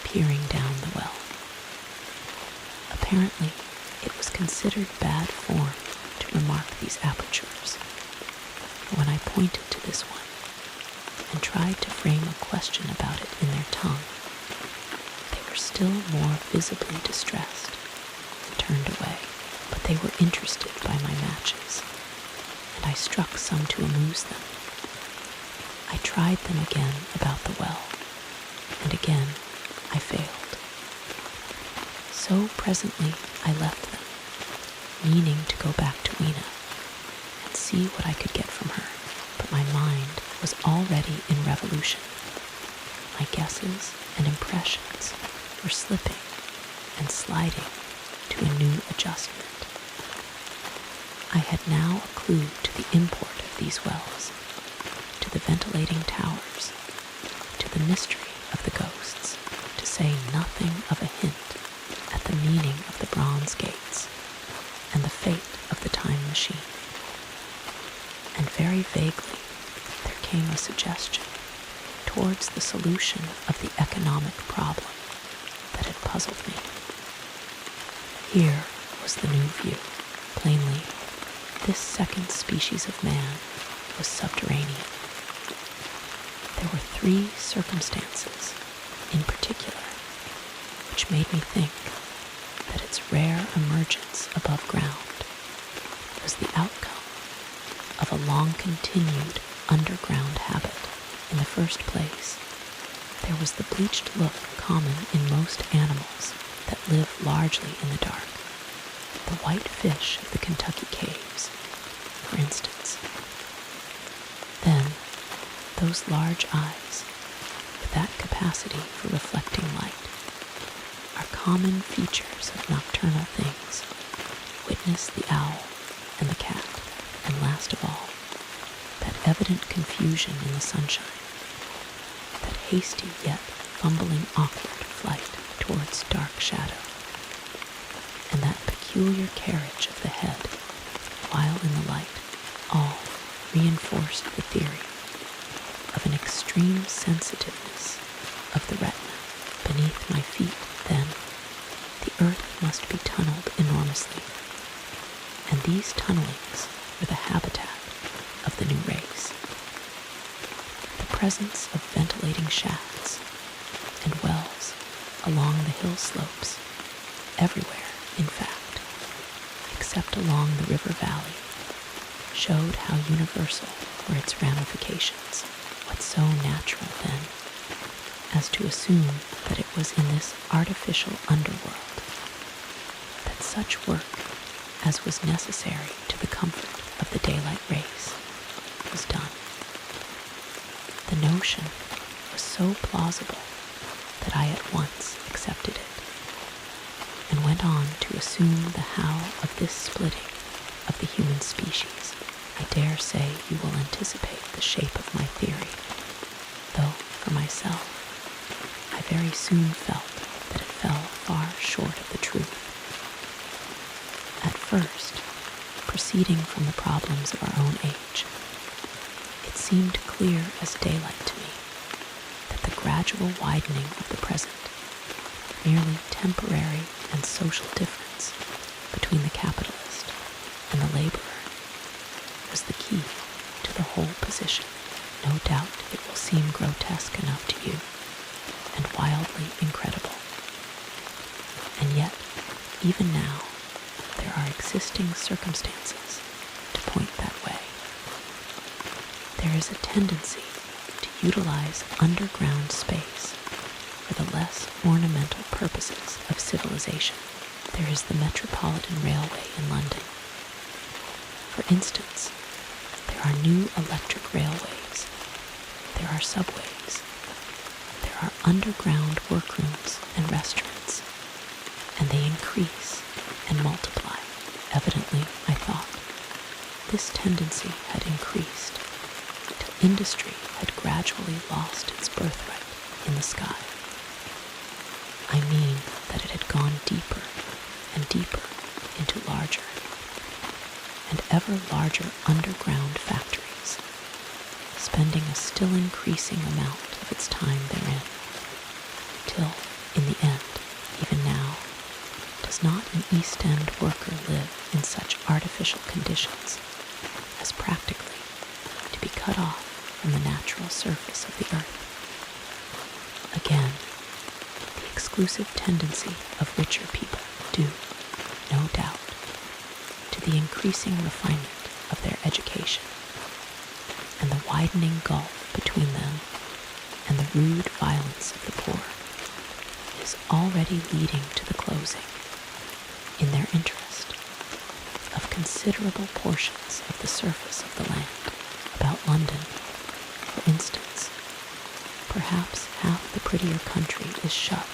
peering down the well. Apparently, it was considered bad form to remark these apertures, for when I pointed to this one and tried to frame a question about it in their tongue, they were still more visibly distressed and turned away. But they were interested by my matches, and I struck some to amuse them. I tried them again about the well, and again I failed. So presently I left them, meaning to go back to Weena and see what I could get from her, but my mind was already in revolution. My guesses and impressions were slipping and sliding to a new adjustment. I had now a clue to the import of these wells, to the ventilating towers, to the mystery of the ghosts, to say nothing of a hint at the meaning of the bronze gates and the fate of the time machine. And very vaguely there came a suggestion towards the solution of the economic problem that had puzzled me. Here was the new view. Plainly, this second species of man was subterranean. There were three circumstances in particular which made me think that its rare emergence above ground was the outcome of a long-continued underground habit. In the first place, there was the bleached look common in most animals that live largely in the dark. The white fish of the Kentucky caves, for instance. Then Those large eyes, with that capacity for reflecting light, are common features of nocturnal things. Witness the owl and the cat, and last of all, that evident confusion in the sunshine, that hasty yet fumbling awkward flight towards dark shadow, and that peculiar carriage of the head while in the light, all reinforced the theory of an extreme sensitiveness of the retina. Beneath my feet, then, the earth must be tunneled enormously, and these tunnelings were the habitat of the new race. The presence of ventilating shafts and wells along the hill slopes, everywhere, in fact, except along the river valley, showed how universal were its ramifications. What so natural, then, as to assume that it was in this artificial underworld that such work as was necessary to the comfort of the daylight race was done. The notion was so plausible that I at once accepted it, and went on to assume the how of this splitting of the human species. I dare say you will anticipate the shape of my theory, though for myself I very soon felt that it fell far short of the truth. At first, proceeding from the problems of our own age, it seemed clear as daylight to me that the gradual widening of the present, merely temporary and social difference between the capitalist and the laborer was the key to the whole position. No doubt it will seem grotesque enough to you, and wildly incredible. And yet, even now, there are existing circumstances to point that way. There is a tendency to utilize underground space for the less ornamental purposes of civilization. There is the Metropolitan Railway in London. For instance, there are new electric railways, there are subways, there are underground workrooms and restaurants, and they increase and multiply. Evidently, I thought, this tendency had increased till industry had gradually lost its birthright in the sky. I mean that it had gone deeper and deeper into larger and ever larger underground factories, spending a still increasing amount of its time therein, till, in the end, even now, does not an East End worker live in such artificial conditions as practically to be cut off from the natural surface of the earth. Again, the exclusive tendency of richer people due, no doubt, to the increasing refinement of their education, and the widening gulf between them and the rude violence of the poor, is already leading to the closing, in their interest, of considerable portions of the surface of the land. About London, for instance, perhaps half the prettier country is shut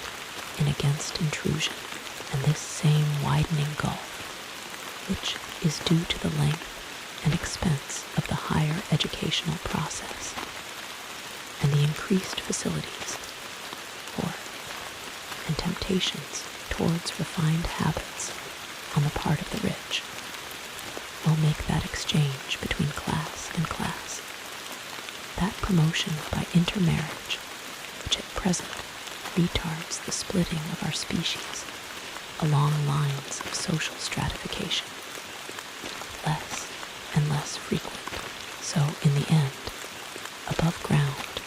in against intrusion, and this same widening gulf, which is due to the length and expense of the higher educational process, and the increased facilities for and temptations towards refined habits on the part of the rich, will make that exchange between class and class, that promotion by intermarriage which at present retards the splitting of our species along lines of social stratification, less and less frequent. So in the end, above ground,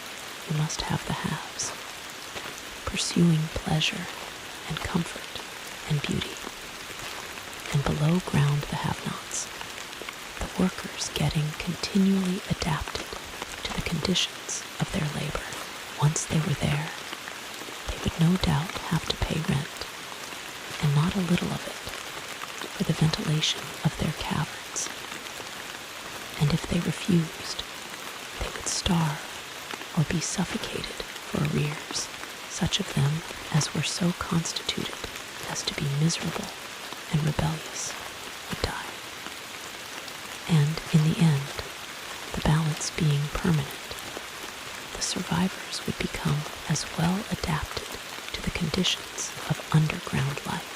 you must have the haves, pursuing pleasure and comfort and beauty, and below ground the have-nots, the workers getting continually adapted to the conditions of their labor. Once they were there, they would no doubt have to pay rent, and not a little of it, for the ventilation of their caverns. And if they refused, they would starve or be suffocated for arrears, such of them as were so constituted as to be miserable and rebellious would die. And in the end, the balance being permanent, the survivors would become as well adapted to the conditions of underground life,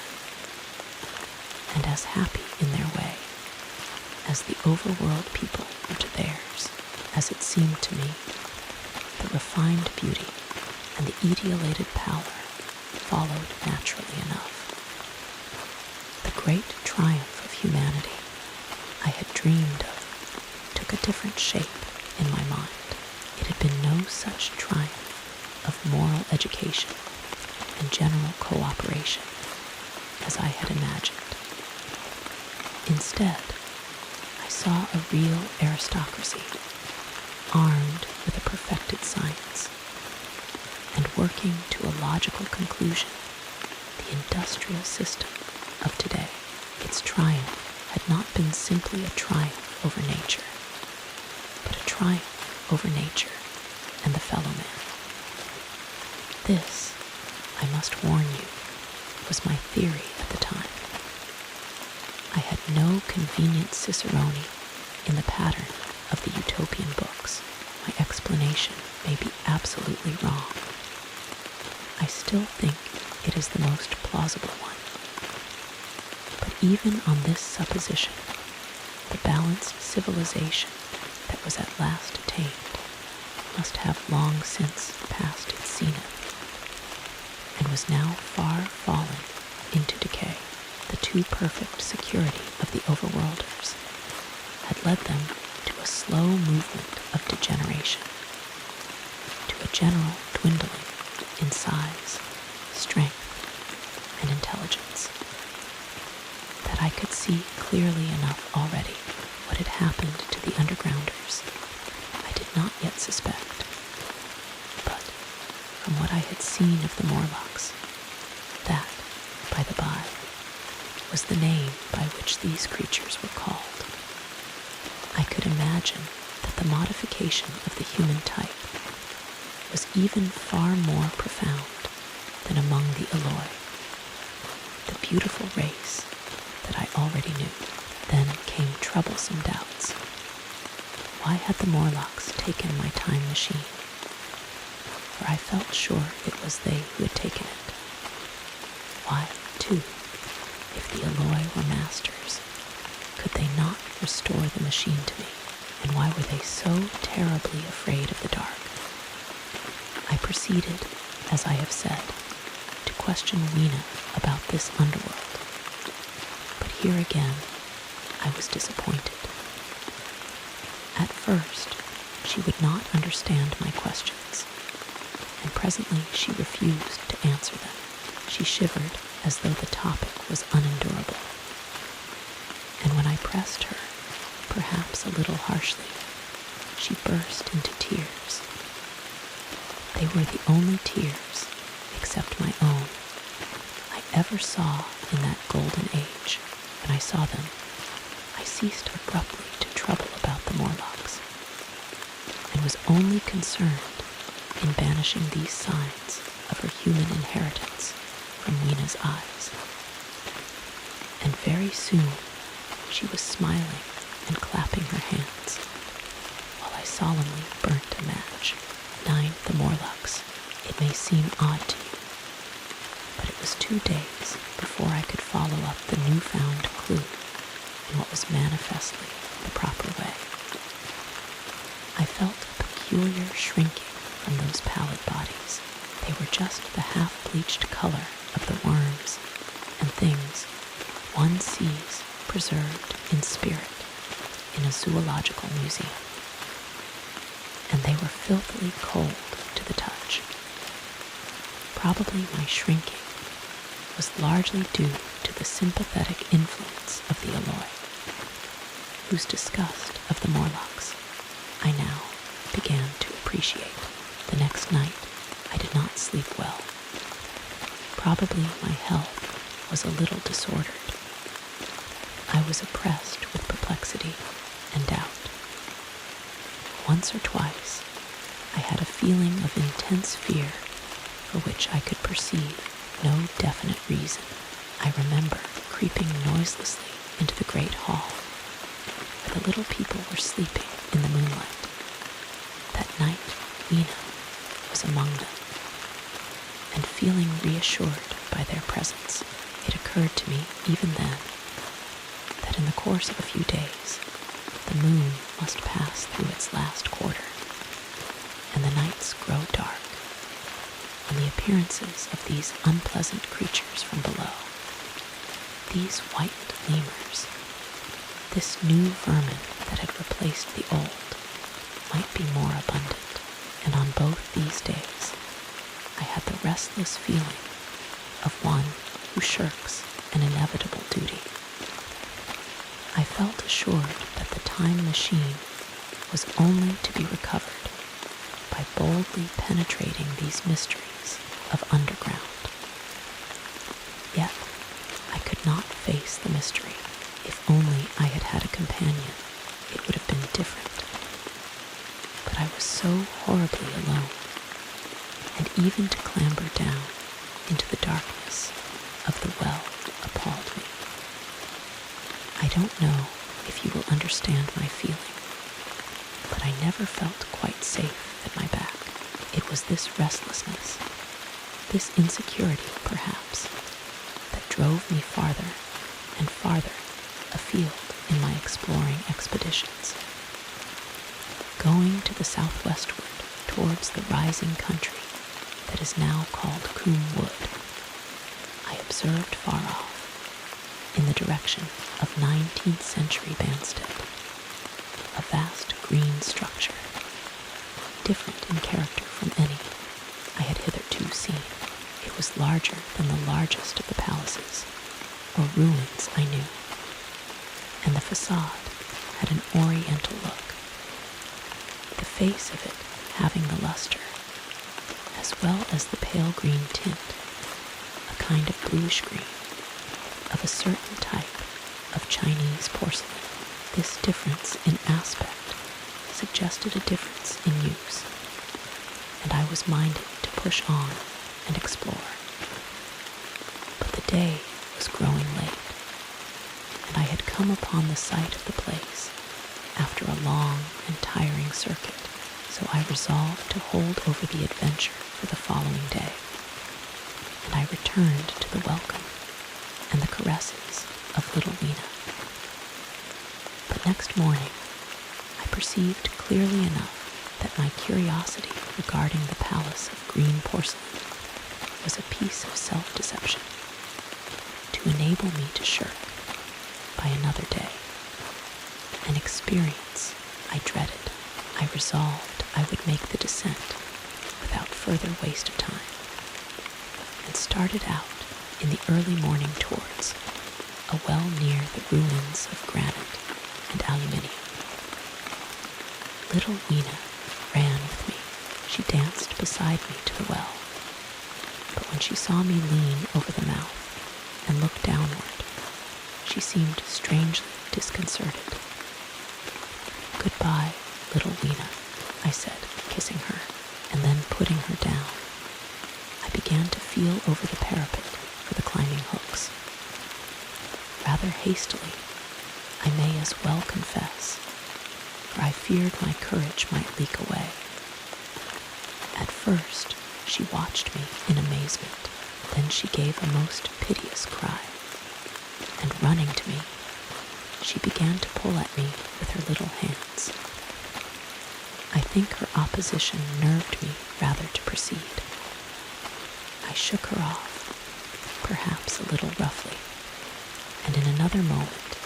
and as happy in their way as the overworld people were to theirs, as it seemed to me. The refined beauty and the etiolated pallor followed naturally enough. The great triumph of humanity I had dreamed of took a different shape in my mind. It had been no such triumph of moral education and general cooperation as I had imagined. Instead, I saw a real aristocracy, armed with a perfected science, and working to a logical conclusion the industrial system of today. Its triumph had not been simply a triumph over nature, but a triumph over nature and the fellow man. This, I must warn you, was my theory at the time. I had no convenient cicerone in the pattern of the utopian books. My explanation may be absolutely wrong. I still think it is the most plausible one. But even on this supposition, the balanced civilization that was at last attained must have long since passed its zenith, and was now far fallen into decay. The too perfect security of the overworlders had led them to a slow movement of degeneration, to a general dwindling in size, strength, and intelligence, that I could see clearly enough already what had happened to the undergrounders. I did not yet suspect, but from what I had seen of the Morlocks, that, by the by, was the name by which these creatures were called. I could imagine that the modification of the human type was even far more profound than among the Eloi, the beautiful race that I already knew. Then came troublesome doubts. Why had the Morlocks taken my time machine? For I felt sure it was they who had taken it. Why, too, if the Eloi were masters, could they not restore the machine to me? And why were they so terribly afraid of the dark? I proceeded, as I have said, to question Weena about this underworld. But here again, I was disappointed. At first, she would not understand my questions, and presently she refused to answer them. She shivered as though the topic was unendurable. And when I pressed her, perhaps a little harshly, she burst into tears. They were the only tears, except my own, I ever saw in that golden age. When I saw them, I ceased abruptly to trouble about the Morlocks, and was only concerned in banishing these signs of her human inheritance from Weena's eyes. And very soon she was smiling and clapping her hands, while I solemnly burnt a match. 9. The Morlocks. It may seem odd to you, but it was 2 days before I could follow up the newfound clue in what was manifestly the proper way. I felt a peculiar shrinking from those pallid bodies. They were just the half-bleached color of the worms and things one sees preserved in spirit in a zoological museum, and they were filthily cold to the touch. Probably my shrinking was largely due to the sympathetic influence of the Eloi, whose disgust of the Morlocks I now began to appreciate. The next night I did not sleep well. Probably my health was a little disordered. I was oppressed with perplexity and doubt. Once or twice I had a feeling of intense fear for which I could perceive no definite reason. I remember creeping noiselessly into the great hall, where the little people were sleeping in the moonlight. That night, Ina was among them, and feeling reassured by their presence, it occurred to me even then that in the course of a few days, the moon must pass through its last quarter, and the nights grow dark, and the appearances of these unpleasant creatures from below, these whitened lemurs, this new vermin that had replaced the old, might be more abundant, and on both these days I had the restless feeling of one who shirks an inevitable duty. I felt assured that the time machine was only to be recovered by boldly penetrating these mysteries of underground. Yet I could not face the mystery. If only I had had a companion, it would have been different. But I was so horribly alone, and even to clamber down into the darkness of the well appalled me. I don't know if you will understand my feeling, but I never felt quite safe at my back. It was this restlessness, this insecurity perhaps, that drove me farther and farther afield in my exploring expeditions. Going to the southwestward towards the rising country that is now called Coombe Wood, I observed far off, in the direction of 19th century Banstead, a vast green structure, different in character from any I had hitherto seen. It was larger than the largest of the palaces or ruins I knew, and the facade had an oriental look, the face of it having the luster, as well as the pale green tint, a kind of bluish green, of a certain type of Chinese porcelain. This difference in aspect suggested a difference in use, and I was minded to push on and explore. But the day was growing late, and I had come upon the site of the place after a long and tiring circuit, so I resolved to hold over the adventure for the following day, and I returned to the welcome and the caresses of little Lena. But next morning, I perceived clearly enough that my curiosity regarding the palace of green porcelain was a piece of self-deception to enable me to shirk, by another day, an experience I dreaded. I resolved I would make the descent without further waste of time, and started out in the early morning towards a well near the ruins of granite and aluminium. Little Weena ran with me. She danced beside me to the well, but when she saw me lean over the mouth and look downward, she seemed strangely disconcerted. "Goodbye, little Weena," I said, kissing her, and then putting her down. I began to feel over the parapet for the climbing hooks. Rather hastily, I may as well confess, for I feared my courage might leak away. At first, she watched me in amazement. Then she gave a most piteous cry, and running to me, she began to pull at me with her little hands. I think her opposition nerved me rather to proceed. I shook her off, perhaps a little roughly, and in another moment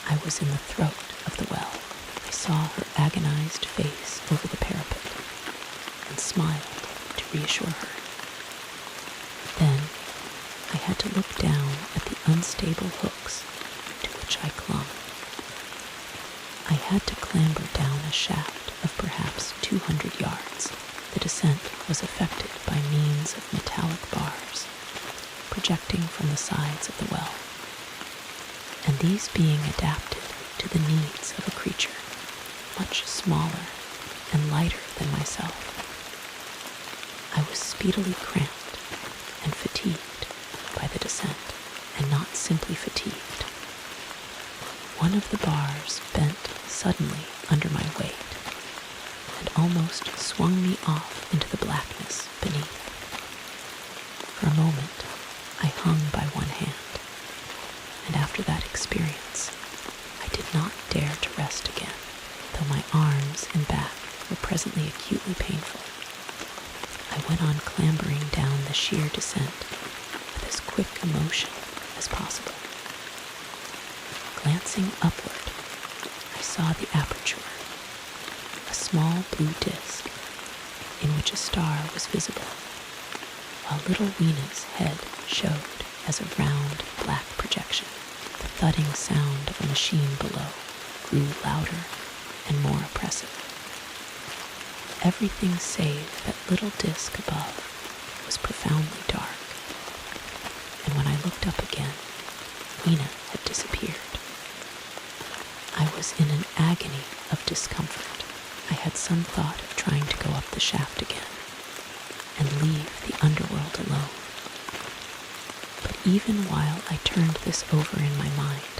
I was in the throat of the well. I saw her agonized face over the parapet and smiled to reassure her. Then I had to look down at the unstable hooks to which I clung. I had to clamber down a shaft of perhaps 200 yards. The descent was effected by means of metallic bars projecting from the sides of the well, and these being adapted to the needs of a creature much smaller and lighter than myself, I was speedily cramped and fatigued by the descent, and not simply fatigued. One of the bars bent suddenly under my weight and almost swung me off into the blackness beneath. For a moment, I hung by one hand, and after that experience, I did not dare to rest again, though my arms and back were presently acutely painful. I went on clambering down the sheer descent with as quick a motion as possible. Glancing upward, I saw the aperture, a small blue disk in which a star was visible, while little Wena's head showed as a round black projection. The thudding sound of a machine below grew louder and more oppressive. Everything save that little disk above was profoundly dark, and when I looked up again, Wena had disappeared. I was in an agony of discomfort. I had some thought of trying to go up the shaft again and leave the underworld alone. But even while I turned this over in my mind,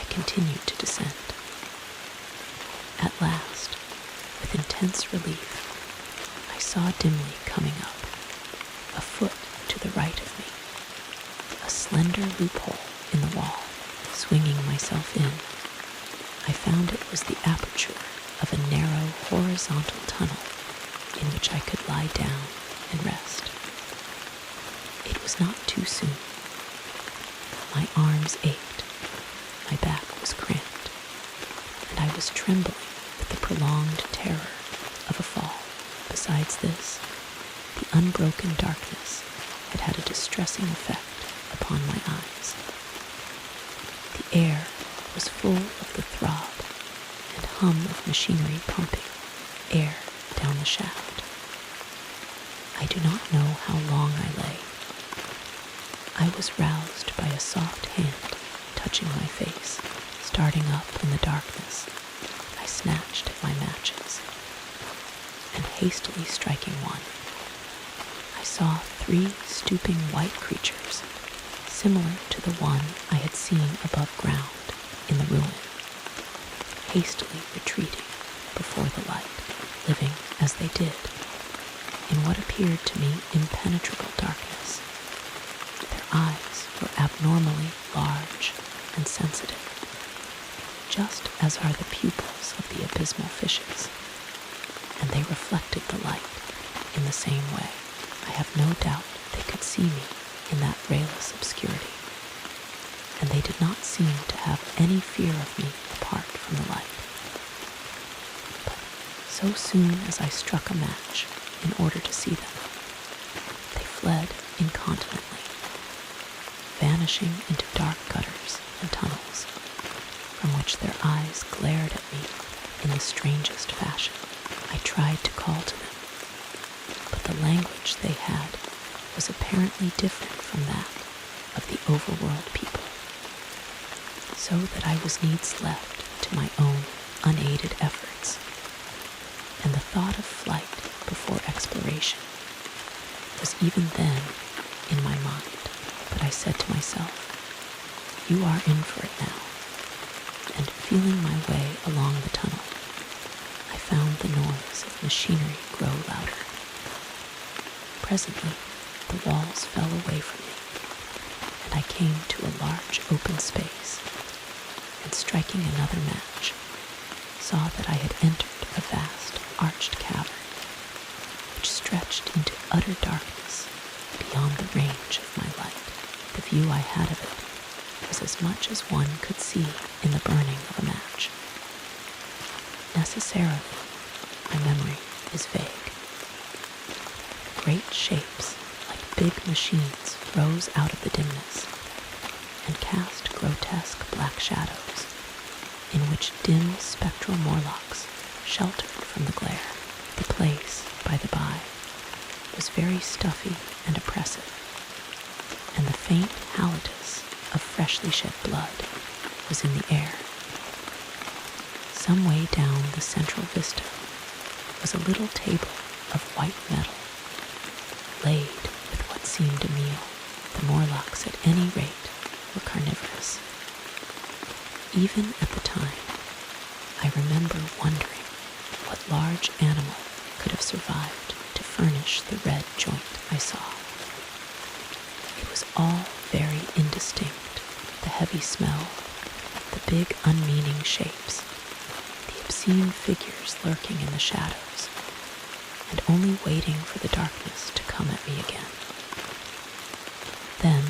I continued to descend. At last, with intense relief, I saw dimly coming up, a foot to the right of me, a slender loophole in the wall. Swinging myself in, I found it was the aperture of a narrow horizontal tunnel in which I could lie down and rest. It was not too soon. My arms ached, my back was cramped, and I was trembling with the prolonged terror of a fall. Besides this, the unbroken darkness had had a distressing effect upon my eyes. The air was full of the throb and hum of machinery pumping air down the shaft. I do not know how long I lay. I was roused by a soft hand touching my face. Starting up in the darkness, I snatched at my matches, and hastily striking one, I saw 3 stooping white creatures, similar to the one I had seen above ground in the ruin, hastily retreating before the light, living as they did in what appeared to me impenetrable darkness. Their eyes were abnormally large and sensitive, just as are the pupils of the abysmal fishes, and they reflected the light in the same way. I have no doubt they could see me in that rayless obscurity, and they did not seem to have any fear of me apart from the light. But so soon as I struck a match in order to see them, they fled incontinently, vanishing into dark gutters and tunnels, from which their eyes glared at me in the strangest fashion. I tried to call to them, but the language they had was apparently different from that of the overworld people, so that I was needs left to my own unaided efforts, and the thought of flight before exploration was even then in my mind. But I said to myself, you are in for it now, and feeling my way along the tunnel, I found the noise of machinery grow louder. Presently, the walls fell away from me, and I came to a large open space, and striking another match, saw that I had entered a vast arched cavern, which stretched into utter darkness beyond the range of my light. The view I had of it was as much as one could see in the burning of a match. Necessarily, my memory is vague. Great shapes, like big machines, rose out of the dimness and cast grotesque black shadows in which dim spectral Morlocks sheltered from the glare. The place, by the by, was very stuffy and oppressive, and the faint halitus of freshly shed blood was in the air. Some way down the central vista was a little table of white metal, even at the time, I remember wondering what large animal could have survived to furnish the red joint I saw. It was all very indistinct, the heavy smell, the big unmeaning shapes, the obscene figures lurking in the shadows, and only waiting for the darkness to come at me again. Then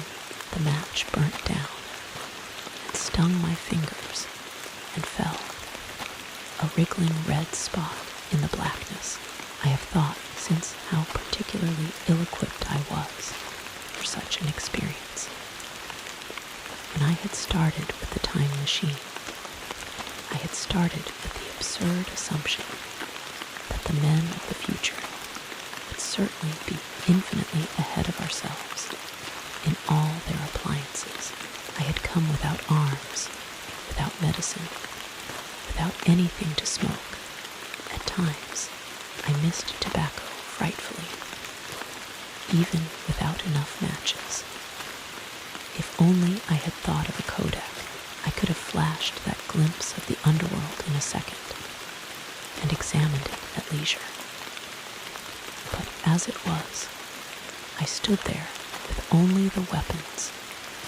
the match burnt down and stung my fingers and fell, a wriggling red spot in the blackness. I have thought since how particularly ill-equipped I was for such an experience. When I had started with the time machine, I had started with the absurd assumption that the men of the future would certainly be infinitely ahead of ourselves in all their appliances. I had come without arms, without medicine, without anything to smoke. At times, I missed tobacco frightfully, even without enough matches. If only I had thought of a kodak, I could have flashed that glimpse of the underworld in a second and examined it at leisure. But as it was, I stood there with only the weapons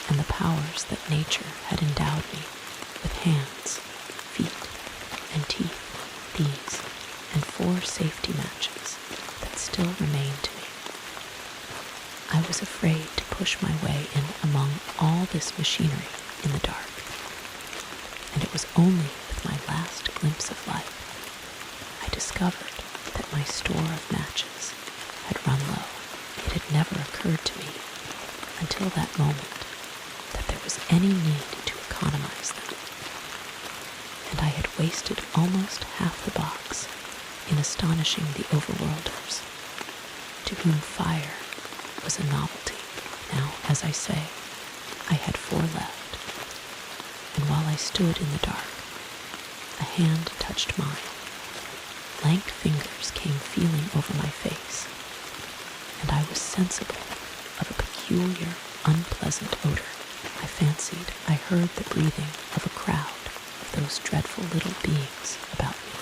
and the powers that nature had endowed me with: hands, feet, and teeth, these, and 4 safety matches that still remained to me. I was afraid to push my way in among all this machinery in the dark, and it was only with my last glimpse of light I discovered that my store of matches had run low. It had never occurred to me until that moment that there was any need to economize them, and I had wasted almost half the box in astonishing the overworlders, to whom fire was a novelty. Now, as I say, I had 4 left, and while I stood in the dark, a hand touched mine. Lank fingers came feeling over my face, and I was sensible of a peculiar, unpleasant odor. I fancied I heard the breathing of a crowd of those dreadful little beings about me.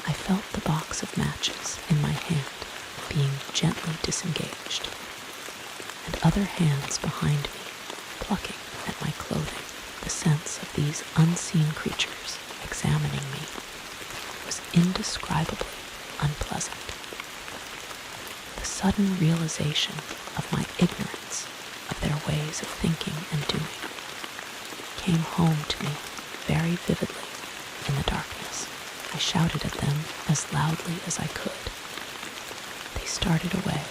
I felt the box of matches in my hand being gently disengaged, and other hands behind me plucking at my clothing. The sense of these unseen creatures examining me was indescribably unpleasant. The sudden realization of my ignorance of their ways of thinking and doing came home to me very vividly in the darkness. I shouted at them as loudly as I could. They started away,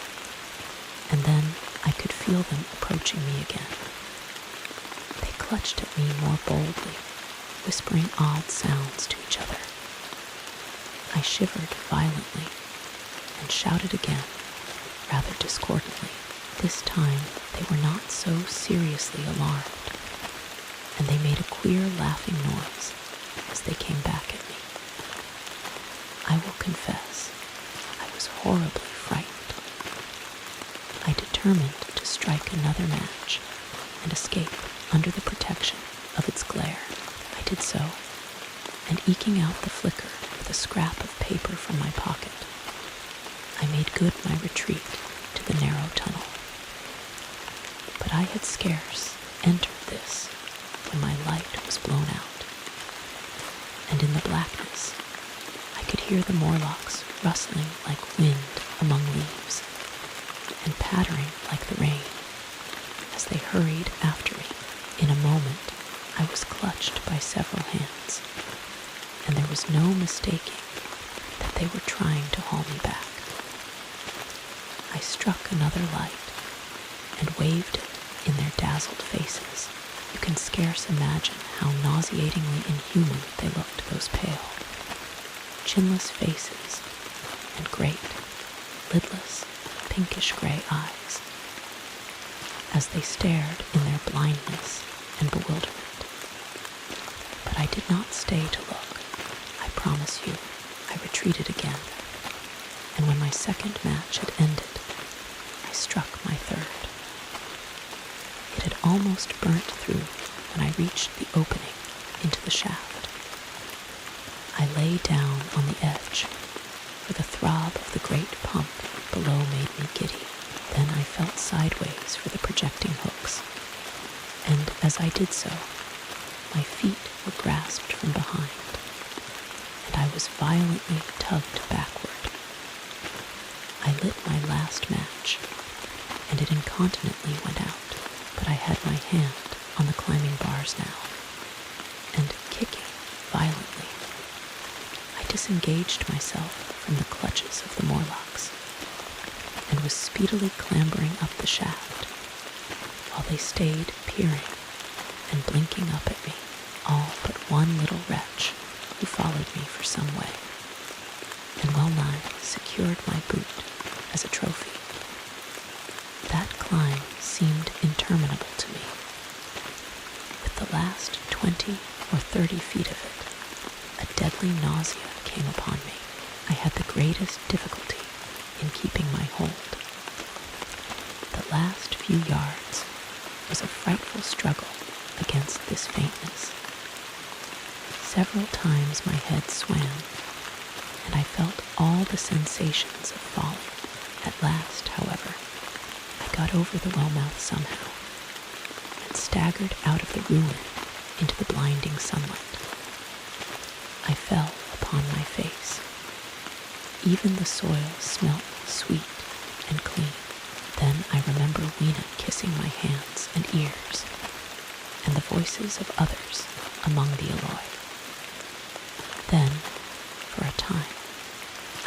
and then I could feel them approaching me again. They clutched at me more boldly, whispering odd sounds to each other. I shivered violently and shouted again, rather discordantly. This time they were not so seriously alarmed, and they made a queer laughing noise as they came back at me. I will confess, I was horribly frightened. I determined to strike another match and escape under the protection of its glare. I did so, and eking out the flicker with a scrap of paper from my pocket, I made good my retreat to the narrow tunnel. But I had scarce entered this when my light was blown out, and in the blackness I could hear the Morlocks rustling like wind among leaves and pattering like the rain as they hurried after me. In a moment I was clutched by several hands, and there was no mistaking that they were trying to haul me back. I struck another light and waved it in their dazzled faces. You can scarce imagine how nauseatingly inhuman they looked, those pale, chinless faces and great, lidless, pinkish-gray eyes, as they stared in their blindness and bewilderment. But I did not stay to look. I promise you, I retreated again, and when my second match had ended, I struck my third. It had almost burnt through when I reached the opening into the shaft. I lay down on the edge, for the throb of the great pump below made me giddy. Then I felt sideways for the projecting hooks, and as I did so, my feet were grasped from behind, and I was violently tugged backward. I lit my last match, and it incontinently went out, but I had my hand on the climbing bars now, and kicking violently, I disengaged myself from the clutches of the Morlocks, and was speedily clambering up the shaft, while they stayed peering and blinking up at me, all but one little wretch who followed me for some way, and well nigh secured my boot as a trophy. That climb seemed interminable to me. With the last 20 or 30 feet of it, a deadly nausea came upon me. I had the greatest difficulty in keeping my hold. The last few yards was a frightful struggle against this faintness. Several times my head swam, and I felt all the sensations of falling. At last, however, I got over the well mouth somehow, and staggered out of the ruin into the blinding sunlight. I fell upon my face. Even the soil smelt sweet and clean. Then I remember Weena kissing my hands and ears, and the voices of others among the alloy. Then, for a time,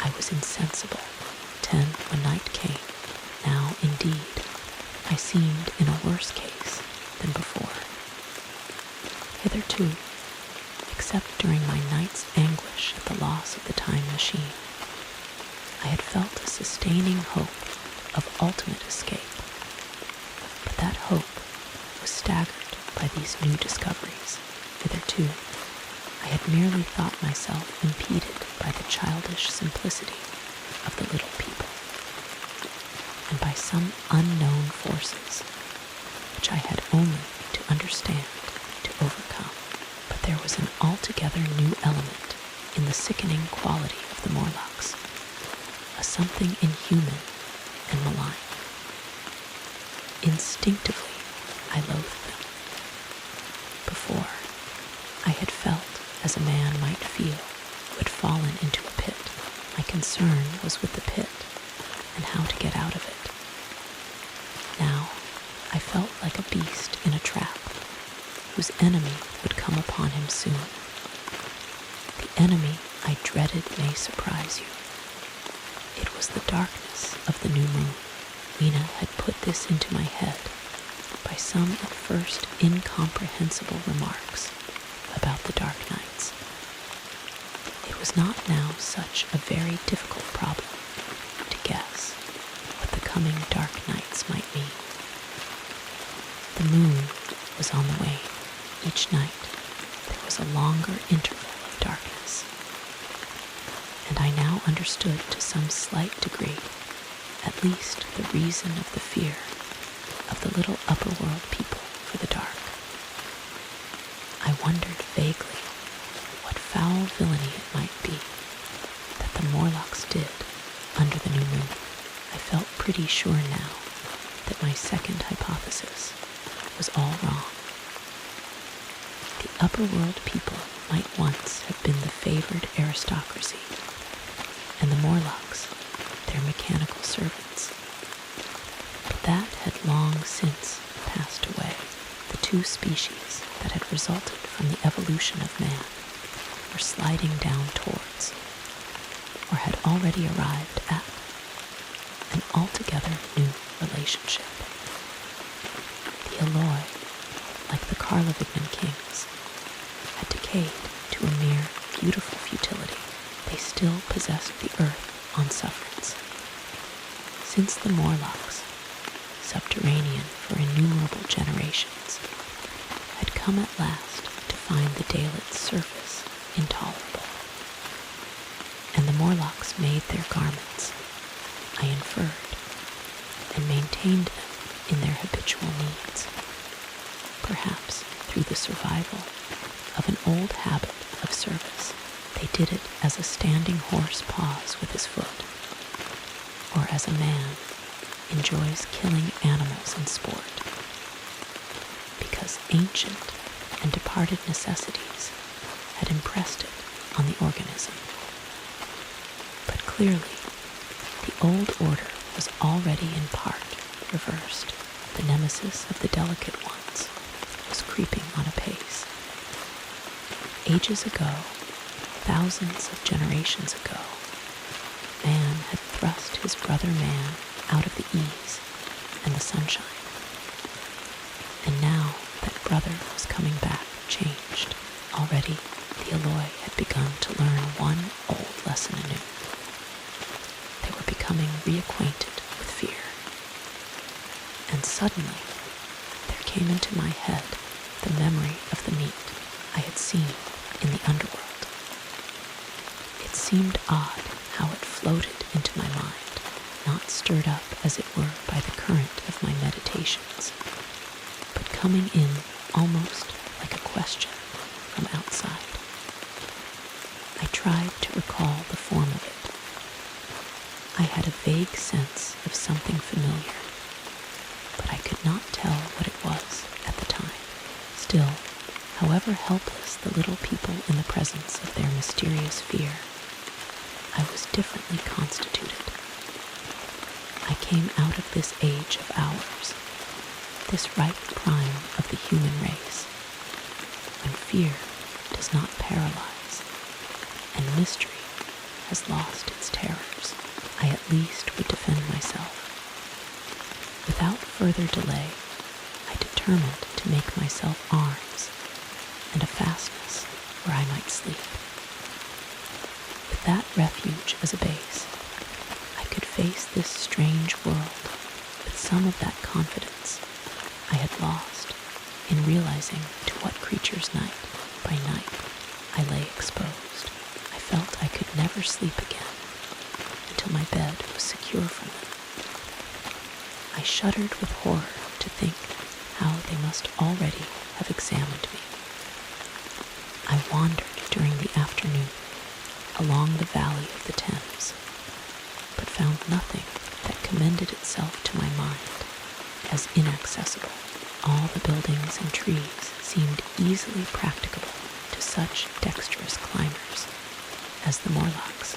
I was insensible. Then, when night came, now indeed, I seemed in a worse case than before. Hitherto, except during my night's anguish at the loss of the time machine, I had felt a sustaining hope of ultimate escape. But that hope was staggered by these new discoveries. Hitherto, I had merely thought myself impeded by the childish simplicity of the little people, and by some unknown forces which I had only to understand, to overcome. But there was an altogether new element in the sickening quality of the Morlocks, a something inhuman and malign. Instinctively, I loathed them. Before, I had felt as a man might feel who had fallen into a pit. My concern was with the pit and how to get out of it. Now, I felt like a beast in a trap, whose enemy would come upon him soon. The enemy I dreaded may surprise you. It was the darkness of the new moon. Weena had put this into my head by some at first incomprehensible remarks about the dark nights. It was not now such a very difficult problem to guess what the coming dark nights might mean. The moon was on the wane. Each night there was a longer interval of darkness, and I now understood to some slight degree, at least, the reason of the fear of the little upper-world people for the dark. I wondered vaguely what foul villainy it might be that the Morlocks did under the new moon. I felt pretty sure now that my second hypothesis was all wrong. The upper-world people might once have been the favored aristocracy, and the Morlocks their mechanical servants. But that had long since passed away. The two species that had resulted from the evolution of man were sliding down towards, or had already arrived at, an altogether new relationship. The alloy, like the Carlovignan kings, had decayed to a mere beautiful futility. They still possessed the earth on sufferance. Since the Morlocks, subterranean for innumerable generations, had come at last to find the Dalet's surface intolerable, and the Morlocks made their garments, I inferred, and maintained them in their habitual needs. Perhaps through the survival of an old habit of service. They did it as a standing horse paws with his foot, or as a man enjoys killing animals in sport, because ancient and departed necessities had impressed it on the organism. But clearly, the old order was already in part reversed. The nemesis of the delicate ones was creeping on apace. Ages ago, thousands of generations ago, man had thrust his brother man out of the ease and the sunshine. And now that brother was coming back changed. Already the Eloi had begun to learn one old lesson anew. They were becoming reacquainted with fear. And suddenly there came into my head the memory of the meat I had seen in the underworld. It seemed odd how it floated into my mind, not stirred up as it were by the current of my meditations, but coming in almost like a question from outside. I tried to recall the form of it. I had a vague sense of something familiar, but I could not tell what it was at the time. Still, however helpless the little people in the presence of their mysterious fear, I was differently constituted. I came out of this age of ours, this ripe prime of the human race, when fear does not paralyze, and mystery has lost its terrors. I at least would defend myself. Without further delay, I determined to make myself arms and a fastness where I might sleep. With that refuge as a base, I could face this strange world with some of that confidence I had lost in realizing to what creatures night by night I lay exposed. I felt I could never sleep again until my bed was secure from them. I shuddered with horror to think how they must already have examined me. I wandered during the afternoon along the valley of the Thames, but found nothing that commended itself to my mind as inaccessible. All the buildings and trees seemed easily practicable to such dexterous climbers as the Morlocks,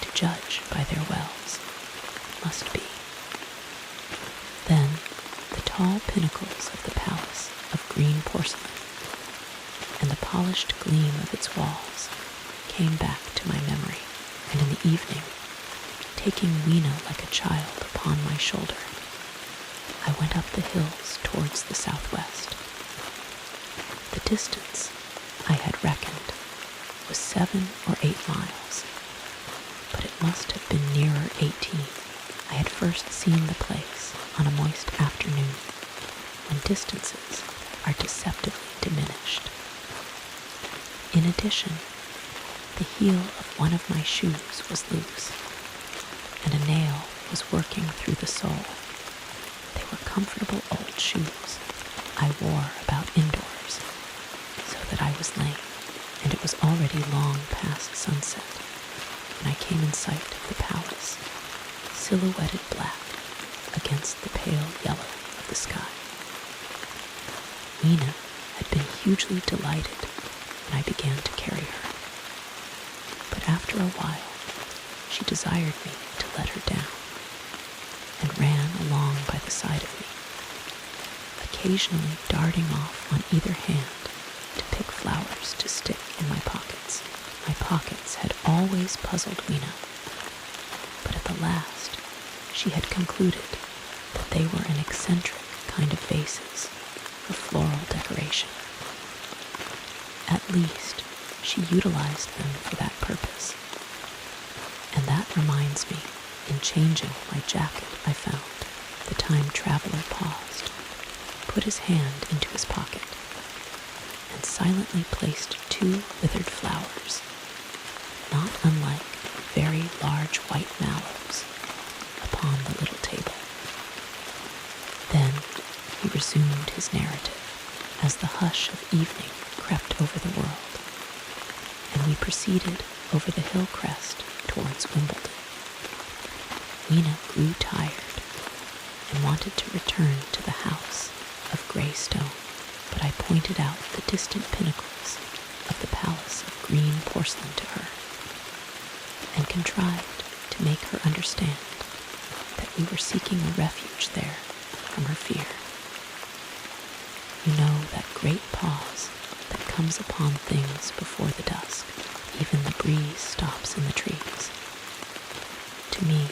to judge by their wells, must be. Then the tall pinnacles of the palace of green porcelain and the polished gleam of its walls came back to my memory, and in the evening, taking Weena like a child upon my shoulder, I went up the hills towards the southwest. The distance, I had reckoned, was 7 or 8 miles, but it must have been nearer 18. I had first seen the place on a moist afternoon, when distances are deceptively diminished. In addition, the heel of one of my shoes was loose, and a nail was working through the sole. They were comfortable old shoes I wore about indoors, so that I was lame, and it was already long past sunset when I came in sight of the palace, silhouetted black against the pale yellow of the sky. Weena had been hugely delighted when I began to carry her, but after a while she desired me to let her down, and ran along by the side of me, occasionally darting off on either hand to pick flowers to stick in my pockets. My pockets had always puzzled Weena, but at the last she had concluded that they were an eccentric kind of vases for floral decoration. At least she utilized them for that purpose. And that reminds me, in changing my jacket, I found the time traveler paused, put his hand into his pocket, and silently placed 2 withered flowers, not unlike very large white mallows, upon the little table. Then he resumed his narrative as the hush of evening crept over the world, and we proceeded over the hill crest towards Wimbledon. Weena grew tired and wanted to return to the house of grey stone, but I pointed out the distant pinnacles of the palace of green porcelain to her, and contrived to make her understand that we were seeking a refuge there from her fear. You know that great pause that comes upon things before the dusk. Even the breeze stops in the trees. To me,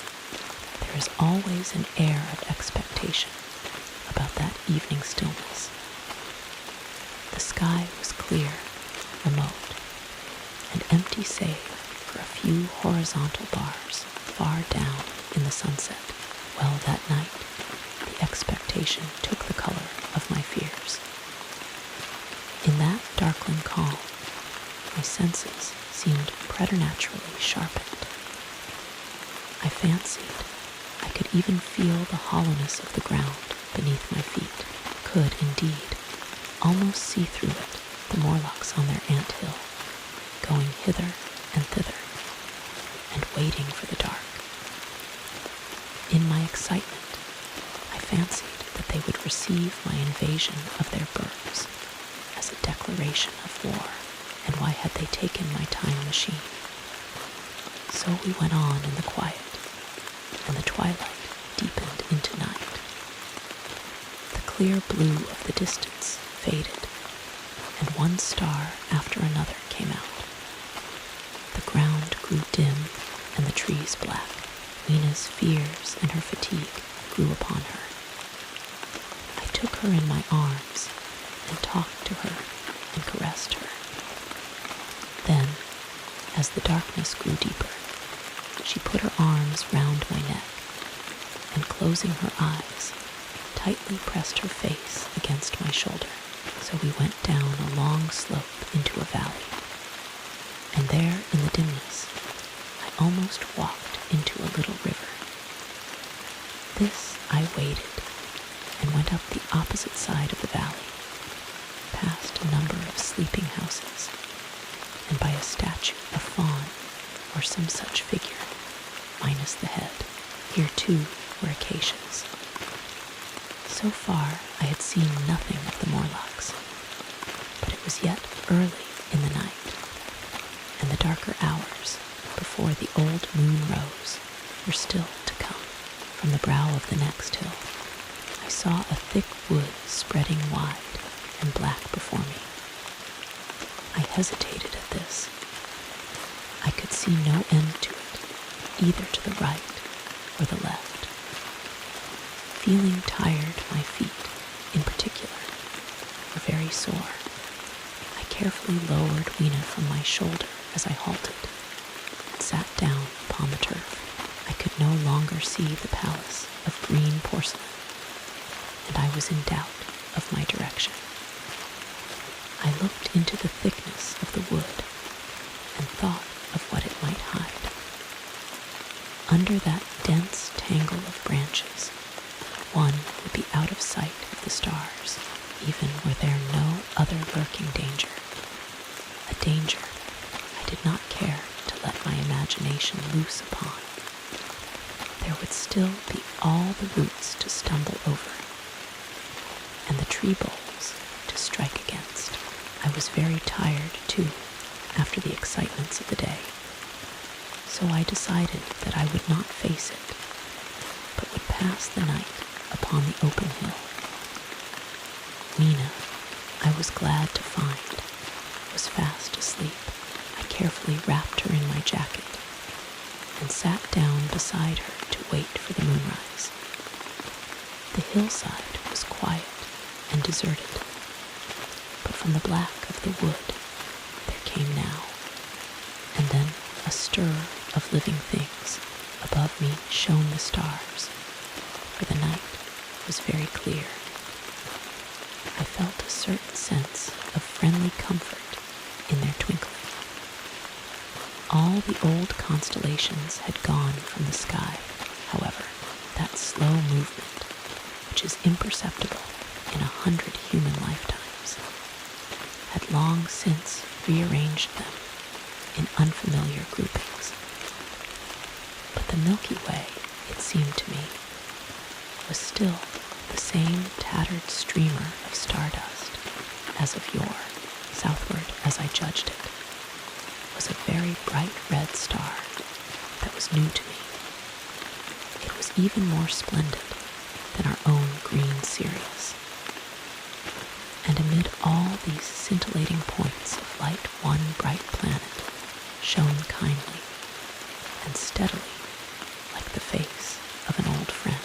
there is always an air of expectation about that evening stillness. The sky was clear, remote, and empty save for a few horizontal bars far down in the sunset. Well, that night, the expectation took the color of my fears. In that darkling calm, my senses seemed preternaturally sharpened. I fancied I could even feel the hollowness of the ground beneath my feet, could indeed almost see through it the Morlocks on their ant hill, going hither and thither, and waiting for the dark. In my excitement, I fancied that they would receive my invasion of their burrows as a declaration of war, and why had they taken my time machine? So we went on in the quiet, and the twilight deepened into night. The clear blue of the distance faded, and one star after another came out. The ground grew dim and the trees black. Weena's fears and her fatigue grew upon her. I took her in my arms and talked to her and caressed her. Then, as the darkness grew deeper, she put her arms round my neck and, closing her eyes, tightly pressed her face against my shoulder. So we went down a long slope into a valley, and there in the dimness I almost walked into a little river. This I waded and went up the opposite side of the valley, past a number of sleeping houses, and by a statue of fawn or some such figure, minus the head. Here too were acacias. So far I had seen nothing of the Morlocks, but it was yet early in the night, and the darker hours before the old moon rose were still to come. From the brow of the next hill, I saw a thick wood spreading wide and black before me. I hesitated at this. I could see no end to it, either to the right or the left. Feeling tired, my feet, in particular, were very sore. I carefully lowered Weena from my shoulder as I halted and sat down upon the turf. I could no longer see the palace of green porcelain, and I was in doubt of my direction. I looked into the thickness of the wood and thought of what it might hide. Under that dense tangle of branches, one would be out of sight of the stars, even were there no other lurking danger. A danger I did not care to let my imagination loose upon. There would still be all the roots to stumble over, and the tree boles to strike against. I was very tired, too, after the excitements of the day, so I decided that I would not face it, but would pass the night upon the open hill. Weena, I was glad to find, was fast asleep. I carefully wrapped her in my jacket and sat down beside her to wait for the moonrise. The hillside was quiet and deserted, but from the black of the wood there came now and then a stir of living things. Above me shone the stars, for the night was very clear. I felt a certain sense of friendly comfort in their twinkling. All the old constellations had gone from the sky, however, that slow movement, which is imperceptible in 100 human lifetimes. long since rearranged them in unfamiliar groupings. But the Milky Way, it seemed to me, was still the same tattered streamer of stardust as of yore, southward as I judged it, was a very bright red star that was new to me. It was even more splendid than our own green Sirius. And amid all these scintillating points of light, one bright planet shone kindly and steadily, like the face of an old friend.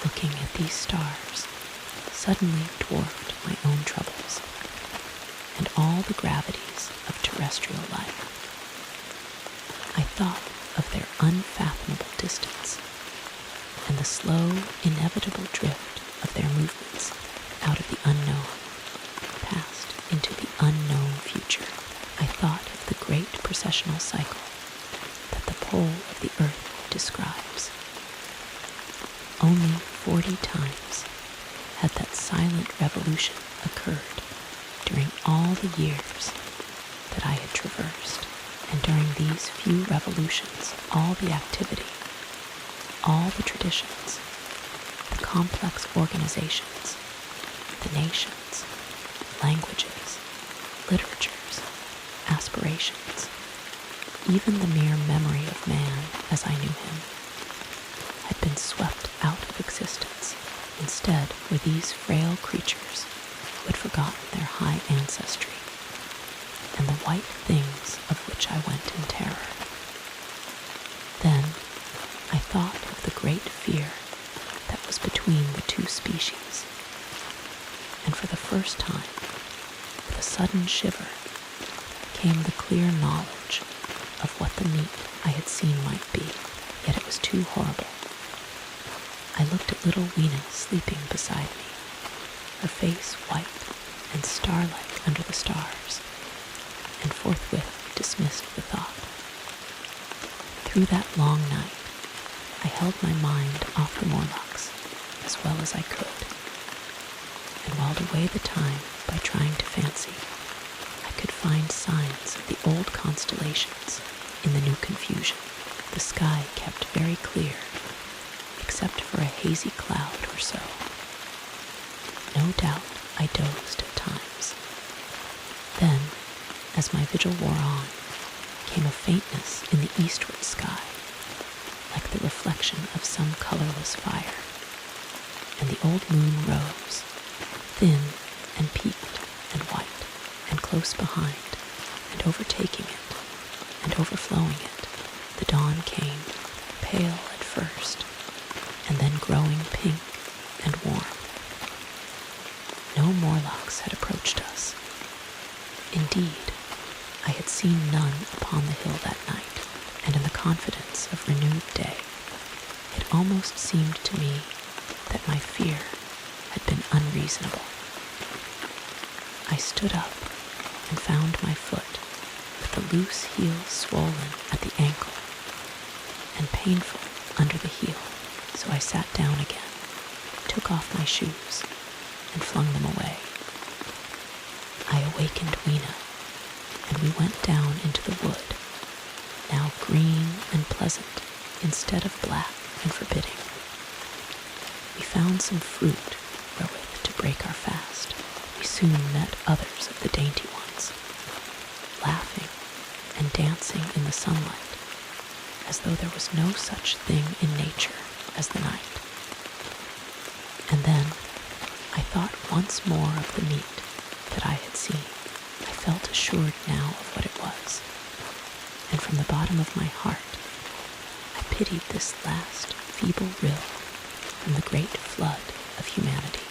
Looking at these stars suddenly dwarfed my own troubles and all the gravities of terrestrial life. I thought of their unfathomable distance and the slow, inevitable drift of their movements out of the unknown, past into the unknown future. I thought of the great processional cycle that the pole of the earth describes. Only 40 times had that silent revolution occurred during all the years that I had traversed, and during these few revolutions, all the activity, all the traditions, the complex organizations, the nations, languages, literatures, aspirations, even the mere memory of man as I knew him, had been swept out of existence. Instead were these frail creatures who had forgotten their high ancestry and the white things of which I went in terror. Then I thought of the great fear that was between the two species, and for the first time, with a sudden shiver, came the clear knowledge of what the meat I had seen might be, yet it was too horrible. I looked at little Weena sleeping beside me, her face white and star-like under the stars, and forthwith dismissed the thought. Through that long night, I held my mind off the Morlocks as well as I could, and whiled away the time by trying to fancy I could find signs of the old constellations in the new confusion. The sky kept very clear, except for a hazy cloud or so. No doubt I dozed at times. Then, as my vigil wore on, came a faintness in the eastward sky, like the reflection of some colorless fire, and the old moon rose, thin and peaked and white, and close behind, and overtaking it, and overflowing it, the dawn came, pale at first, and then growing pink and warm. No Morlocks had approached us. Indeed, I had seen none upon the hill that night, and in the confidence of renewed day, it almost seemed to me that my fear had been unreasonable. I stood up and found my foot with the loose heel swollen at the ankle and painful under the heel. So I sat down again, took off my shoes, and flung them away. I awakened Weena, and we went down into the wood, now green and pleasant instead of black and forbidding. We found some fruit wherewith to break our fast. We soon met others of the dainty ones, laughing and dancing in the sunlight, as though there was no such thing in nature as the night. And then I thought once more of the meat that I had seen. I felt assured now of what it was, and from the bottom of my heart I pitied this last feeble rill from the great flood of humanity.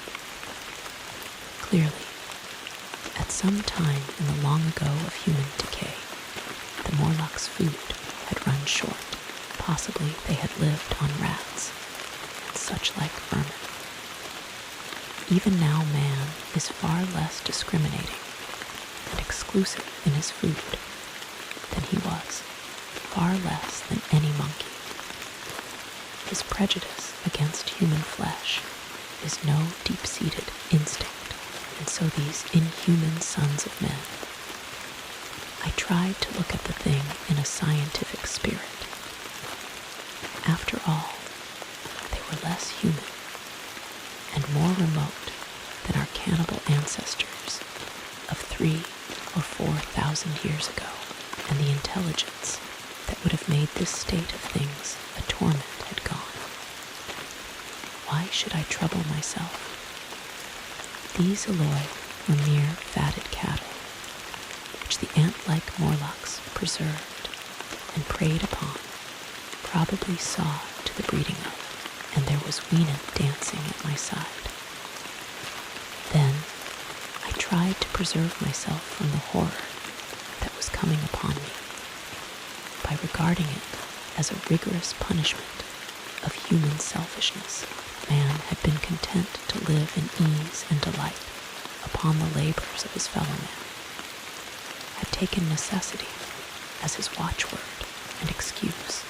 Clearly, at some time in the long ago of human decay, the Morlocks' food had run short. Possibly they had lived on rats and such like vermin. Even now man is far less discriminating and exclusive in his food than he was, far less than any monkey. His prejudice against human flesh is no deep-seated instinct, and so these inhuman sons of men I tried to look at the thing in a scientific spirit. After all, they were less human and more remote than our cannibal ancestors of 3,000 or 4,000 years ago, and the intelligence that would have made this state of things a torment had gone. Why should I trouble myself? These alloy were mere fatted cattle, which the ant-like Morlocks preserved and preyed upon, probably saw to the breeding of, and there was Weena dancing at my side. Then I tried to preserve myself from the horror that was coming upon me by regarding it as a rigorous punishment of human selfishness. Man had been content to live in ease and delight upon the labors of his fellow man, had taken necessity as his watchword and excuse,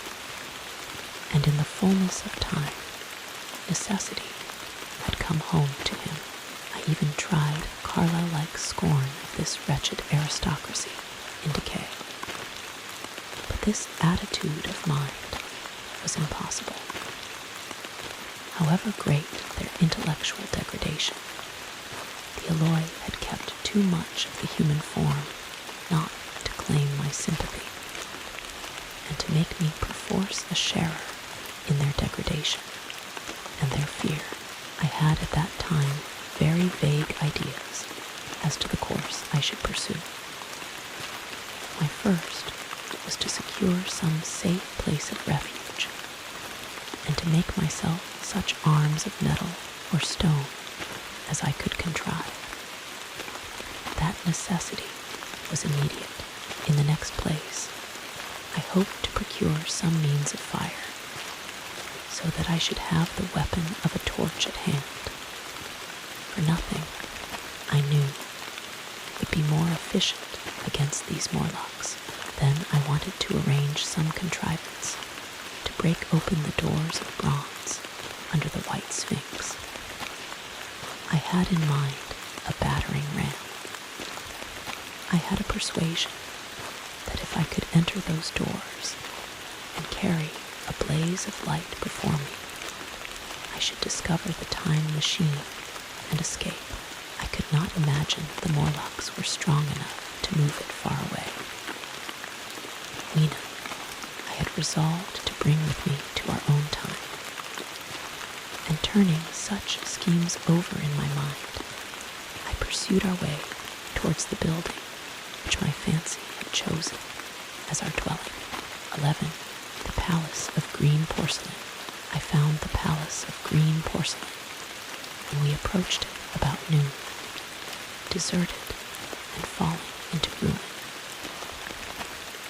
and in the fullness of time, necessity had come home to him. I even tried Carlyle-like scorn of this wretched aristocracy in decay. But this attitude of mind was impossible. However great their intellectual degradation, the alloy had kept too much of the human form not to claim my sympathy, and to make me perforce a sharer in their degradation and their fear. I had at that time very vague ideas as to the course I should pursue. My first was to secure some safe place of refuge, and to make myself such arms of metal or stone as I could contrive. That necessity was immediate. In the next place, I hoped to procure some means of fire, so that I should have the weapon of a torch at hand. For nothing, I knew, would be more efficient against these Morlocks. Then I wanted to arrange some contrivance to break open the doors of bronze under the white sphinx. I had in mind a battering ram. I had a persuasion that if I could enter those doors and carry a blaze of light before me, I should discover the time machine and escape. I could not imagine the Morlocks were strong enough to move it far away. Weena I had resolved to bring with me to our own time, and turning such schemes over in my mind, I pursued our way towards the building which my fancy had chosen as our dwelling. 11. The Palace of Green Porcelain. I found the Palace of Green Porcelain, and we approached it about noon, deserted and falling into ruin.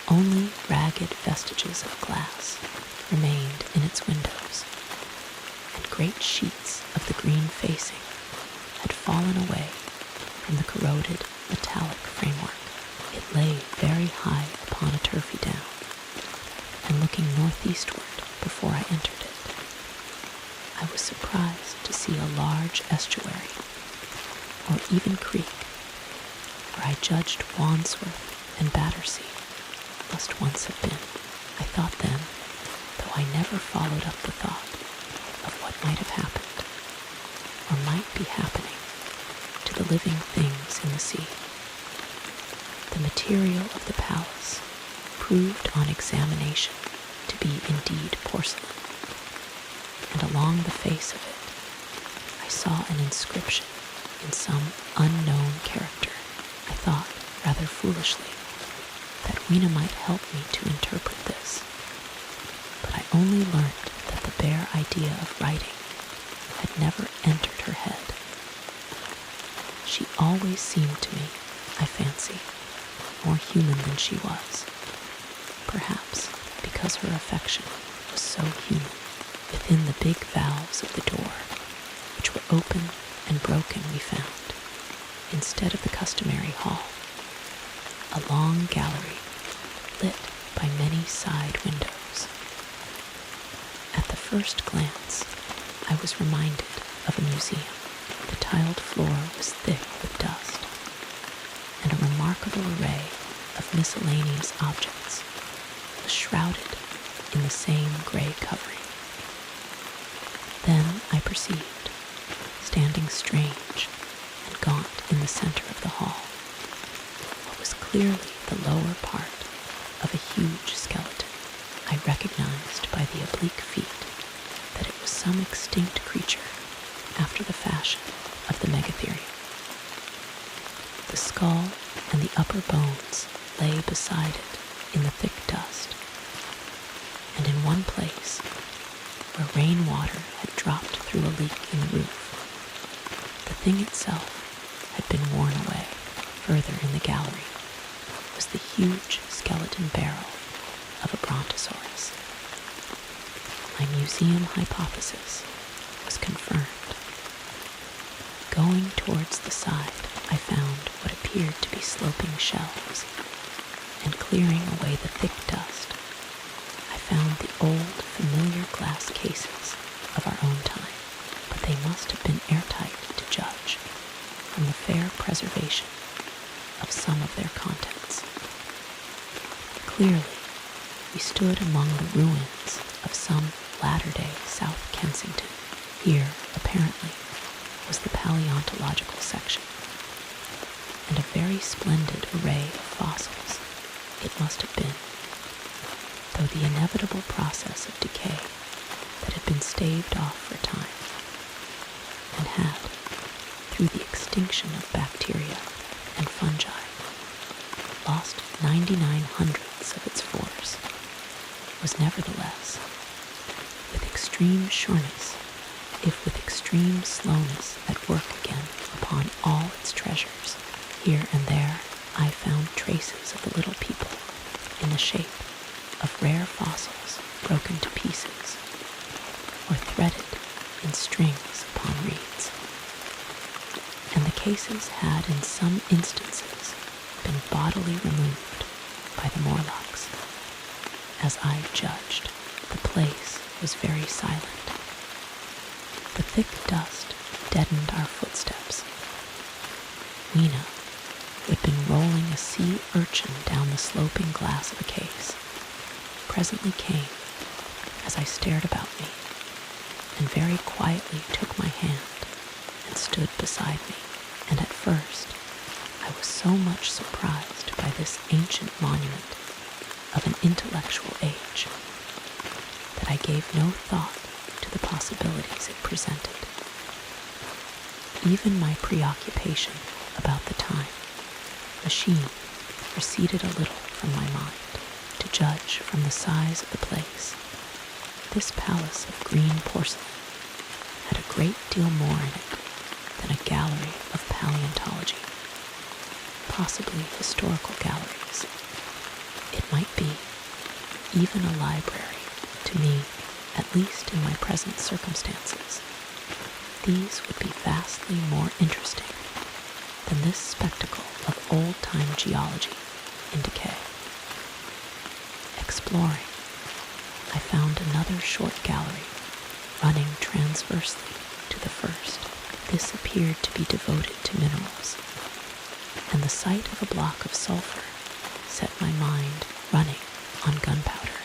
Only ragged vestiges of glass remained in its windows, and great sheets of the green facing had fallen away from the corroded metallic framework. It lay very high upon a turfy down, and looking northeastward before I entered it, I was surprised to see a large estuary, or even creek, where I judged Wandsworth and Battersea must once have been. I thought then, though I never followed up the thought of what might have happened, or might be happening, to the living things in the sea. The material of the palace proved on examination to be indeed porcelain, and along the face of it I saw an inscription in some unknown character. I thought, rather foolishly, that Weena might help me to interpret this, but I only learnt that the bare idea of writing had never entered her head. She always seemed to me, I fancy, more human than she was, perhaps because her affection was so human. Within the big valves of the door, which were open and broken, we found, instead of the customary hall, a long gallery lit by many side windows. At the first glance, I was reminded of a museum. The tiled floor was thick with dust, and a remarkable array of miscellaneous objects was shrouded in the same gray covering. Then I perceived, standing strange and gaunt in the center of the hall, what was clearly the lower part of a huge skeleton. I recognized by the oblique feet that it was some extinct creature after the fashion of the megatherium. The skull and the upper bones lay beside it in the thick dust, and in one place, where rainwater had dropped through a leak in the roof, the thing itself had been worn away. Further in the gallery was the huge skeleton barrel of a brontosaurus. My museum hypothesis was confirmed. Going towards the side, I found what appeared to be sloping shelves, and clearing away the thick dust, I found the old, familiar glass cases of our own time, but they must have been airtight to judge from the fair preservation of some of their contents. Clearly, we stood among the ruins of some latter-day South Kensington. Here, apparently, was the paleontological section, and a very splendid array of fossils it must have been, though the inevitable process of decay that had been staved off for time, and had, through the extinction of bacteria and fungi, lost 99 hundredths of its force, was nevertheless, with extreme sureness, if with extreme slowness, at work again upon all its treasures. Here and there I found traces of the little people in the shape of rare fossils broken to pieces, or threaded in strings upon reeds. And the cases had in some instances been bodily removed by the Morlocks. As I judged, the place was very silent. The thick dust deadened our footsteps. Weena, who had been rolling a sea urchin down the sloping glass of a case, presently came as I stared about me, and very quietly took my hand and stood beside me. And at first I was so much surprised by this ancient monument of an intellectual age that I gave no thought to the possibilities it presented. Even my preoccupation about the time machine receded a little from my mind. To judge from the size of the place, this palace of green porcelain had a great deal more in it than a gallery of paleontology, possibly historical galleries. It might be even a library to me, at least in my present circumstances. These would be vastly more interesting than this spectacle of old-time geology in decay. Exploring, I found another short gallery running transversely to the first. This appeared to be devoted to minerals, and the sight of a block of sulfur set my mind running on gunpowder.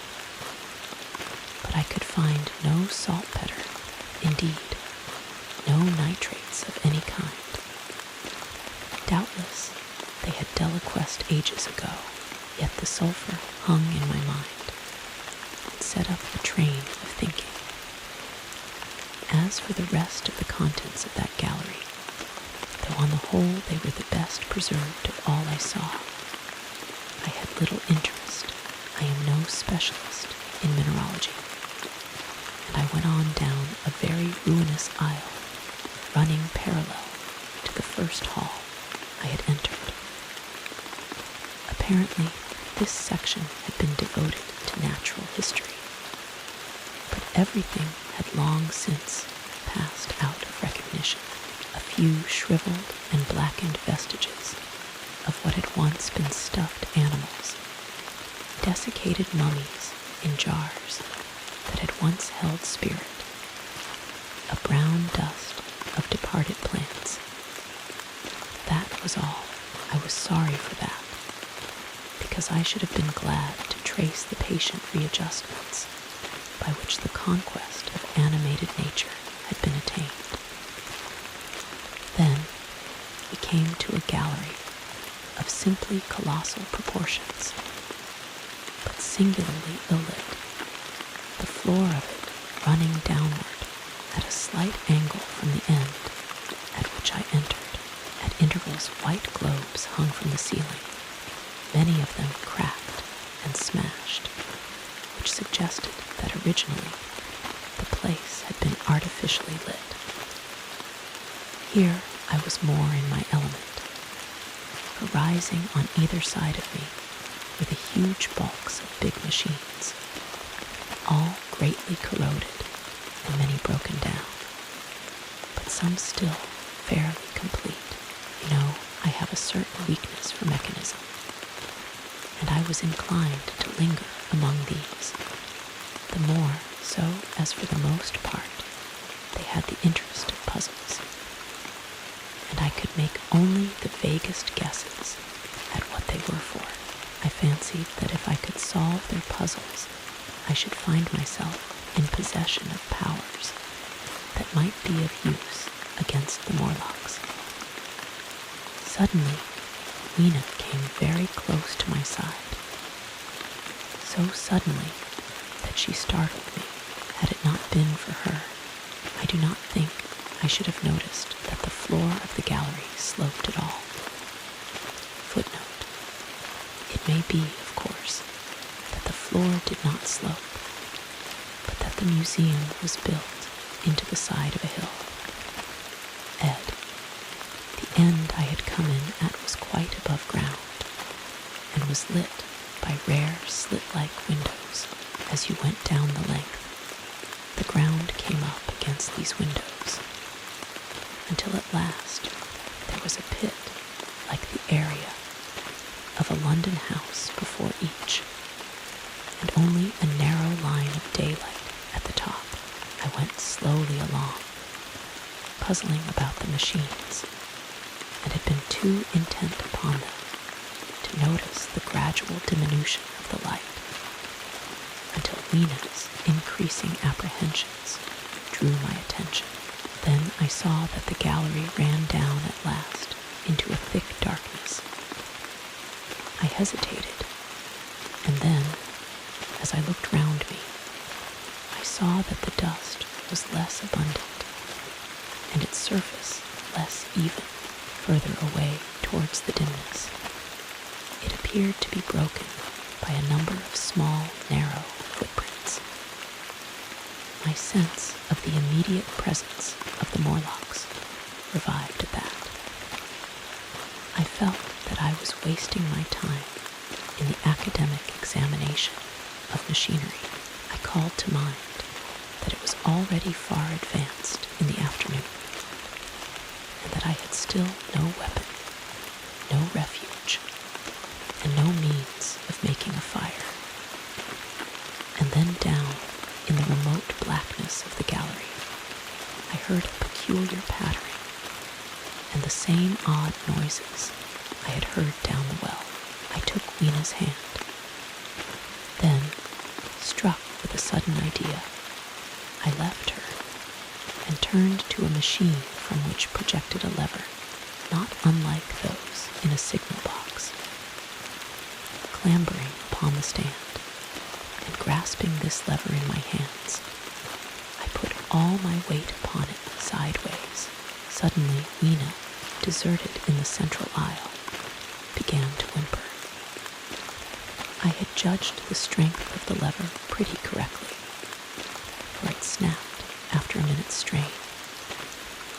But I could find no saltpeter, indeed, no nitrates of any kind. Doubtless they had deliquesced ages ago, yet the sulfur hung in my mind and set up a train of thinking. As for the rest of the contents of that gallery, though on the whole they were the best preserved of all I saw, I had little interest. I am no specialist in mineralogy, and I went on down a very ruinous aisle running parallel to the first hall I had entered. Apparently, this section had been devoted to natural history, but everything had long since passed out of recognition. A few shriveled and blackened vestiges of what had once been stuffed animals, desiccated mummies in jars that had once held spirit, a brown dust of departed plants. That was all. I was sorry for that, I should have been glad to trace the patient readjustments by which the conquest of animated nature had been attained. Then we came to a gallery of simply colossal proportions, but singularly ill-lit, the floor of it running downward at a slight angle from the end at which I entered. At intervals, white globes hung from the ceiling, many of them cracked and smashed, which suggested that originally the place had been artificially lit. Here I was more in my element, for rising on either side of me were the huge bulks of big machines, all greatly corroded and many broken down, but some still fairly complete. You know, I have a certain weakness for mechanism, and I was inclined to linger among these, the more so as for the most part they had the interest of puzzles, and I could make only the vaguest guesses at what they were for. I fancied that if I could solve their puzzles, I should find myself in possession of powers that might be of use against the Morlocks. Suddenly, Lena came very close to my side, so suddenly that she startled me. Had it not been for her, I do not think I should have noticed that the floor of the gallery sloped at all. Footnote: it may be, of course, that the floor did not slope, but that the museum was built into the side of a hill. Ed. The end I had come in at was quite above ground, and was lit by rare slit-like windows as you went down the length. The ground came up against these windows, until at last there was a pit like the area of a London house before each, and only a narrow line of daylight at the top. I went slowly along, puzzling about the machines, and had been too intent upon them to notice the gradual diminution of the light, until Lena's increasing apprehensions drew my attention. Then I saw that the gallery ran down at last into a thick darkness. I hesitated, and then, as I looked round me, I saw that the dust was less abundant, and its surface less even further away towards the dimness. It appeared to be broken by a number of small, narrow footprints. My sense of the immediate presence of the Morlocks revived at that. I felt that I was wasting my time in the academic examination of machinery. I called to mind that it was already far advanced in the afternoon, and that I had still no weapon, no refuge, and no means of making a fire. And then down in the remote blackness of the gallery, I heard a peculiar pattering, and the same odd noises I had heard down the well. I took Wena's hand. Then, struck with a sudden idea, I left her and turned to a machine from which projected a lever not unlike those in a signal box. Clambering upon the stand and grasping this lever in my hands, I put all my weight upon it sideways. Suddenly, Lena, deserted in the central aisle, began to whimper. I had judged the strength of the lever pretty correctly, for it snapped after a minute's strain,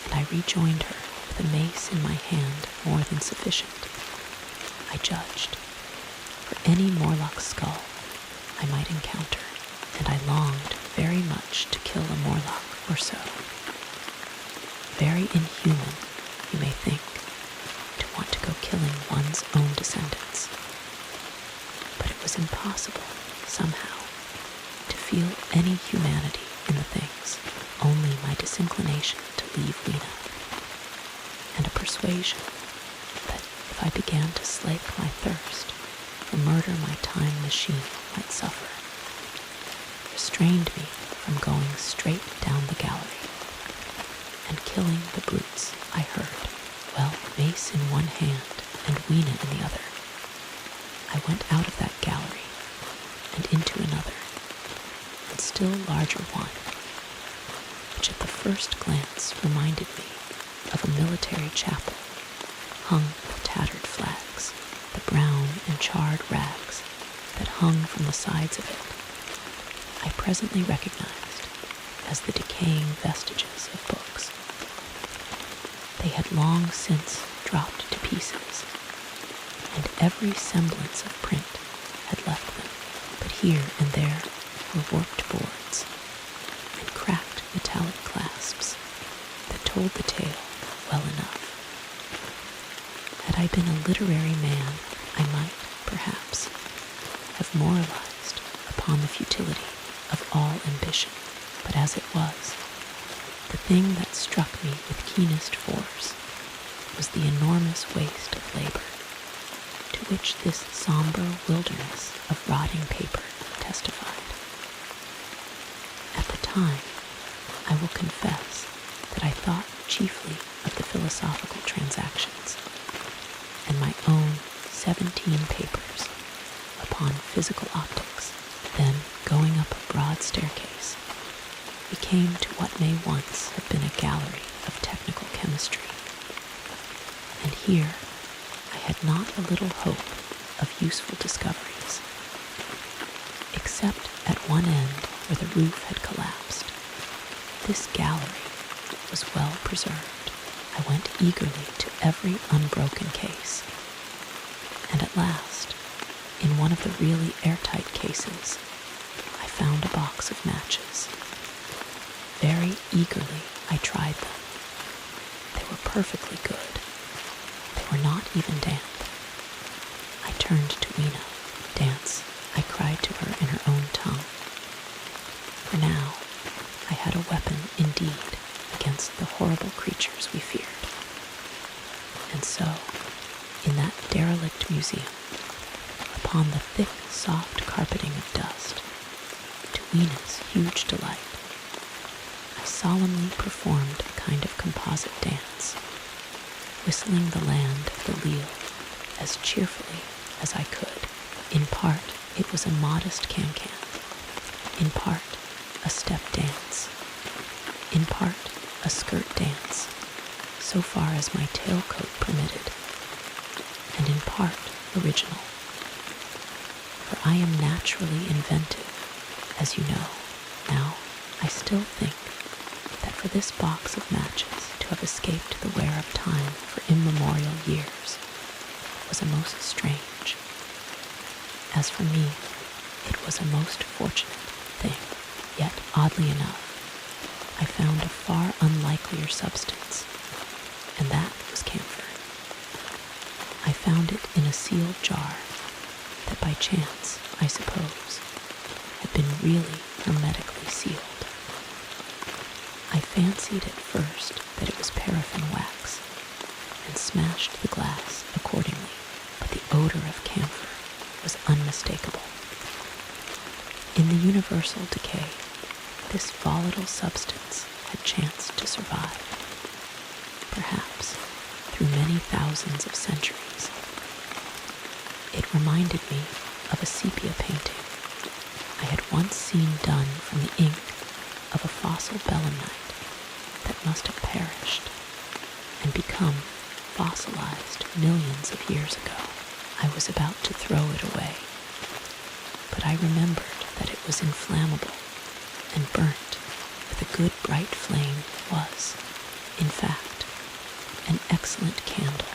and I rejoined her with a mace in my hand more than sufficient, I judged, for any Morlock skull I might encounter, and I longed very much to kill a Morlock or so. Very inhuman, you may think, to want to go killing one's own descendants. But it was impossible, somehow, to feel any humanity in the things, only my disinclination to leave Lena, and a persuasion that if I began to slake my thirst for murder my time machine might suffer, restrained me from going straight down the gallery and killing the brutes I heard. Well, mace in one hand and Weena in the other, I went out of that gallery and into another, and still larger one, which at the first glance reminded me of a military chapel hung with tattered flags, the brown and charred rags that hung from the sides of it I presently recognized as the decaying vestiges of books. They had long since dropped to pieces, and every semblance of print had left them, but here and there were warped boards and cracked metallic clasps that told the tale well enough. Had I been a literary man, I might, perhaps, have moralized upon the futility of all ambition, but as it was, the thing that struck me with keenest force was the enormous waste of labor to which this somber wilderness of rotting paper testified. At the time, I will confess that I thought chiefly of the philosophical transactions and my own 17 papers upon physical optics. Then, going up a broad staircase, we came to what may once have been a gallery of technical chemistry. And here I had not a little hope of useful discoveries, except at one end where the roof had collapsed. This gallery was well preserved. I went eagerly to every unbroken case, and at last, in one of the really airtight cases, I found a box of matches. Very eagerly I tried them. They were perfectly good. They were not even damp. I turned to Weena. "Dance," I cried to her in her own tongue. For now, I had a weapon indeed against the horrible creatures we feared. And so, in that derelict museum, upon the thick, soft carpeting of dust, to Weena's huge delight, I solemnly performed a kind of composite dance, whistling the land of the Lille as cheerfully as I could. In part, it was a modest can-can, in part, a step dance, in part, a skirt dance, so far as my tailcoat permitted, and in part original. For I am naturally inventive, as you know. Now, I still think that for this box of matches to have escaped the wear of time for immemorial years was a most strange. As for me, it was a most fortunate thing. Yet, oddly enough, I found a far unlikelier substance, and that was camphor. I found it in a sealed jar that by chance, I suppose, had been really hermetically sealed. I fancied at first that it was paraffin wax, and smashed the glass accordingly, but the odor of camphor was unmistakable. In the universal decay, this volatile substance had chanced to survive, perhaps through many thousands of centuries. It reminded me of a sepia painting I had once seen done from the ink of a fossil belemnite that must have perished and become fossilized millions of years ago. I was about to throw it away, but I remembered that it was inflammable and burnt with a good bright flame was, in fact, an excellent candle,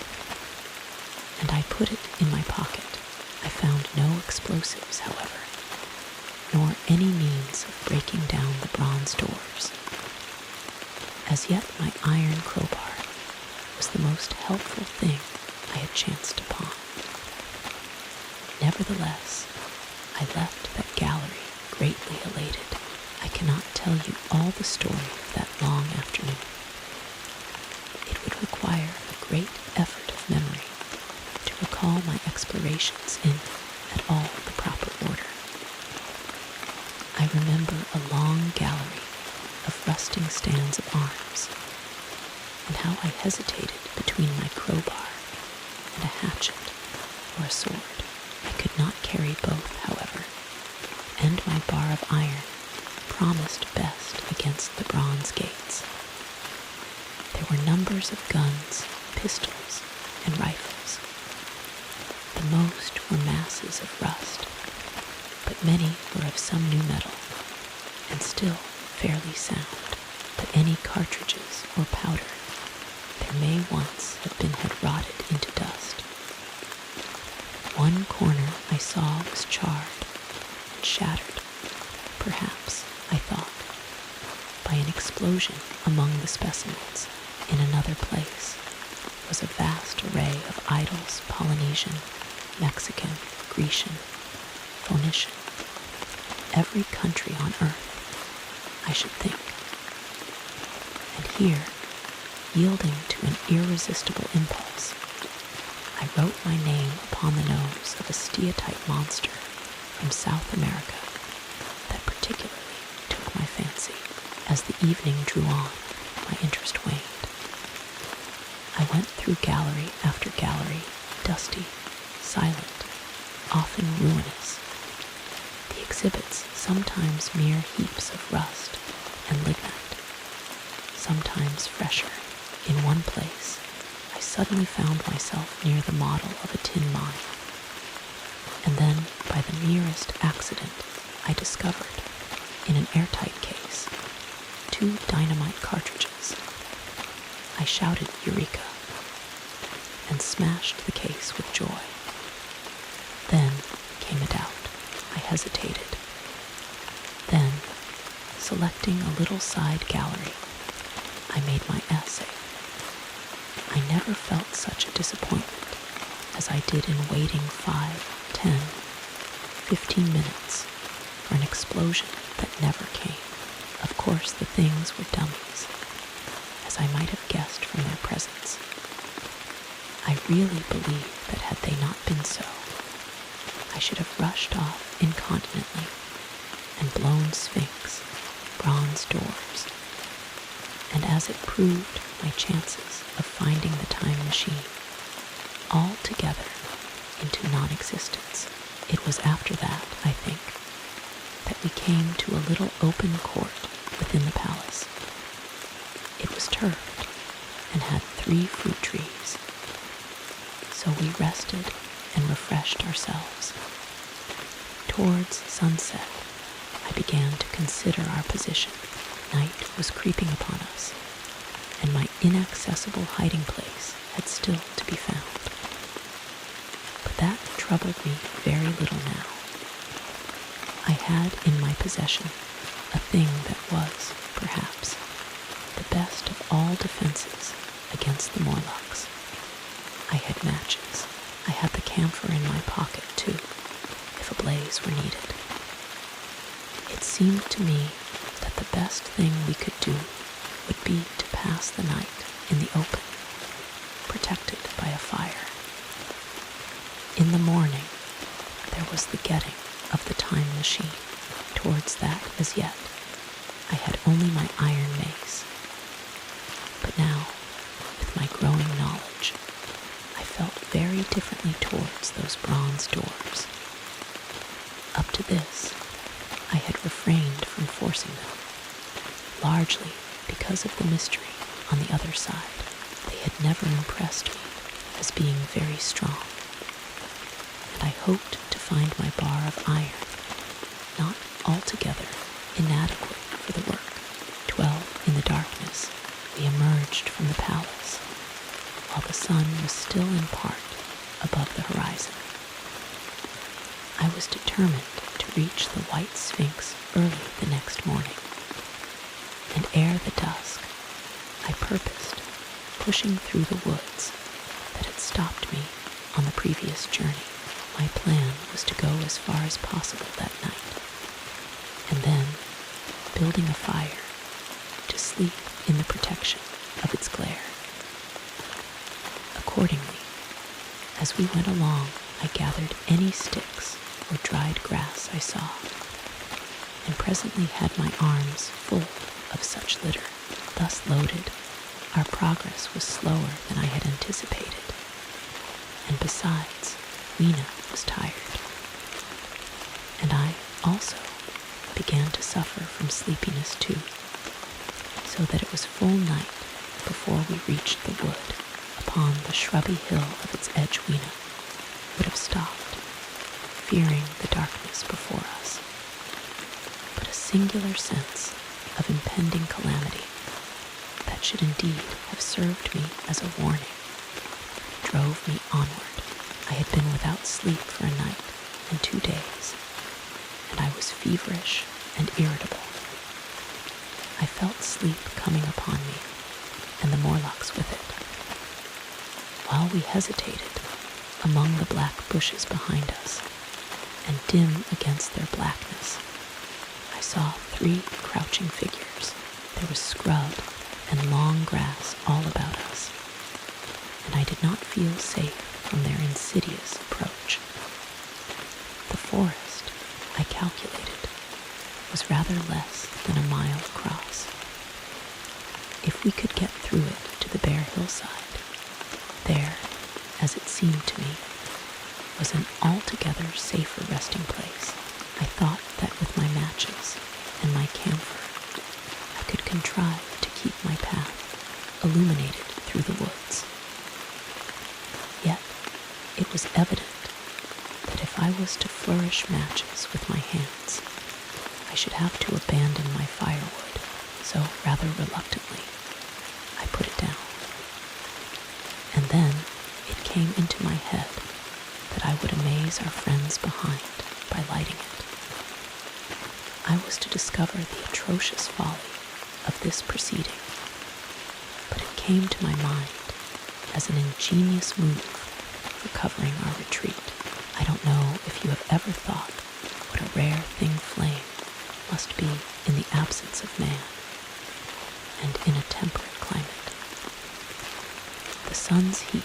and I put it in my pocket. I found no explosives, however, nor any means of breaking down the bronze doors. As yet my iron crowbar was the most helpful thing I had chanced upon. Nevertheless, I left that gallery greatly elated. I cannot tell you all the story of that long afternoon. It would require a great effort of memory to recall my explorations in, bronze of arms, and how I hesitated between my crowbar and a hatchet or a sword. I could not carry both, however, and my bar of iron promised best against the bronze gates. There were numbers of guns, pistols, and rifles. The most were masses of rust, but many were of some new metal, and still fairly sound. But any cartridges or powder there may once have been had rotted into dust. One corner I saw was charred and shattered, perhaps, I thought, by an explosion among the specimens. In another place was a vast array of idols, Polynesian, Mexican, Grecian, Phoenician, every country on earth, I should think. And here, yielding to an irresistible impulse, I wrote my name upon the nose of a steatite monster from South America that particularly took my fancy. As the evening drew on, my interest waned. I went through gallery after gallery, dusty, silent, often ruinous. The exhibits sometimes mere heaps of rust and lignite, sometimes fresher. In one place, I suddenly found myself near the model of a tin mine, and then, by the merest accident, I discovered, in an airtight case, 2 dynamite cartridges. I shouted Eureka, and smashed the case with joy. Then came a doubt. I hesitated. Then, selecting a little side gallery, I made my essay. I never felt such a disappointment as I did in waiting 5, 10, 15 minutes for an explosion that never came. Of course, the things were dummies, as I might have guessed from their presence. I really believe that had they not been so, I should have rushed off incontinently and blown sphinx, bronze doors, and as it proved my chances of finding the time machine altogether into non-existence. It was after that, I think, that we came to a little open court within the palace. It was turfed and had 3 fruit trees, so we rested and refreshed ourselves. Towards sunset, I began to consider our position. Night was creeping upon us, and my inaccessible hiding place had still to be found. But that troubled me very little now. I had in my possession a thing that was, perhaps, the best of all defenses against the Morlocks. I had matches. I had the camphor in my pocket, too, if a blaze were needed. It seemed to me that the best thing we could do would be to pass the night in the open, protected by a fire. In the morning, there was the getting of the time machine. Towards that, as yet, I had only my iron mace. But now, with my growing knowledge, I felt very differently towards those bronze doors. Up to this, I had refrained from forcing them, largely because of the mystery on the other side. They had never impressed me as being very strong, and I hoped to find my bar of iron not altogether inadequate for the work. 12 in the darkness, we emerged from the palace, while the sun was still in part above the horizon. I was determined to reach the White Sphinx early the next morning, and ere the dusk, I purposed pushing through the woods that had stopped me on the previous journey. My plan was to go as far as possible that night, and then, building a fire, to sleep in the protection of its glare. Accordingly, as we went along, I gathered any sticks or dried grass I saw, and presently had my arms full of such litter. Thus loaded, our progress was slower than I had anticipated, and besides, Weena was tired, and I also began to suffer from sleepiness too, so that it was full night before we reached the wood upon the shrubby hill of its edge. Weena would have stopped, fearing the darkness before us. But a singular sense of impending calamity that should indeed have served me as a warning drove me onward. I had been without sleep for a night and 2 days, and I was feverish and irritable. I felt sleep coming upon me, and the Morlocks with it. While we hesitated among the black bushes behind us, and dim against their blackness, I saw 3 crouching figures. There was scrub and long grass all about us, and I did not feel safe from their insidious approach. The forest, I calculated, was rather less than a mile across. If we could get through it to the bare hillside, there, as it seemed to me, was an altogether safer resting place. I thought that with my matches and my camphor, I could contrive to keep my path illuminated through the woods. Yet it was evident that if I was to flourish matches with my hands, I should have to abandon my firewood, so rather reluctantly, I put it down. And then it came into my head that I would amaze our friends behind by lighting it. I was to discover the atrocious folly of this proceeding, but it came to my mind as an ingenious move for covering our retreat. I don't know if you have ever thought what a rare thing flame must be in the absence of man and in a temperate climate. The sun's heat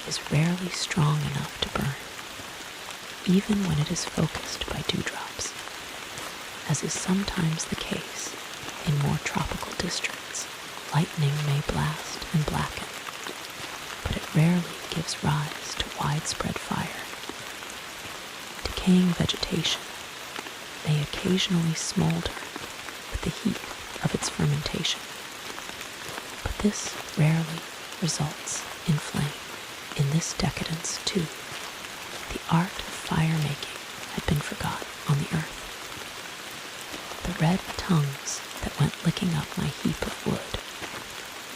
is rarely strong enough to burn, even when it is focused by dewdrops, as is sometimes the case in more tropical districts. Lightning may blast and blacken, but it rarely gives rise to widespread fire. Decaying vegetation may occasionally smolder with the heat of its fermentation, but this rarely results in flame. In this decadence, too, the art of fire-making had been forgotten on the earth. The red tongues that went licking up my heap of wood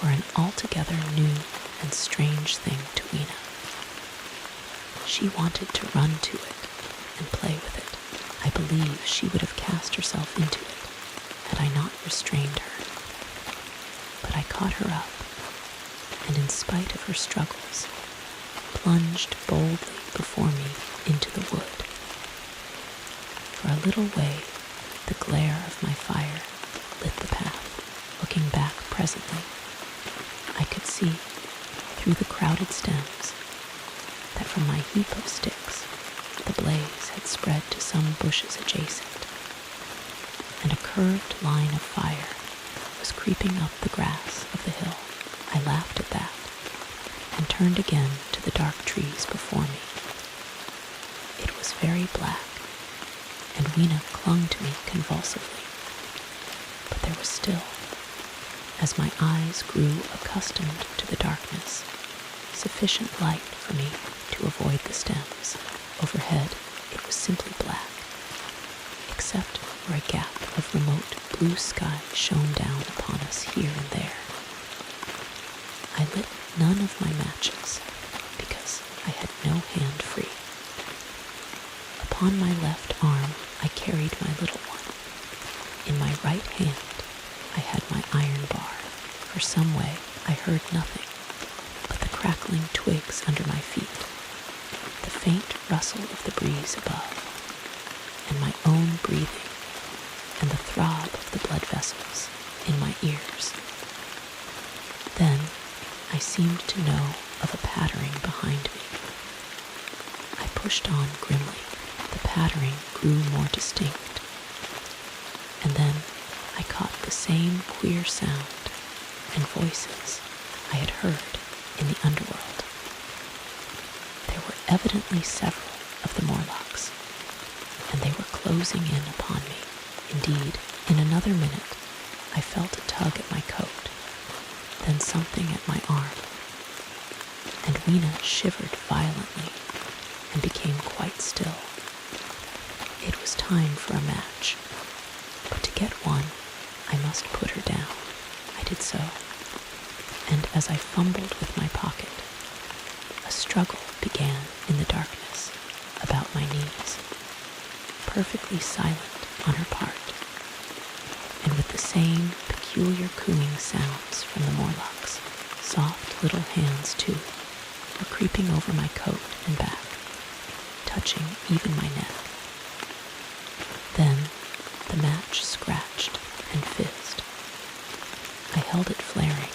were an altogether new and strange thing to Weena. She wanted to run to it and play with it. I believe she would have cast herself into it had I not restrained her. But I caught her up, and in spite of her struggles, plunged boldly before me into the wood. For a little way, the glare of my fire lit the path. Looking back presently, I could see, through the crowded stems, that from my heap of sticks, the blaze had spread to some bushes adjacent, and a curved line of fire was creeping up the grass of the hill. I laughed at that, and turned again to the dark trees before me. It was very black, and Weena clung to me convulsively, but there was still, as my eyes grew accustomed to the darkness, sufficient light for me to avoid the stems. Overhead, it was simply black, except where a gap of remote blue sky shone down upon us here and there. I lit none of my matches, because I had no hand free. Upon my left arm I carried my little one. In my right hand I had my iron bar. For some way I heard nothing but the crackling twigs under my feet, the faint rustle of the breeze above, and my own breathing, and the throb of the blood vessels in my ears. Then I seemed to know of a pattering behind me. I pushed on grimly. The pattering grew more distinct, and then I caught the same queer sound voices I had heard in the underworld. There were evidently several of the Morlocks, and they were closing in upon me. Indeed, in another minute, I felt a tug at my coat, then something at my arm, and Weena shivered violently and became quite still. It was time for a match, but to get one, I must put her down. I did so, and as I fumbled with my pocket, a struggle began in the darkness about my knees, perfectly silent on her part, and with the same peculiar cooing sounds from the Morlocks. Soft little hands, too, were creeping over my coat and back, touching even my neck. Then the match scratched and fizzed. I held it flaring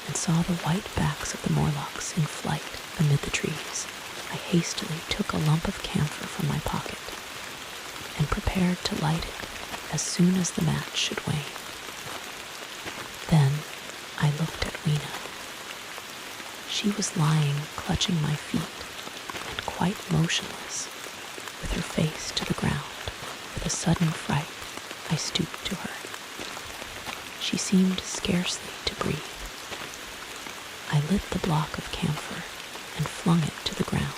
and saw the white backs of the Morlocks in flight amid the trees. I hastily took a lump of camphor from my pocket and prepared to light it as soon as the match should wane. Then I looked at Weena. She was lying clutching my feet and quite motionless, with her face to the ground. With a sudden fright, I stooped to her. She seemed scarcely to breathe. I lit the block of camphor and flung it to the ground,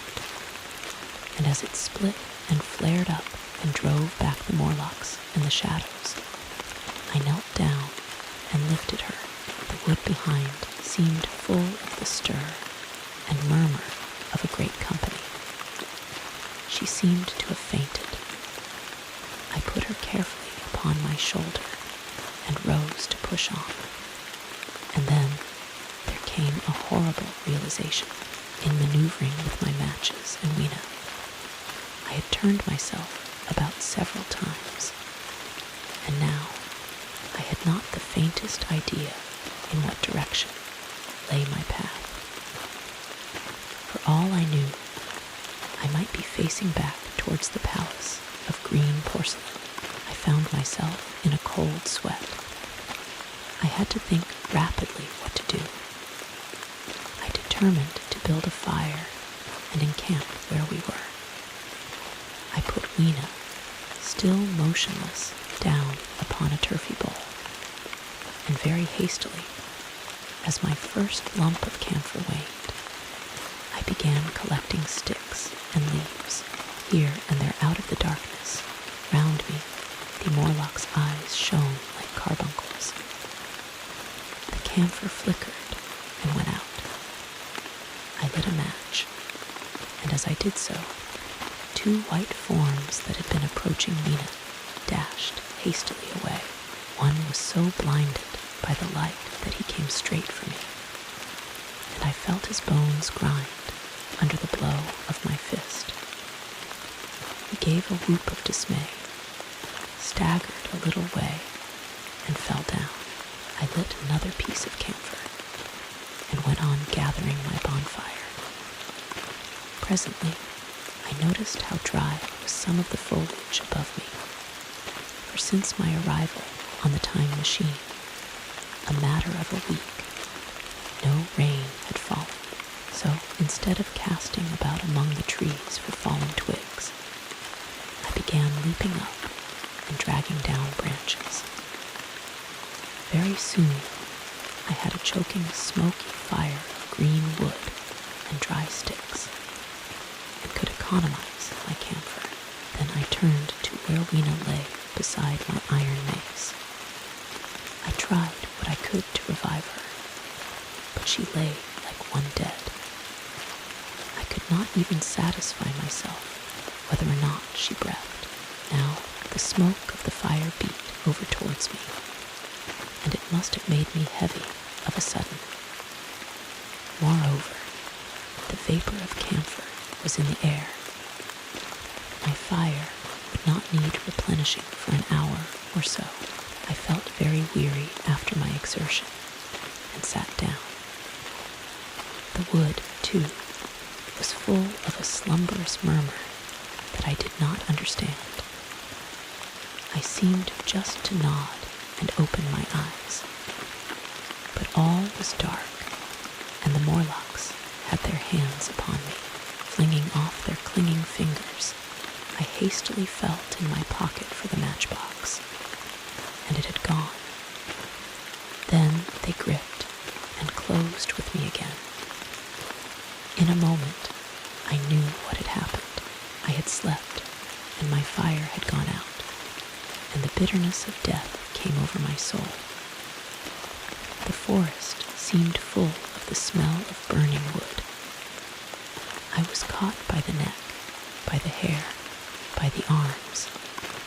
and as it split and flared up and drove back the Morlocks and the shadows, I knelt down and lifted her. The wood behind seemed full of the stir and murmur of a great company. She seemed to have fainted. I put her carefully upon my shoulder and rose to push on. And then there came a horrible realization in maneuvering with my matches and Weena. I had turned myself about several times, and now I had not the faintest idea in what direction lay my path. For all I knew, I might be facing back towards the palace of green porcelain. I found myself in a cold sweat. I had to think rapidly what to do. I determined to build a fire and encamp where we were. I put Weena, still motionless, down upon a turfy bowl, and very hastily, as my first lump of camphor waned, I began collecting sticks and leaves. Here and there out of the darkness, round me, the Morlock's eyes shone like carbuncles. The camphor flickered and went out. I lit a match, and as I did so, two white forms that had been approaching Weena dashed hastily away. One was so blinded by the light that he came straight for me, and I felt his bones grind under the blow of my fist. He gave a whoop of dismay, staggered a little way, and fell down. I lit another piece of camphor and went on gathering my bonfire. Presently, I noticed how dry was some of the foliage above me, for since my arrival on the time machine, a matter of a week, no rain had fallen. So instead of casting about among the trees for fallen twigs, I began leaping up and dragging down branches. Very soon, I had a choking, smoky fire of green wood and dry sticks, and could economize my camphor. Then I turned to where Weena lay beside my iron mace. I tried what I could to revive her, but she lay like one dead. I could not even satisfy myself whether or not she breathed. Now the smoke of the fire beat over towards me, and it must have made me heavy of a sudden. Moreover, the vapor of camphor was in the air. My fire would not need replenishing for an hour or so. I felt very weary after my exertion, and sat down. The wood, too, was full of a slumberous murmur that I did not understand. I seemed just to nod and open my eyes, But all was dark, and the Morlocks had their hands upon me, flinging off their clinging fingers. I hastily felt in my pocket for the matchbox, and it had gone. Then they gripped and closed with me again. In a moment, I knew what had happened. I had slept, and my fire had gone out, and the bitterness of death came over my soul. The forest seemed full of the smell of burning wood. I was caught by the neck, by the hair, by the arms,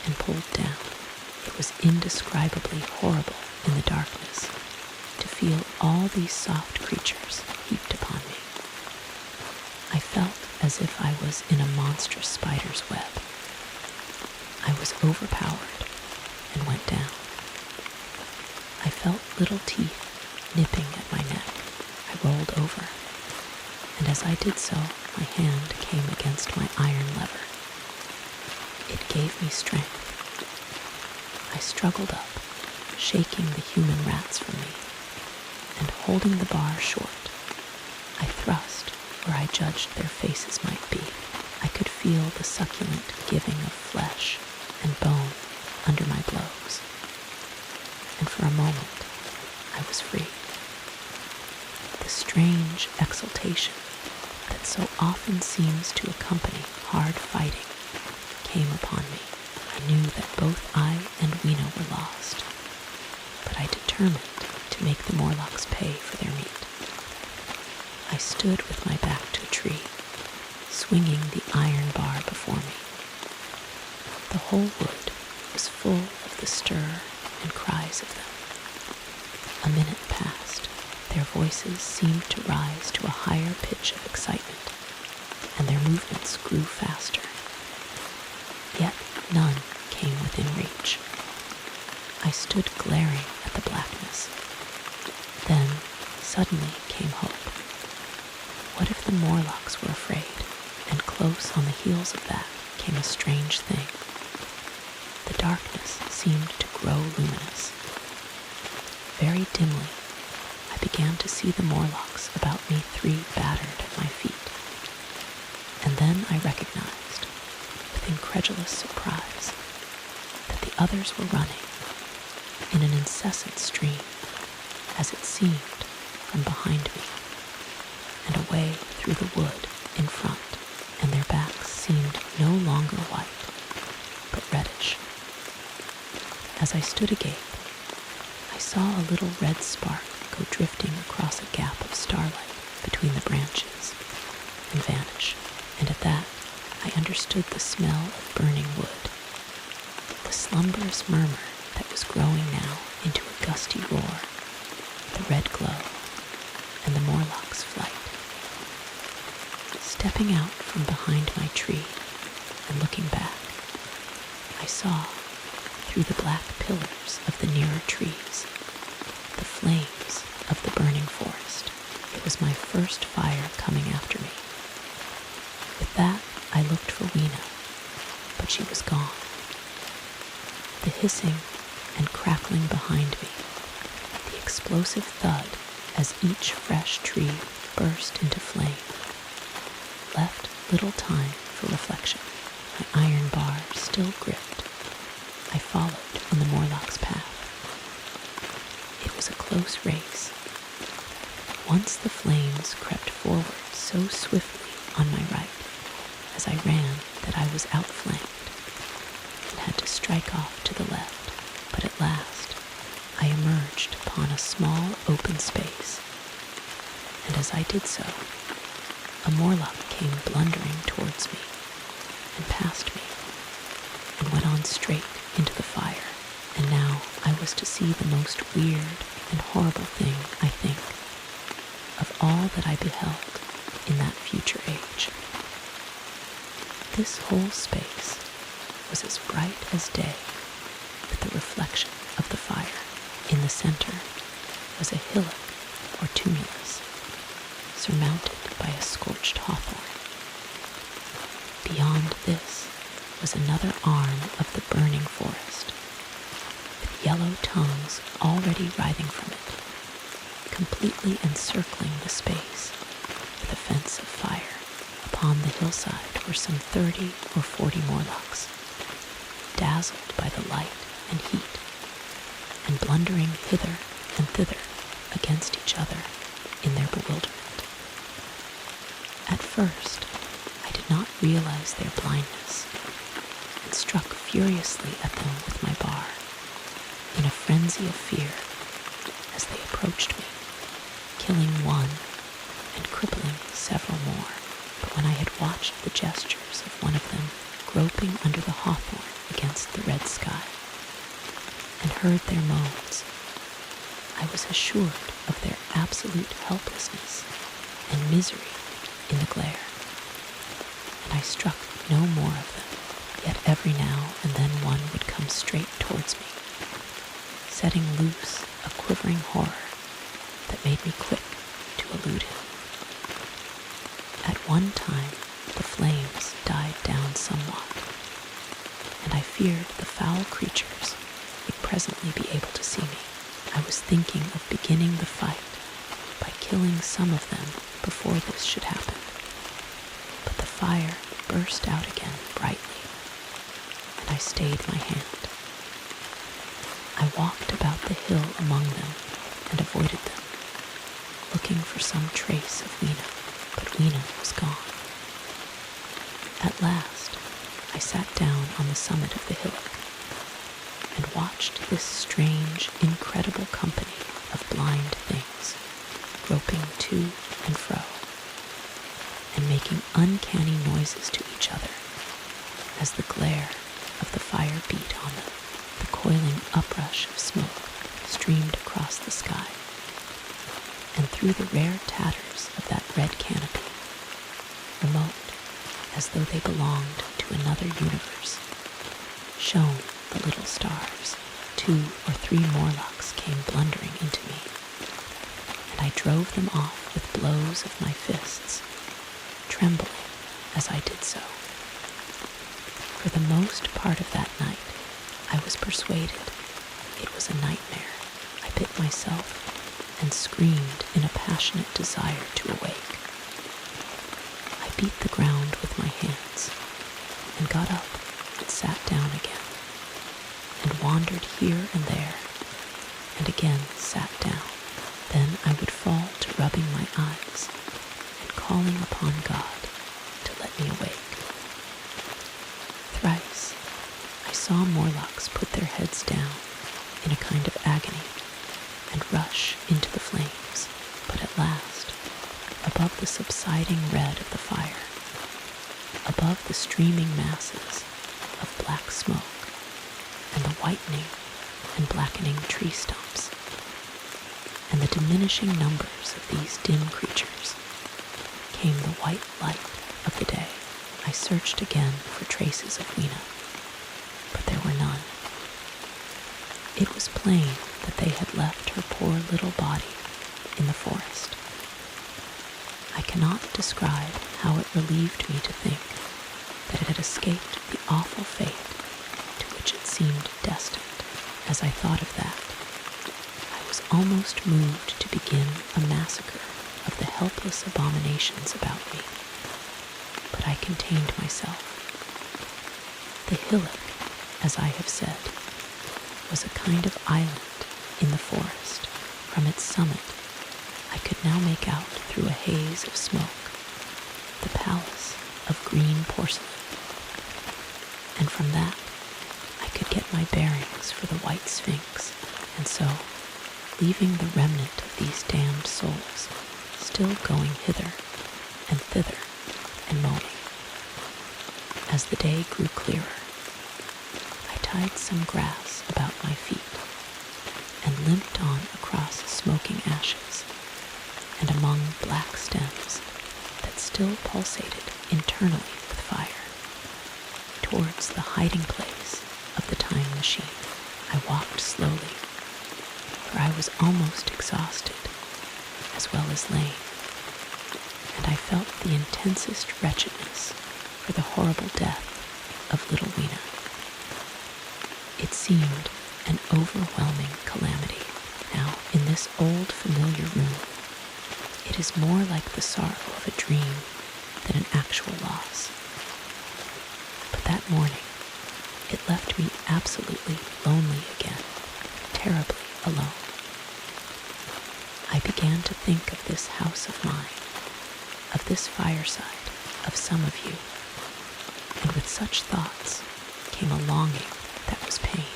and pulled down. It was indescribably horrible in the darkness to feel all these soft creatures heaped upon me. I felt as if I was in a monstrous spider's web. I was overpowered and went down. I felt little teeth nipping at my neck. I rolled over, and as I did so, my hand came against my iron lever. It gave me strength. I struggled up, shaking the human rats from me, and holding the bar short, I thrust where I judged their faces might be. I could feel the succulent giving of flesh and bone under my blows, and for a moment I was free. The strange exultation that so often seems to accompany hard fighting came upon me. I knew that both I and Weena were lost, but I determined to make the Morlocks pay for their meat. I stood with my back to a tree, swinging the iron bar before me. The whole wood was full of the stir and cries of them. A minute passed. Their voices seemed to rise to a higher pitch of excitement, and their movements grew faster. Yet none came within reach. I stood glaring at the blackness. Then suddenly came hope. What if the Morlocks were afraid, and close on the heels of that came a strange thing? The darkness seemed to grow luminous. Very dimly, I began to see the Morlocks about me, 3 battered at my feet. And then I recognized, with incredulous surprise, that the others were running in an incessant stream, as it seemed, from behind me, and away through the wood in front, and their backs seemed no longer white, but reddish. As I stood agape, I saw a little red spark go drifting across a gap of starlight between the branches and vanish, and at that I understood the smell of burning wood, the slumberous murmur that was growing now into a gusty roar, the red glow, and the Morlock's flight. Stepping out from behind my tree and looking back, I saw, through the black pillars of the nearer trees, the flames of the burning forest. It was my first fire coming after me. With that, I looked for Weena, but she was gone. The hissing and crackling behind me, the explosive thud as each fresh tree burst into flame, left little time for reflection. My iron bar still gripped. I followed in the Morlock's path. It was a close race. Once the flames crept forward so swiftly on my right as I ran that I was outflanked and had to strike off to the left, but at last I emerged upon a small open space, and as I did so, a Morlock came blundering towards me and past me and went on straight into the fire. And now I was to see the most weird and horrible thing, I think, of all that I beheld in that future age. This whole space was as bright as day with the reflection of the fire. In the center was a hillock or tumulus, surmounted by a scorched hawthorn. Beyond this was another arm of the burning forest, with yellow tongues already writhing from it, completely encircling the space with a fence of fire. Upon the hillside were some 30 or 40 Morlocks, dazzled by the light and heat, and blundering hither and thither against each other in their bewilderment. At first, I did not realize their blindness, and struck furiously at them with my bar, in a frenzy of fear, as they approached me, killing one and crippling several more. But when I had watched the gestures of one of them groping under the hawthorn against the red sky, and heard their moans, I was assured of their absolute helplessness and misery in the glare, and I struck no more of them, yet every now and then one would come straight towards me, setting loose a quivering horror that made me quick to elude him. At one time, the flames died down somewhat, and I feared the foul creatures would presently be able to see me. I was thinking of beginning the fight by killing some of them before this should happen, but the fire burst out again brightly, and I stayed my hand. I walked about the hill among them and avoided them, looking for some trace of Weena, but Weena was gone. At last, I sat down on the summit of the hillock and watched this strange, incredible company of blind things groping to and fro and making uncanny noises to each other as the glare of the fire beat on them. The coiling uprush of smoke streamed across the sky, and through the rare tatters of that red canopy, remote as though they belonged to another universe, shone the little stars. 2 or 3 Morlocks came blundering into me, and I drove them off with blows of my fists, trembling as I did so. For the most part of that night, I was persuaded it was a nightmare. I bit myself and screamed in a passionate desire to awake. I beat the ground with my hands and got up and sat down again, and wandered here and there, and again sat down. Then I would fall to rubbing my eyes and calling upon God to let me awake. Thrice I saw Morlocks put their heads down in a kind of agony and rush into the flames, but at last, above the subsiding red of the fire, above the streaming masses of black smoke and the whitening and blackening tree stumps, and the diminishing numbers of these dim creatures, came the white light of the day. I searched again for traces of Weena, but there were none. It was plain that they had left her poor little body in the forest. I cannot describe how it relieved me to think that it had escaped the awful fate to which it seemed destined. As I thought of that, I was almost moved to begin a massacre of the helpless abominations about me, but I contained myself. The hillock, as I have said, was a kind of island in the forest. From its summit, I could now make out through a haze of smoke the palace of green porcelain, and from that I could get my bearings for the White Sphinx, and so, leaving the remnant of these damned souls still going hither and thither and moaning. As the day grew clearer, I tied some grass about my feet and limped on across smoking ashes and among black stems that still pulsated internally with fire, towards the hiding place of the time machine. I walked slowly, for I was almost exhausted as well as lame, and I felt the intensest wretchedness for the horrible death of little Weena. It seemed an overwhelming calamity, Now, in this old familiar room, it is more like the sorrow of a dream than an actual loss. But that morning, it left me absolutely lonely again, terribly alone. I began to think of this house of mine, of this fireside, of some of you, and with such thoughts came a longing that was pain.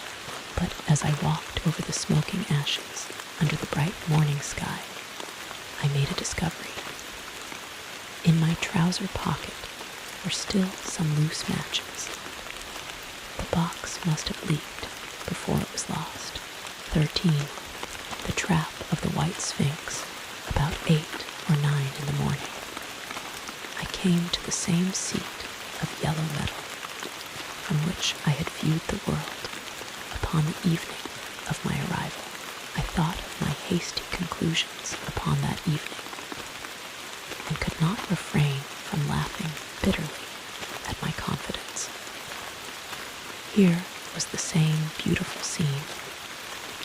But as I walked over the smoking ashes under the bright morning sky, I made a discovery. In my trouser pocket were still some loose matches. The box must have leaked before it was lost. 13. The trap of the White Sphinx, about 8 or 9 in the morning. I came to the same seat of yellow metal from which I had viewed the world upon the evening of my arrival. I thought of my hasty conclusions upon that evening and could not refrain from laughing bitterly at my confidence. Here was the same beautiful scene,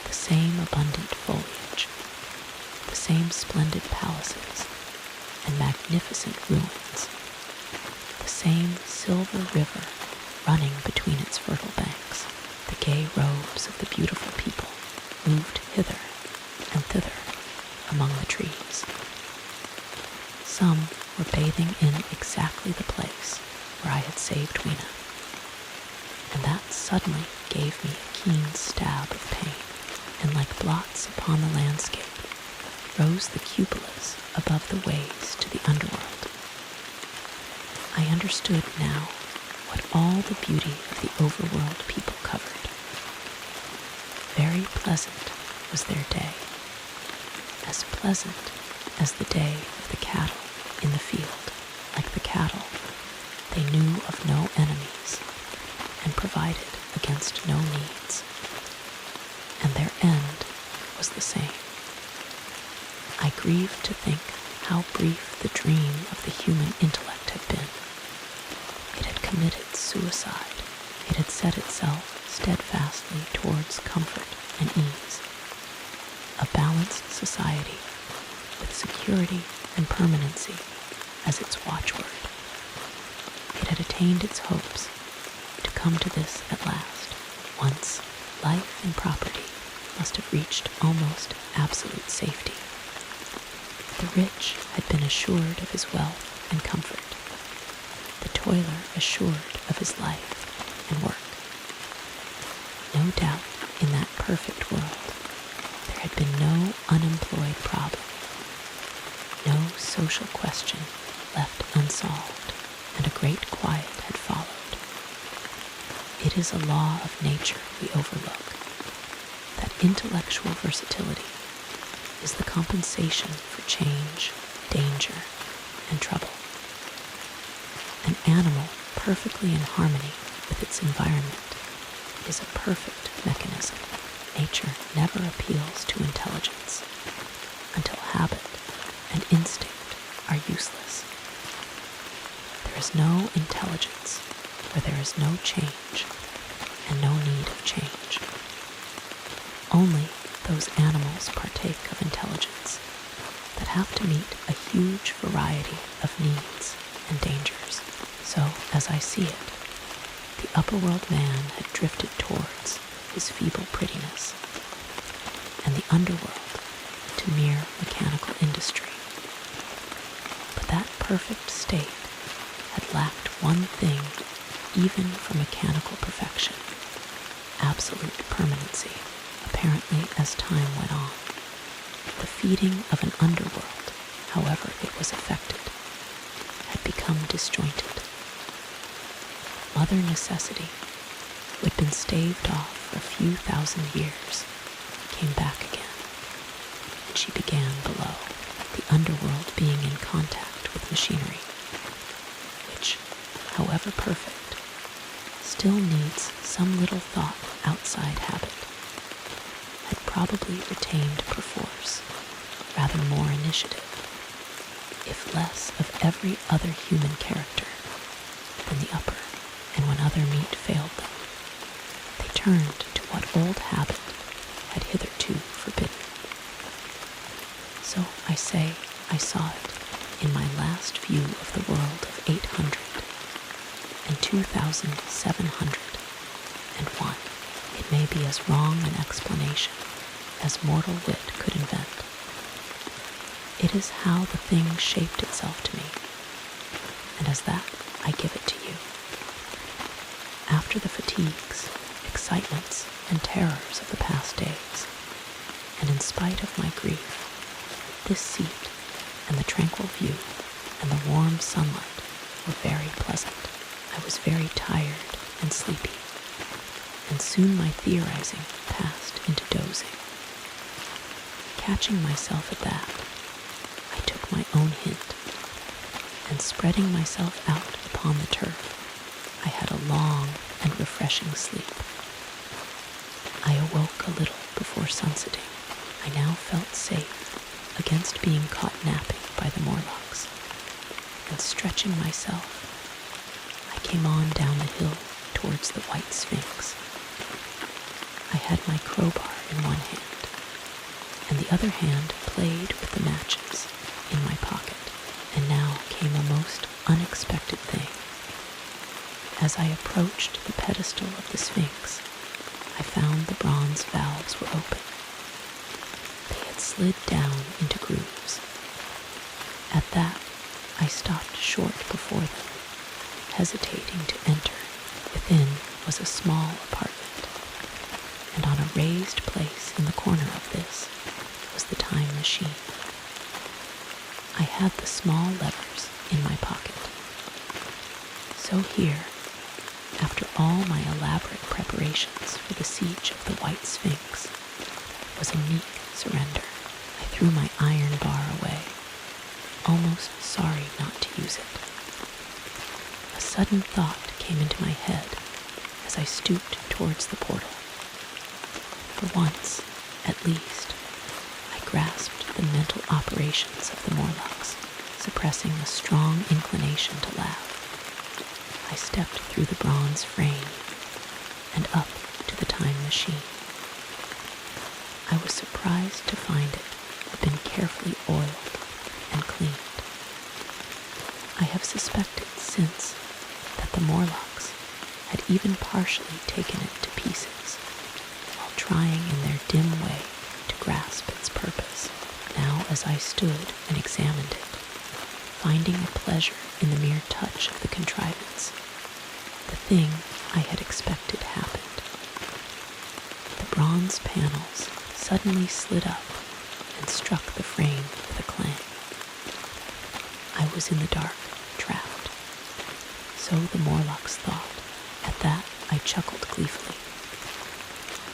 the same abundant foliage, the same splendid palaces and magnificent ruins, the same silver river running between its fertile banks. The gay robes of the beautiful people moved hither and thither among the trees. Some were bathing in exactly the place where I had saved Weena, and that suddenly gave me a keen stab of pain, and like blots upon the landscape rose the cupolas above the ways to the underworld. I understood now what all the beauty of the overworld people covered. Very pleasant was their day, as pleasant as the day of the cattle in the field. Like the cattle, they knew of no enemies and provided against no needs, and their end was the same. I grieved to think how brief the dream of the human intellect had been. It had committed suicide. It had set itself steadfastly towards comfort and ease, a balanced society with security and permanency as its watchword. It had attained its hopes to come to this at last. Once, life and property must have reached almost absolute safety. The rich had been assured of his wealth and comfort, the toiler assured of his life and work. No doubt, in that perfect world, there had been no unemployed problem, no social question left unsolved, and a great quiet had followed. It is a law of nature we overlook, that intellectual versatility is the compensation for change, danger, and trouble. An animal perfectly in harmony with its environment is a perfect mechanism. Nature never appeals to intelligence until habit and instinct are useless. There is no intelligence where there is no change and no need of change. Only those animals partake of intelligence that have to meet a huge variety of needs and dangers. So, as I see it, the upper-world man had drifted towards his feeble prettiness, and the underworld to mere mechanical industry. But that perfect state had lacked one thing even for mechanical perfection: absolute permanency. Apparently, as time went on, the feeding of an underworld, however it was effected, had become disjointed. Mother Necessity, who had been staved off for a few thousand years, came back again, and she began below, the underworld being in contact with machinery, which, however perfect, still needs some little thought outside habit, had probably retained perforce rather more initiative, if less of every other human character than the upper. And when other meat failed them, they turned to what old habit had hitherto forbidden. So I say I saw it in my last view of the world of 800 and 2,701. It may be as wrong an explanation as mortal wit could invent. It is how the thing shaped itself to me, and as that I give it to you. After the fatigues, excitements, and terrors of the past days, and in spite of my grief, this seat and the tranquil view and the warm sunlight were very pleasant. I was very tired and sleepy, and soon my theorizing passed into dozing. Catching myself at that, I took my own hint, and spreading myself out upon the turf, I had a long and refreshing sleep. I awoke a little before sunsetting. I now felt safe against being caught napping by the Morlocks, and stretching myself, I came on down the hill towards the White Sphinx. I had my crowbar in one hand, and the other hand played with the matches in my pocket, and now came a most unexpected thing. As I approached the pedestal of the Sphinx, I found the bronze valves were open. They had slid down into grooves. At that, I stopped short before them, hesitating to enter. Within was a small apartment, and on a raised place in the corner of this was the time machine. I had the small levers in my pocket. So here, after all my elaborate preparations for the siege of the White Sphinx, was a meek surrender. I threw my iron bar away, almost sorry not to use it. A sudden thought came into my head as I stooped towards the portal. For once, at least, I grasped the mental operations of the Morlocks, suppressing a strong inclination to laugh. I stepped through the bronze frame and up to the time machine. I was surprised to find it had been carefully oiled and cleaned. I have suspected since that the Morlocks had even partially taken it to pieces, while trying in their dim way to grasp its purpose. Now, as I stood and examined it, finding a pleasure in the mere touch of the contrivance, the thing I had expected happened. The bronze panels suddenly slid up and struck the frame with a clang. I was in the dark, trapped. So the Morlocks thought. At that, I chuckled gleefully.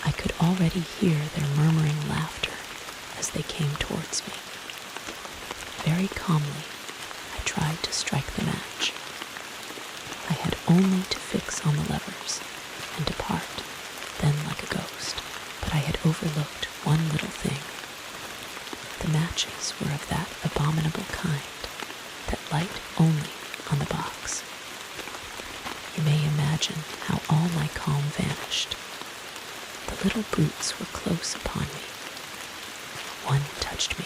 I could already hear their murmuring laughter as they came towards me. Very calmly, I tried to strike the match. I had only to fix on the levers and depart, then like a ghost. But I had overlooked one little thing. The matches were of that abominable kind that light only on the box. You may imagine how all my calm vanished. The little brutes were close upon me. One touched me.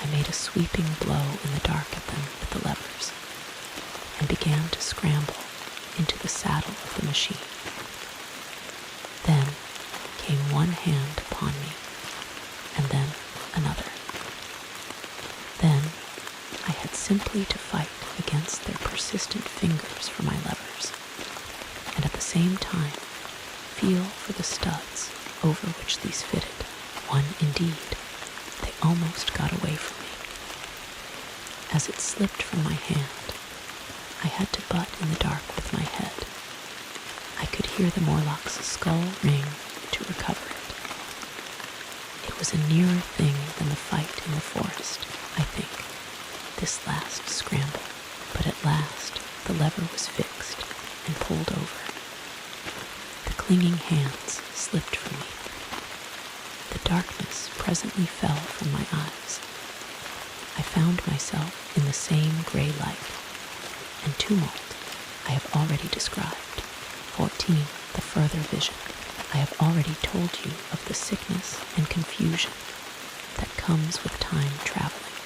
I made a sweeping blow in the dark at them with the levers, and began to scramble into the saddle of the machine. Then came one hand upon me, and then another. Then I had simply to fight against their persistent fingers for my levers, and at the same time feel for the studs over which these fitted. One, indeed, they almost got away from me. As it slipped from my hand, I had to butt in the dark with my head. I could hear the Morlock's skull ring to recover it. It was a nearer thing than the fight in the forest, I think, this last scramble. But at last the lever was fixed and pulled over. The clinging hands slipped from me. The darkness presently fell from my eyes. I found myself in the same gray light and tumult I have already described. 14. The further vision. I have already told you of the sickness and confusion that comes with time traveling.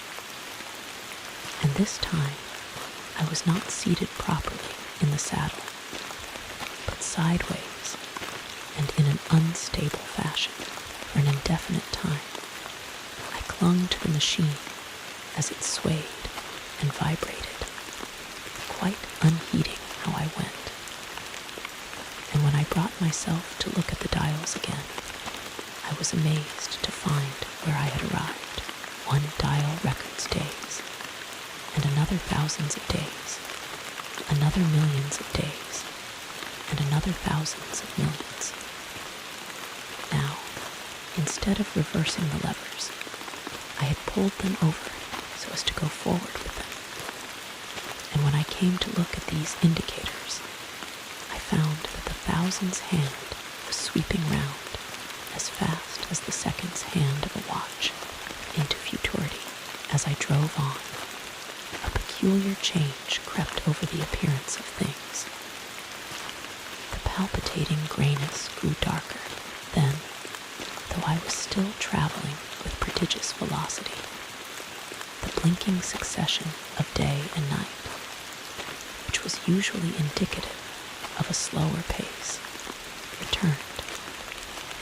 And this time, I was not seated properly in the saddle, but sideways and in an unstable fashion for an indefinite time. I clung to the machine as it swayed and vibrated, quite unheeding how I went. And when I brought myself to look at the dials again, I was amazed to find where I had arrived. One dial records days, and another thousands of days, another millions of days, and another thousands of millions. Now, instead of reversing the levers, I had pulled them over so as to go forward with them. And when I came to look at these indicators, I found that the thousand's hand was sweeping round as fast as the second's hand of a watch into futurity. As I drove on, a peculiar change crept over the appearance of things. The palpitating grayness grew darker. Then, though I was still traveling with prodigious velocity, the blinking succession of day and night, which was usually indicative of a slower pace, returned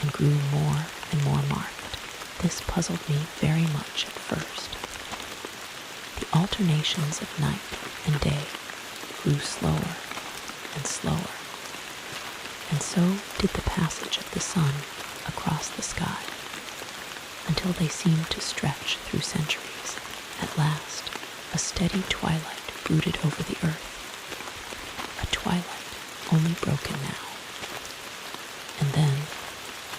and grew more and more marked. This puzzled me very much at first. The alternations of night and day grew slower and slower, and so did the passage of the sun across the sky, until they seemed to stretch through centuries. At last, a steady twilight brooded over the earth, a twilight only broken now. And then,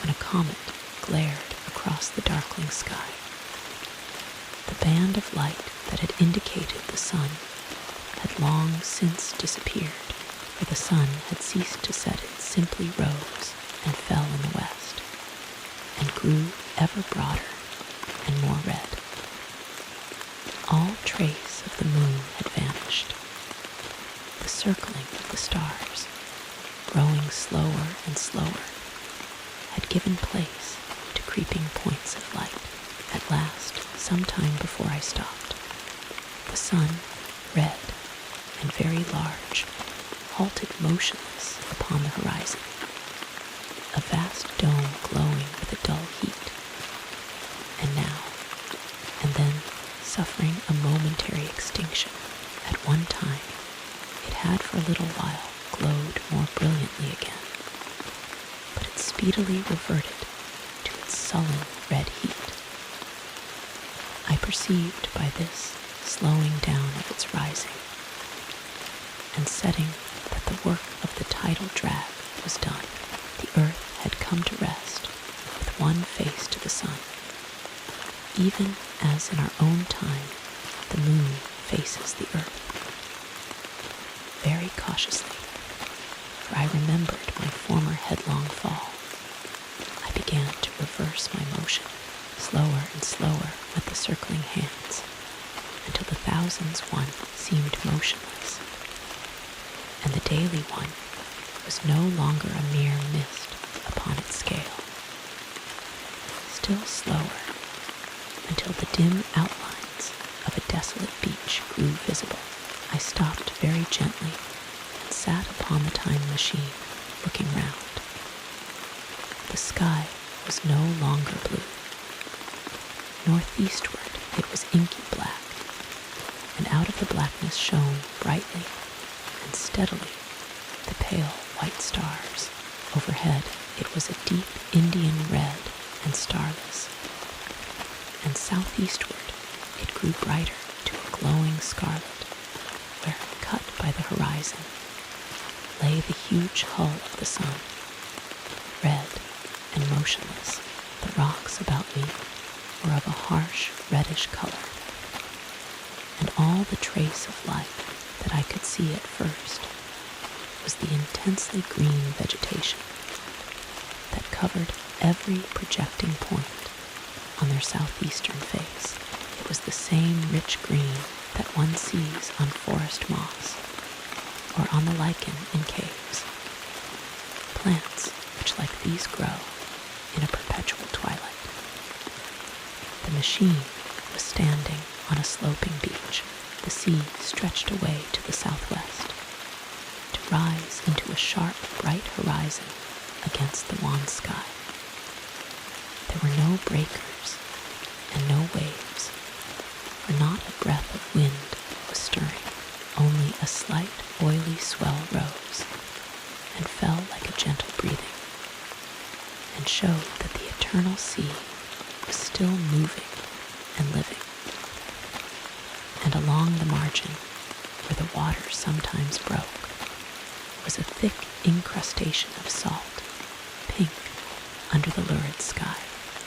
when a comet glared across the darkling sky, the band of light that had indicated the sun had long since disappeared, for the sun had ceased to set. It simply rose and fell in the west, and grew ever broader and more red. All trace of the moon had vanished. The circling of the stars, growing slower and slower, had given place to creeping points of light. At last, some time before I stopped, the sun, red and very large, halted motionless upon the horizon, a vast dome glowing with a dull heat, and now and then suffering a momentary extinction. At one time, it had for a little while glowed more brilliantly again, but it speedily reverted to its sullen red heat. I perceived by this slowing down of its rising and setting that the work of the tidal drag was done. The earth had come to rest with one face to the sun, even as in our own time the moon faces the earth. Very cautiously, for I remembered my former headlong fall, I began to reverse my motion, slower and slower with the circling hands, until the thousands one seemed motionless, and the daily one was no longer a mere mist upon its scale. Still slower, until the dim outlines of a desolate beach grew visible. I stopped very gently and sat upon the time machine, looking round. The sky was no longer blue. Northeastward it was inky black, and out of the blackness shone brightly and steadily the pale white stars. Overhead it was a deep Indian red and starless, and southeastward it grew brighter to a glowing scarlet, where, cut by the horizon, lay the huge hull of the sun, red and motionless. The rocks about me were of a harsh reddish color, and all the trace of life that I could see at first was the intensely green vegetation that covered every projecting point on their southeastern face. It was the same rich green that one sees on forest moss or on the lichen in caves, plants which like these grow in a perpetual twilight. The machine was standing on a sloping beach, The sea stretched away to the southwest, to rise into a sharp, bright horizon against the wan sky. There were no breakers and no waves, for not a breath of wind was stirring. Only a slight, oily swell rose and fell like a gentle breathing, and showed that the eternal sea was still moving and living. And along the margin, where the water sometimes broke, was a thick incrustation of salt, pink under the lurid sky.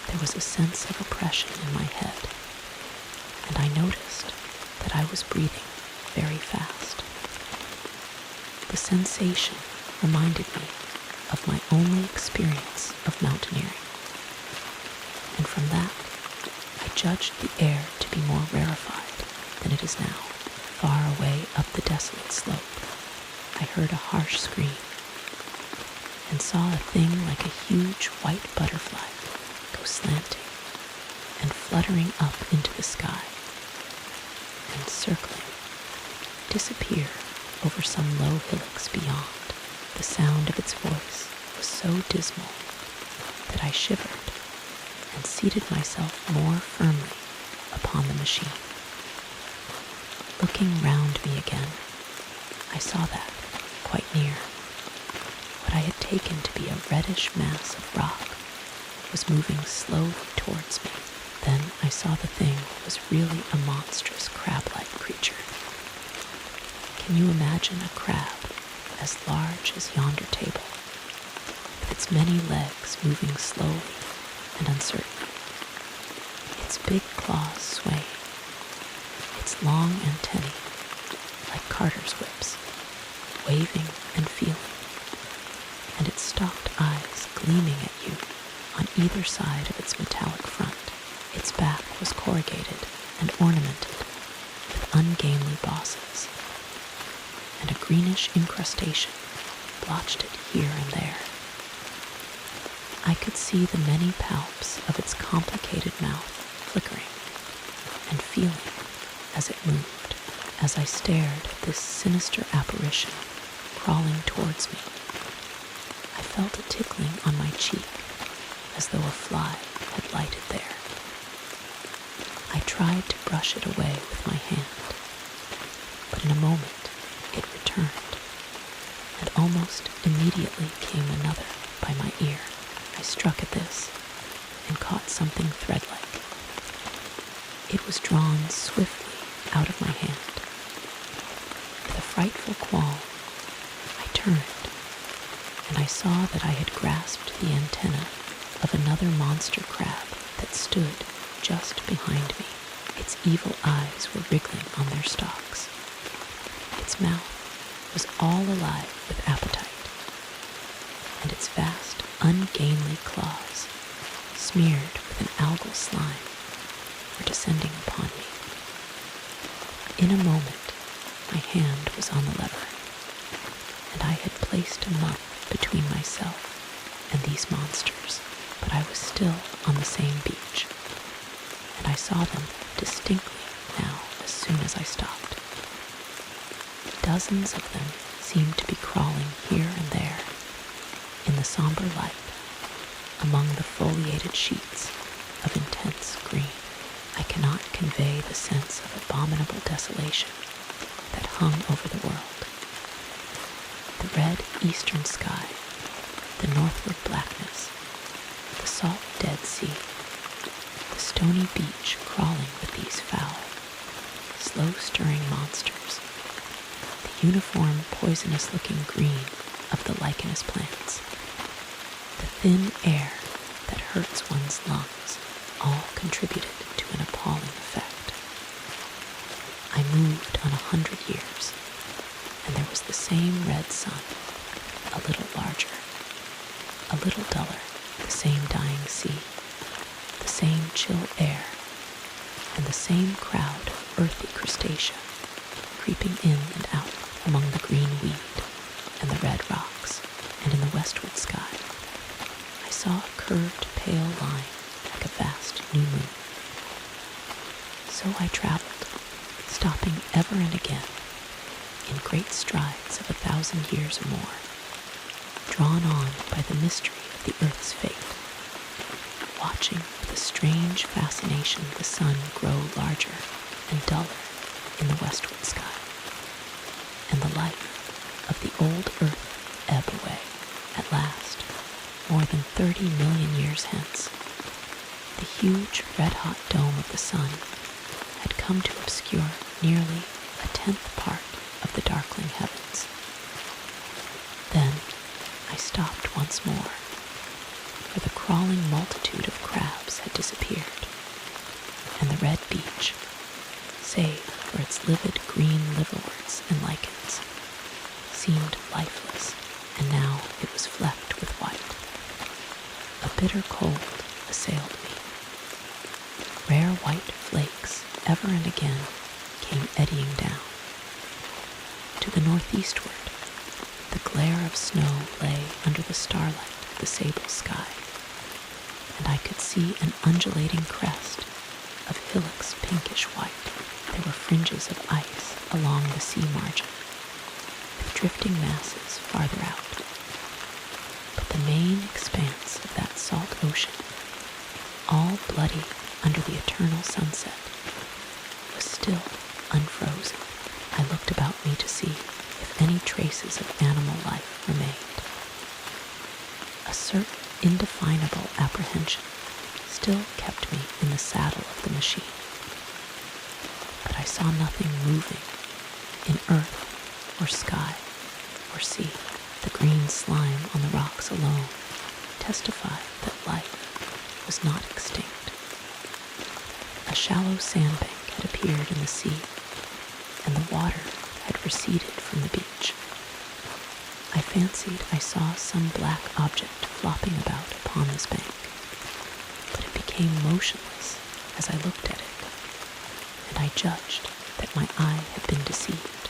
There was a sense of oppression in my head, and I noticed that I was breathing very fast. The sensation reminded me of my only experience of mountaineering, and from that I judged the air to be more rarefied than it is now. Far away up the desolate slope, I heard a harsh scream and saw a thing like a huge white butterfly go slanting and fluttering up into the sky and circling, disappear over some low hillocks beyond. The sound of its voice was so dismal that I shivered and seated myself more firmly upon the machine. Looking round me again, I saw that, quite near, what I had taken to be a reddish mass of rock was moving slowly towards me. Then I saw the thing was really a monstrous crab-like creature. Can you imagine a crab as large as yonder table, with its many legs moving slowly and uncertainly, its big claws swaying, its long antennae, like carter's whips, waving and feeling, and its stalked eyes gleaming at you on either side of its metallic front. Its back was corrugated and ornamented with ungainly bosses, and a greenish incrustation blotched it here and there. I could see the many palps of its complicated mouth flickering and feeling as it moved. As I stared at this sinister apparition crawling towards me, I felt a tickling on my cheek as though a fly had lighted there. I tried to brush it away with my hand, but in a moment it returned, and almost immediately came another by my ear. I struck at this and caught something thread-like. It was drawn swiftly out of my hand. With a frightful qualm, I turned, and I saw that I had grasped the antenna of another monster crab that stood just behind me. Its evil eyes were wriggling on their stalks. Its mouth was all alive with appetite, and its vast, ungainly claws, smeared with an algal slime, were descending upon me. In a moment, my hand was on the lever, and I had placed a month between myself and these monsters, but I was still on the same beach, and I saw them distinctly now as soon as I stopped. Dozens of them seemed to be crawling here and there in the somber light among the foliated sheets of intense green. I cannot convey the sense of abominable desolation that hung over the world. The red eastern sky, the northward blackness, the salt Dead Sea, the stony beach crawling with these foul, slow-stirring monsters, the uniform poisonous-looking green of the lichenous plants, the thin air that hurts one's lungs, all contributed to an appalling effect. I moved on 100 years, and there was the same red sun, a little larger, a little duller, the same dying sea, the same chill air, and the same crowd of earthy crustacea creeping in and out among the green weed and the red rocks. And in the westward sky, I saw a curved pale line like a vast new moon. So I traveled, stopping ever and again, in great strides of 1,000 years or more, drawn on by the mystery of the earth's fate, watching with a strange fascination the sun grow larger and duller in the westward sky, and the life of the old earth ebb away at last, more than 30 million years hence. The huge red-hot dome of the sun had come to obscure nearly 1/10 part of the darkling heavens. Then I stopped once more, for the crawling multitude of crabs had disappeared, and the red beach, save for its livid green liverworts and lichens, seemed lifeless, and now it was flecked with white. A bitter cold assailed me. Rare white flakes ever and again came eddying down. To the northeastward, the glare of snow lay under the starlight of the sable sky, and I could see an undulating crest of hillocks pinkish white. There were fringes of ice along the sea margin, with drifting masses farther out. But the main expanse of that salt ocean, all bloody under the eternal sunset, was still unfrozen. I looked about me to see if any traces of animal life remained. A certain indefinable apprehension still kept me in the saddle of the machine, but I saw nothing moving in earth or sky or sea. The green slime on the rocks alone testified that life was not extinct. A shallow sandbank had appeared in the sea, and the water had receded from the beach. I fancied I saw some black object flopping about upon this bank, but it became motionless as I looked at it, and I judged that my eye had been deceived,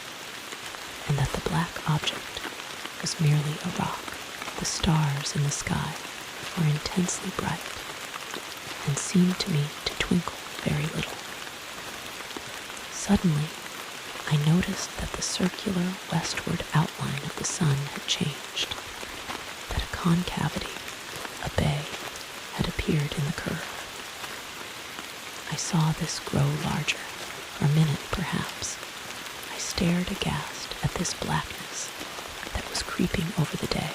and that the black object was merely a rock. The stars in the sky were intensely bright, and seemed to me to twinkle very little. Suddenly, I noticed that the circular westward outline of the sun had changed, that a concavity, a bay, had appeared in the curve. I saw this grow larger, for a minute perhaps. I stared aghast at this blackness that was creeping over the day,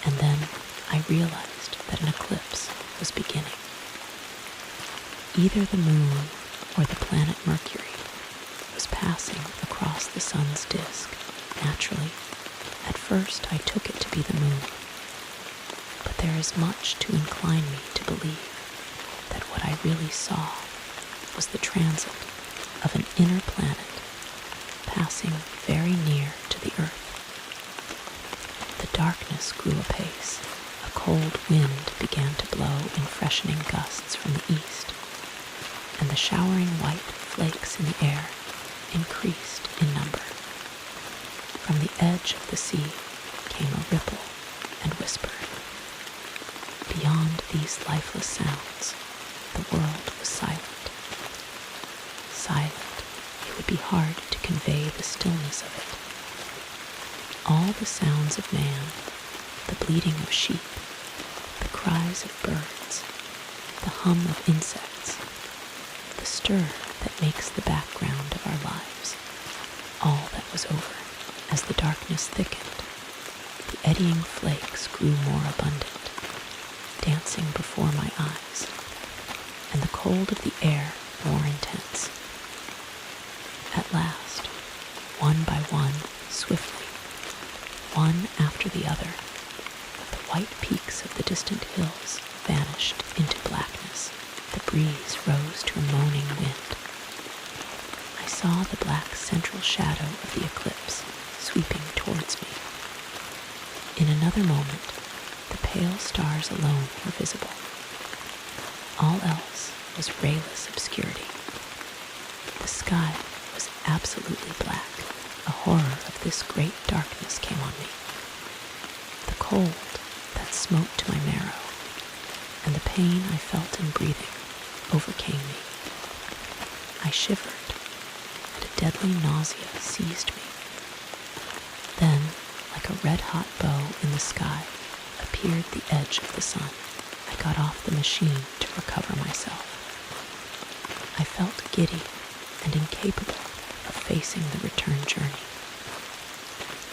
and then I realized that an eclipse was beginning. Either the moon or the planet Mercury was passing across the sun's disk. Naturally, at first I took it to be the moon, but there is much to incline me to believe that what I really saw was the transit of an inner planet passing very near to the earth. The darkness grew apace. A cold wind began to blow in freshening gusts from the east, and the showering white flakes in the air increased in number. From the edge of the sea came a ripple and whisper. Beyond these lifeless sounds, the world was silent. Silent, it would be hard to convey the stillness of it. All the sounds of man, the bleating of sheep, the cries of birds, the hum of insects, the stir that makes the background of our lives, all that was over. As the darkness thickened, the eddying flakes grew more abundant, dancing before my eyes, and the cold of the air more intense. At last, one by one, swiftly, one after the other, the white peaks of the distant hills vanished into blackness. The breeze rose to a moaning wind. I saw the black central shadow of the eclipse sweeping towards me. In another moment, the pale stars alone were visible. All else was rayless obscurity. The sky was absolutely black. A horror of this great darkness came on me. The cold that smote to my marrow, and the pain I felt in breathing, overcame me. I shivered, deadly nausea seized me. Then, like a red-hot bow in the sky, appeared the edge of the sun. I got off the machine to recover myself. I felt giddy and incapable of facing the return journey.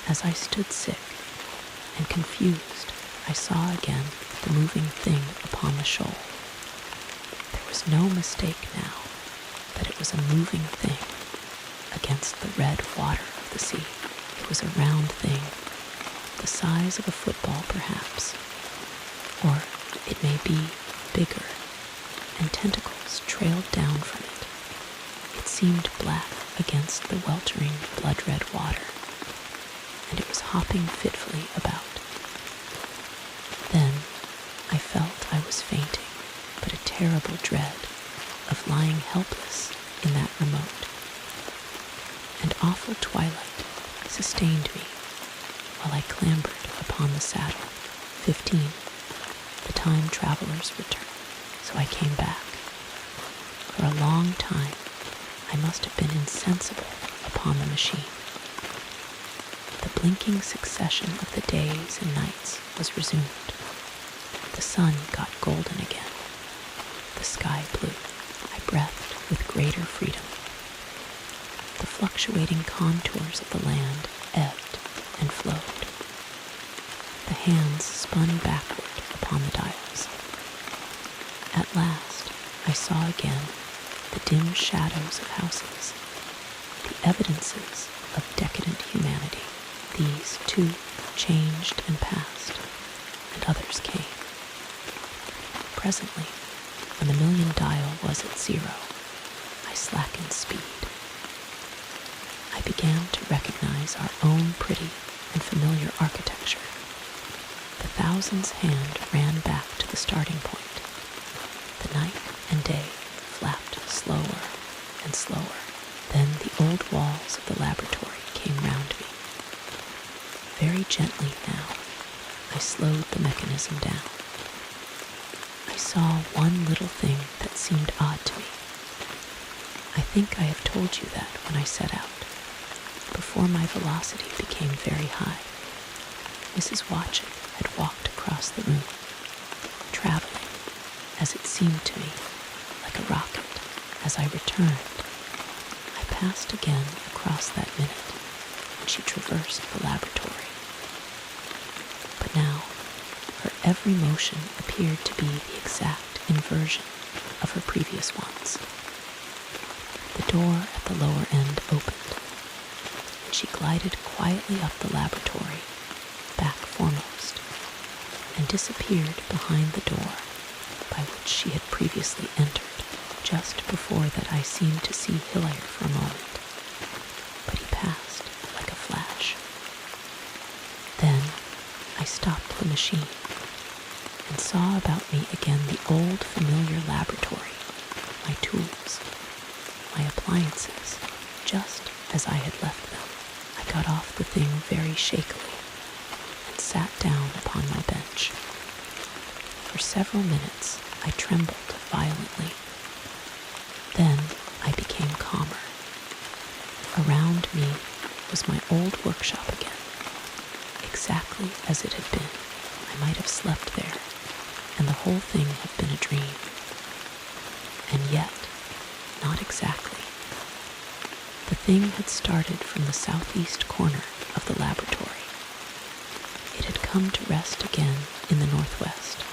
As I stood sick and confused, I saw again the moving thing upon the shoal. There was no mistake now that it was a moving thing against the red water of the sea. It was a round thing, the size of a football perhaps, or it may be bigger, and tentacles trailed down from it. It seemed black against the weltering blood-red water, and it was hopping fitfully about. Then I felt I was fainting, but a terrible dread of lying helpless in that remote and awful twilight sustained me while I clambered upon the saddle. 15. The time traveler's return. So I came back. For a long time, I must have been insensible upon the machine. The blinking succession of the days and nights was resumed. The sun got golden again. The sky blue. I breathed with greater freedom. The fluctuating contours of the land ebbed and flowed. The hands spun backward upon the dials. At last, I saw again the dim shadows of houses, the evidences of decadent humanity. These, too, changed and passed, and others came. Presently, when the million dial was at 0, I slackened speed. I began to recognize our own pretty and familiar architecture. The thousand's hand ran back to the starting point. The night and day flapped slower and slower. Then the old walls of the laboratory came round me. Very gently now, I slowed the mechanism down. I saw one little thing that seemed odd to me. I think I have told you that when I set out, before my velocity became very high, Mrs. Watchet had walked across the room, traveling, as it seemed to me, like a rocket. As I returned, I passed again across that minute, and she traversed the laboratory. But now, her every motion appeared to be the exact inversion of her previous ones. The door at the lower end opened, and she glided quietly up the laboratory, back foremost, and disappeared behind the door by which she had previously entered. Just before that I seemed to see Hillier for a moment, but he passed like a flash. Then I stopped the machine and saw about me again the old familiar laboratory, my tools, my appliances, just as I had left them. I got off the thing very shakily and sat down upon my bench. For several minutes I trembled violently. Then I became calmer. Around me was my old workshop again, exactly as it had been. I might have slept there, and the whole thing had been a dream. And yet, not exactly. The thing had started from the southeast corner of the laboratory. It had come to rest again in the northwest,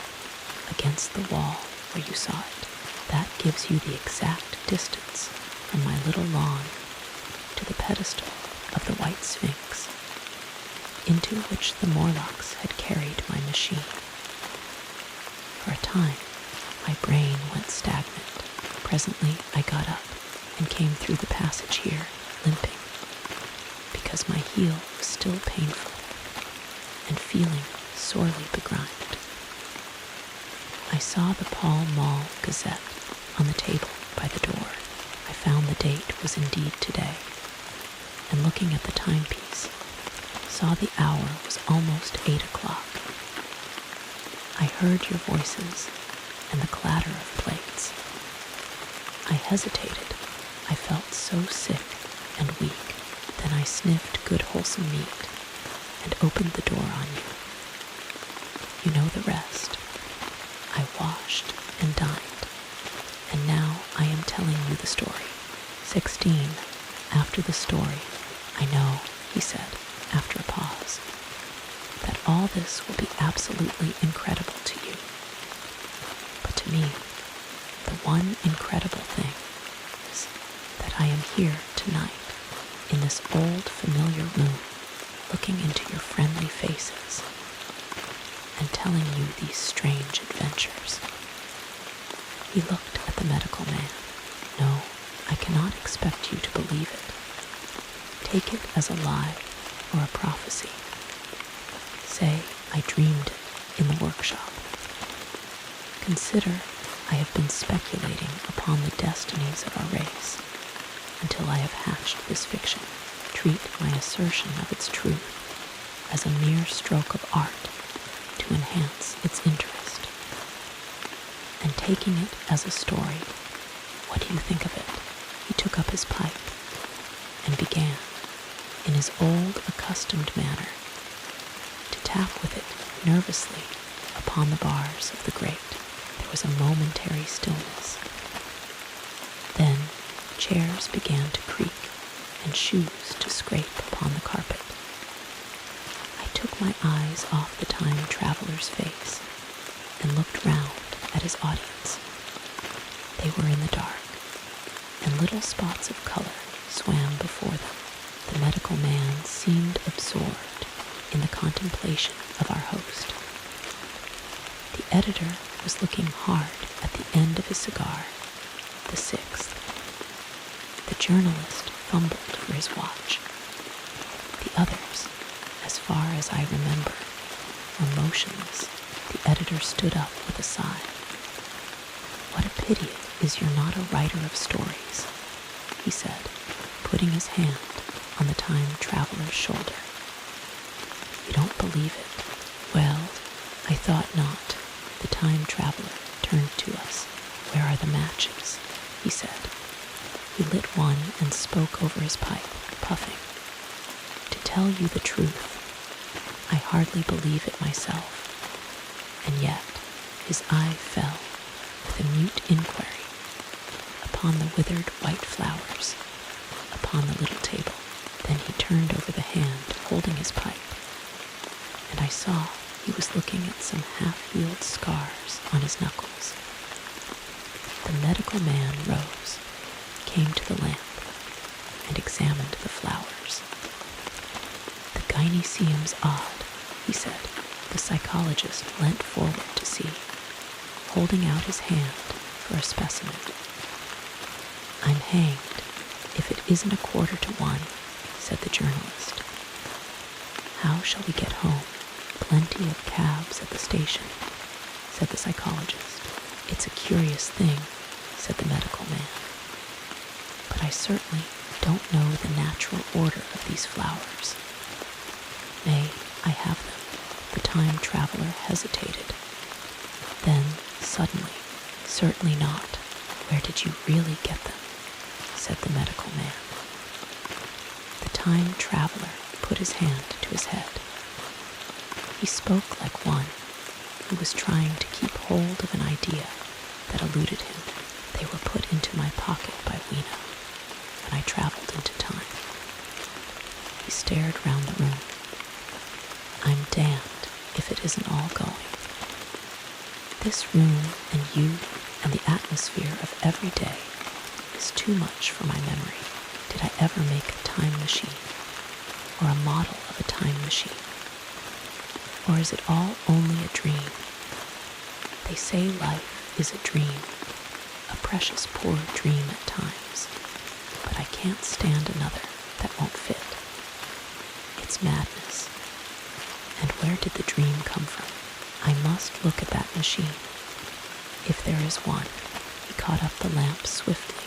against the wall where you saw it. That gives you the exact distance from my little lawn to the pedestal of the White Sphinx, into which the Morlocks had carried my machine. For a time, my brain went stagnant. Presently, I got up and came through the passage here, limping, because my heel was still painful and feeling sorely begrimed. I saw the Pall Mall Gazette on the table by the door. I found the date was indeed today, and looking at the timepiece, saw the hour was almost 8 o'clock. I heard your voices and the clatter of plates. I hesitated. I felt so sick and weak. Then I sniffed good wholesome meat and opened the door on you. You know the rest. I washed and dined, and now I am telling you the story. 16. After the story, I know, he said, after a pause, that all this will be absolutely incredible to you. But to me, the one incredible thing is that I am here tonight in this old familiar room, looking into your friendly faces and telling you these strange adventures. He looked at the medical man. No, I cannot expect you to believe it. Take it as a lie or a prophecy. Say I dreamed it in the workshop. Consider I have been speculating upon the destinies of our race until I have hatched this fiction. Treat my assertion of its truth as a mere stroke of art to enhance its interest. And taking it as a story, what do you think of it? He took up his pipe and began, in his old accustomed manner, to tap with it nervously upon the bars of the grate. There was a momentary stillness. Then chairs began to creak and shoes to scrape upon the carpet. I took my eyes off the time traveler's face and looked round at his audience. They were in the dark, and little spots of color swam before them. The medical man seemed absorbed in the contemplation of our host. The editor was looking hard at the end of his cigar, the sixth. The journalist fumbled for his watch. The others, as far as I remember, were motionless. The editor stood up with a sigh. What a pity it is you're not a writer of stories, he said, putting his hand on the time traveler's shoulder. You don't believe it? Well, I thought not. The time traveler turned to us. Where are the matches? He said. He lit one and spoke over his pipe, puffing. To tell you the truth, I hardly believe it myself. And yet his eye fell with a mute inquiry upon the withered white flowers upon the little table. Then he turned over the hand holding his pipe, and I saw he was looking at some half-healed scars on his knuckles. The medical man rose, came to the lamp, and examined the flowers. The gynoecium's odd, he said. The psychologist leant forward to see, holding out his hand for a specimen. I'm hanged if it isn't 1:45, said the journalist. How shall we get home? Plenty of cabs at the station, said the psychologist. It's a curious thing, said the medical man. But I certainly don't know the natural order of these flowers. May I have them? The time traveler hesitated. Then, suddenly, certainly not. Where did you really get them? Said the medical man. The time traveler put his hand to his head. He spoke like one who was trying to keep hold of an idea that eluded him. They were put into my pocket by Weena when I traveled into time. He stared round the room. I'm damned if it isn't all going. This room and you and the atmosphere of every day is too much for my memory. Did I ever make a time machine or a model of a time machine? Or is it all only a dream? They say life is a dream, a precious poor dream at times, but I can't stand another that won't fit. It's madness. And where did the dream come from? I must look at that machine. If there is one. He caught up the lamp swiftly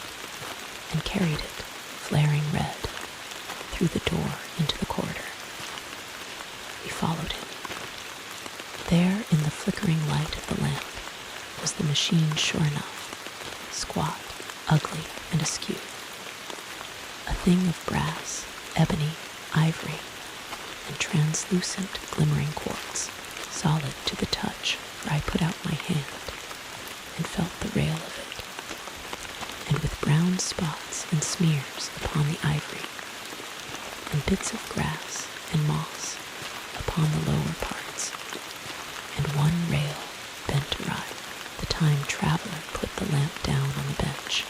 and carried it, flaring red, through the door into the corridor. We followed him. There, in the flickering light of the lamp, was the machine sure enough, squat, ugly, and askew. A thing of brass, ebony, ivory, and translucent glimmering quartz, solid to the touch, where I put out my hand and felt the rail of it, and with brown spots and smears upon the ivory, and bits of grass and moss upon the lower parts, and one rail bent awry. The time traveler put the lamp down on the bench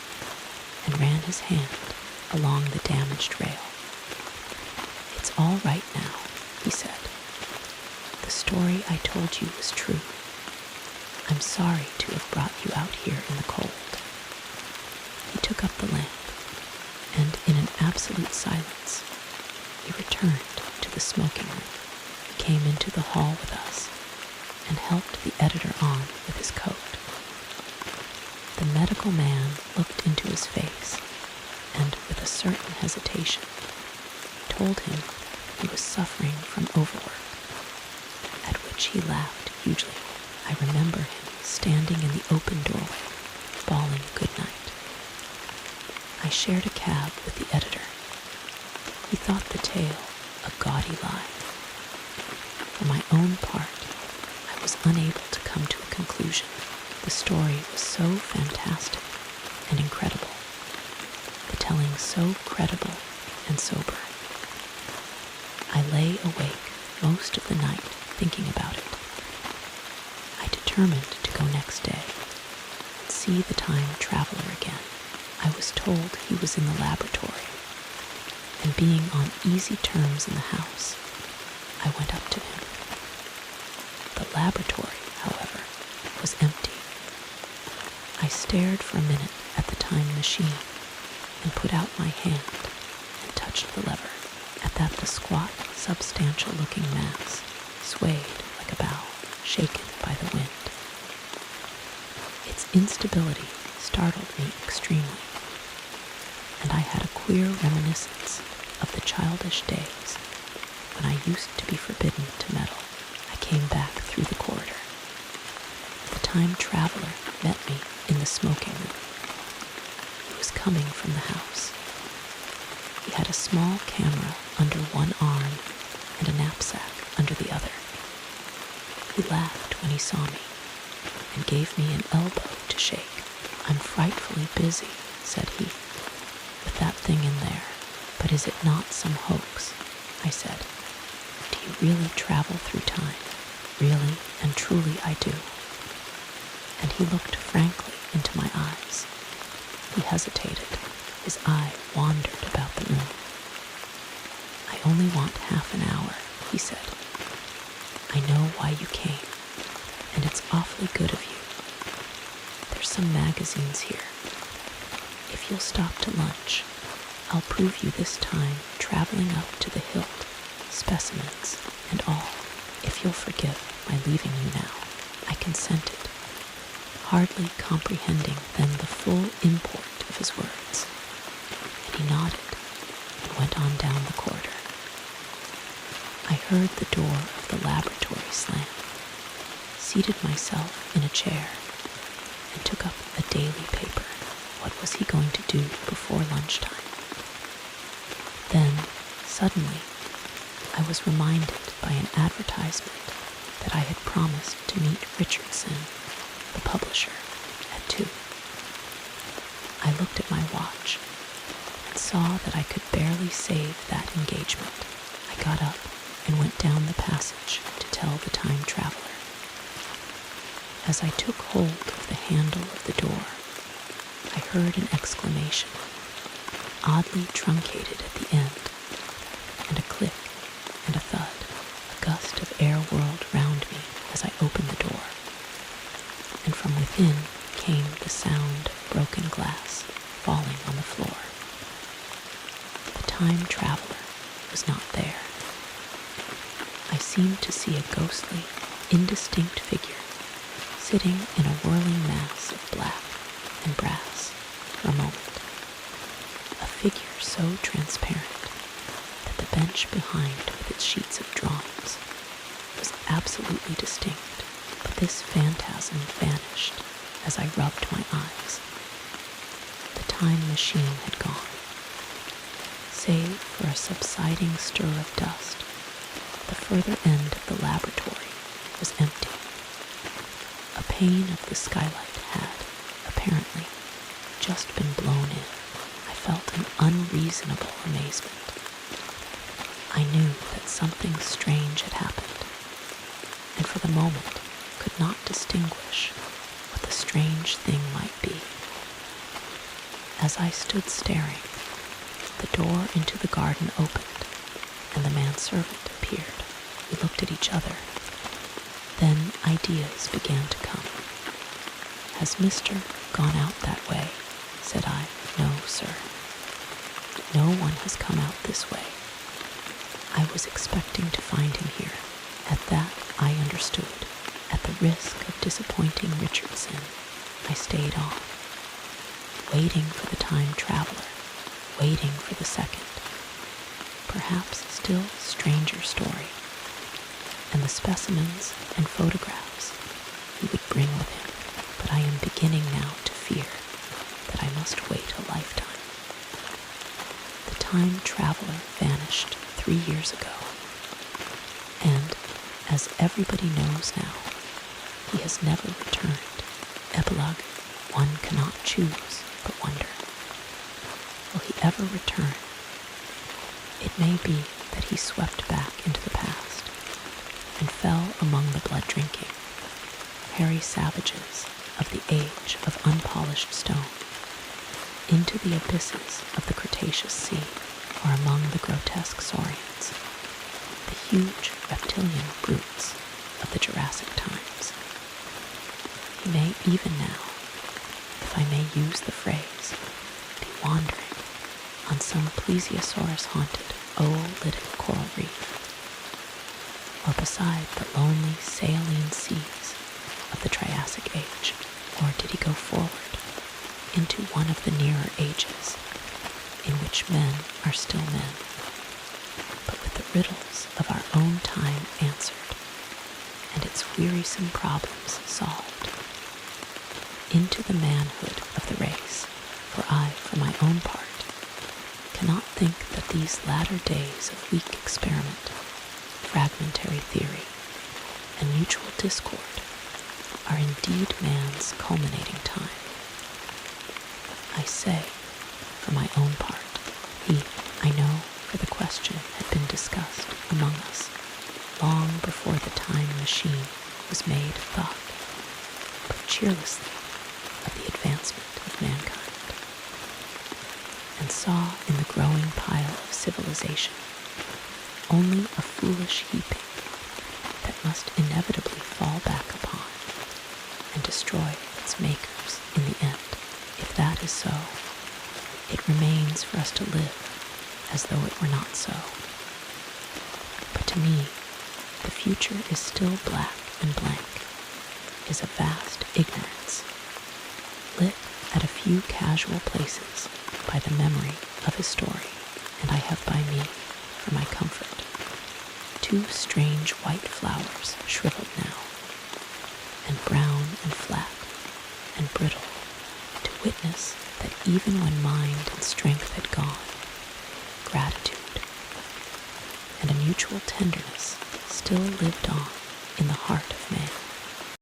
and ran his hand along the damaged rail. "It's all right now," he said. "The story I told you was true. I'm sorry to have brought you out here in the cold." He took up the lamp, and in an absolute silence, he returned to the smoking room, came into the hall with us, and helped the editor on with his coat. The medical man looked into his face, and with a certain hesitation, told him he was suffering from overwork, at which he laughed hugely. I remember him standing in the open doorway, bawling good night. I shared a cab with the editor. He thought the tale a gaudy lie. For my own part, I was unable to come to a conclusion. The story was so fantastic and incredible, the telling so credible and sober. I lay awake most of the night thinking about it. I determined to go next day and see the time traveler again. I was told he was in the laboratory, and being on easy terms in the house, I went up to him. The laboratory, however, was empty. I stared for a minute at the time machine and put out my hand and touched the lever. At that, the squat, substantial-looking mass swayed like a bough shaken by the wind. Its instability startled me extremely, and I had a queer reminiscence of the childish days when I used to be forbidden to meddle. I came back through the corridor. The time traveler met me in the smoking room. He was coming from the house. He had a small camera under one arm and a knapsack under the other. He laughed when he saw me and gave me an elbow to shake. "I'm frightfully busy," said he, "with that thing in there. But is it not some hoax?" I said. "Do you really travel through time?" "Really and truly I do." And he looked frankly into my eyes. He hesitated. His eye wandered about the room. "I only want half an hour," he said. "I know why you came, and it's awfully good of you. There's some magazines here. If you'll stop to lunch, I'll prove you this time traveling up to the hilt, specimens and all. If you'll forgive my leaving you now." I consented, hardly comprehending then the full import of his words, and he nodded and went on down the corridor. I heard the door of the laboratory slam, seated myself in a chair, and took up a daily paper. What was he going to do before lunchtime? Then, suddenly, I was reminded by an advertisement that I had promised to meet Richardson, the publisher, at 2. I looked at my watch and saw that I could barely save that engagement. I got up and went down the passage to tell the time traveler. As I took hold of the handle of the door, I heard an exclamation, oddly truncated at the end, and a click and a thud. A gust of air whirled round me as I opened the door, and from within came the sound of broken glass falling on the floor. The time traveler was not there. I seemed to see a ghostly, indistinct figure sitting in a whirling mass of black and brass for a moment. A figure so transparent that the bench behind with its sheets of drawings was absolutely distinct, but this phantasm vanished as I rubbed my eyes. The time machine had gone. Save for a subsiding stir of dust, the further end of the laboratory was empty. A pane of the skylight had, apparently, just been blown in. I felt an unreasonable amazement. I knew that something strange had happened, and for the moment could not distinguish what the strange thing might be. As I stood staring, the door into the garden opened, and the manservant appeared. We looked at each other. Then ideas began to come. "Has Mr. gone out that way?" said I. "No, sir. No one has come out this way. I was expecting to find him here." At that I understood. At the risk of disappointing Richardson, I stayed on, waiting for the time traveler, waiting for the second, perhaps still stranger story, and the specimens and photographs he would bring with him. But I am beginning now to fear that I must wait a lifetime. The time traveler vanished 3 years ago, and, as everybody knows now, he has never returned. Epilogue: one cannot choose but wonder. Will he ever return? It may be that he swept back into the past and fell among the blood-drinking, hairy savages of the age of unpolished stone, into the abysses of the Cretaceous Sea, or among the grotesque saurians, the huge reptilian brutes of the Jurassic times. He may even now, if I may use the phrase, be wandering on some plesiosaurus-haunted oolitic coral reef, or beside the lonely saline seas of the Triassic Age. Or did he go forward into one of the nearer ages, in which men are still men, but with the riddles of our own time answered, and its wearisome problems solved, into the manhood of the race? For I, for my own part, cannot think that these latter days of weak experiment, fragmentary theory, and mutual discord are indeed man's culminating time. I say, for my own part, he, I know, for the question had been discussed among us long before the time machine was made thought, but cheerlessly, of the advancement of mankind, and saw in the growing pile of civilization only a foolish heaping that must inevitably fall back upon and destroy its makers in the end. If that is so, it remains for us to live as though it were not so. But to me, the future is still black and blank, is a vast ignorance, lit at a few casual places by the memory of his story, and I have by me, for my comfort, 2 strange white flowers shriveled now, and brown and flat and brittle, to witness that even when mind and strength had gone, gratitude and a mutual tenderness still lived on in the heart of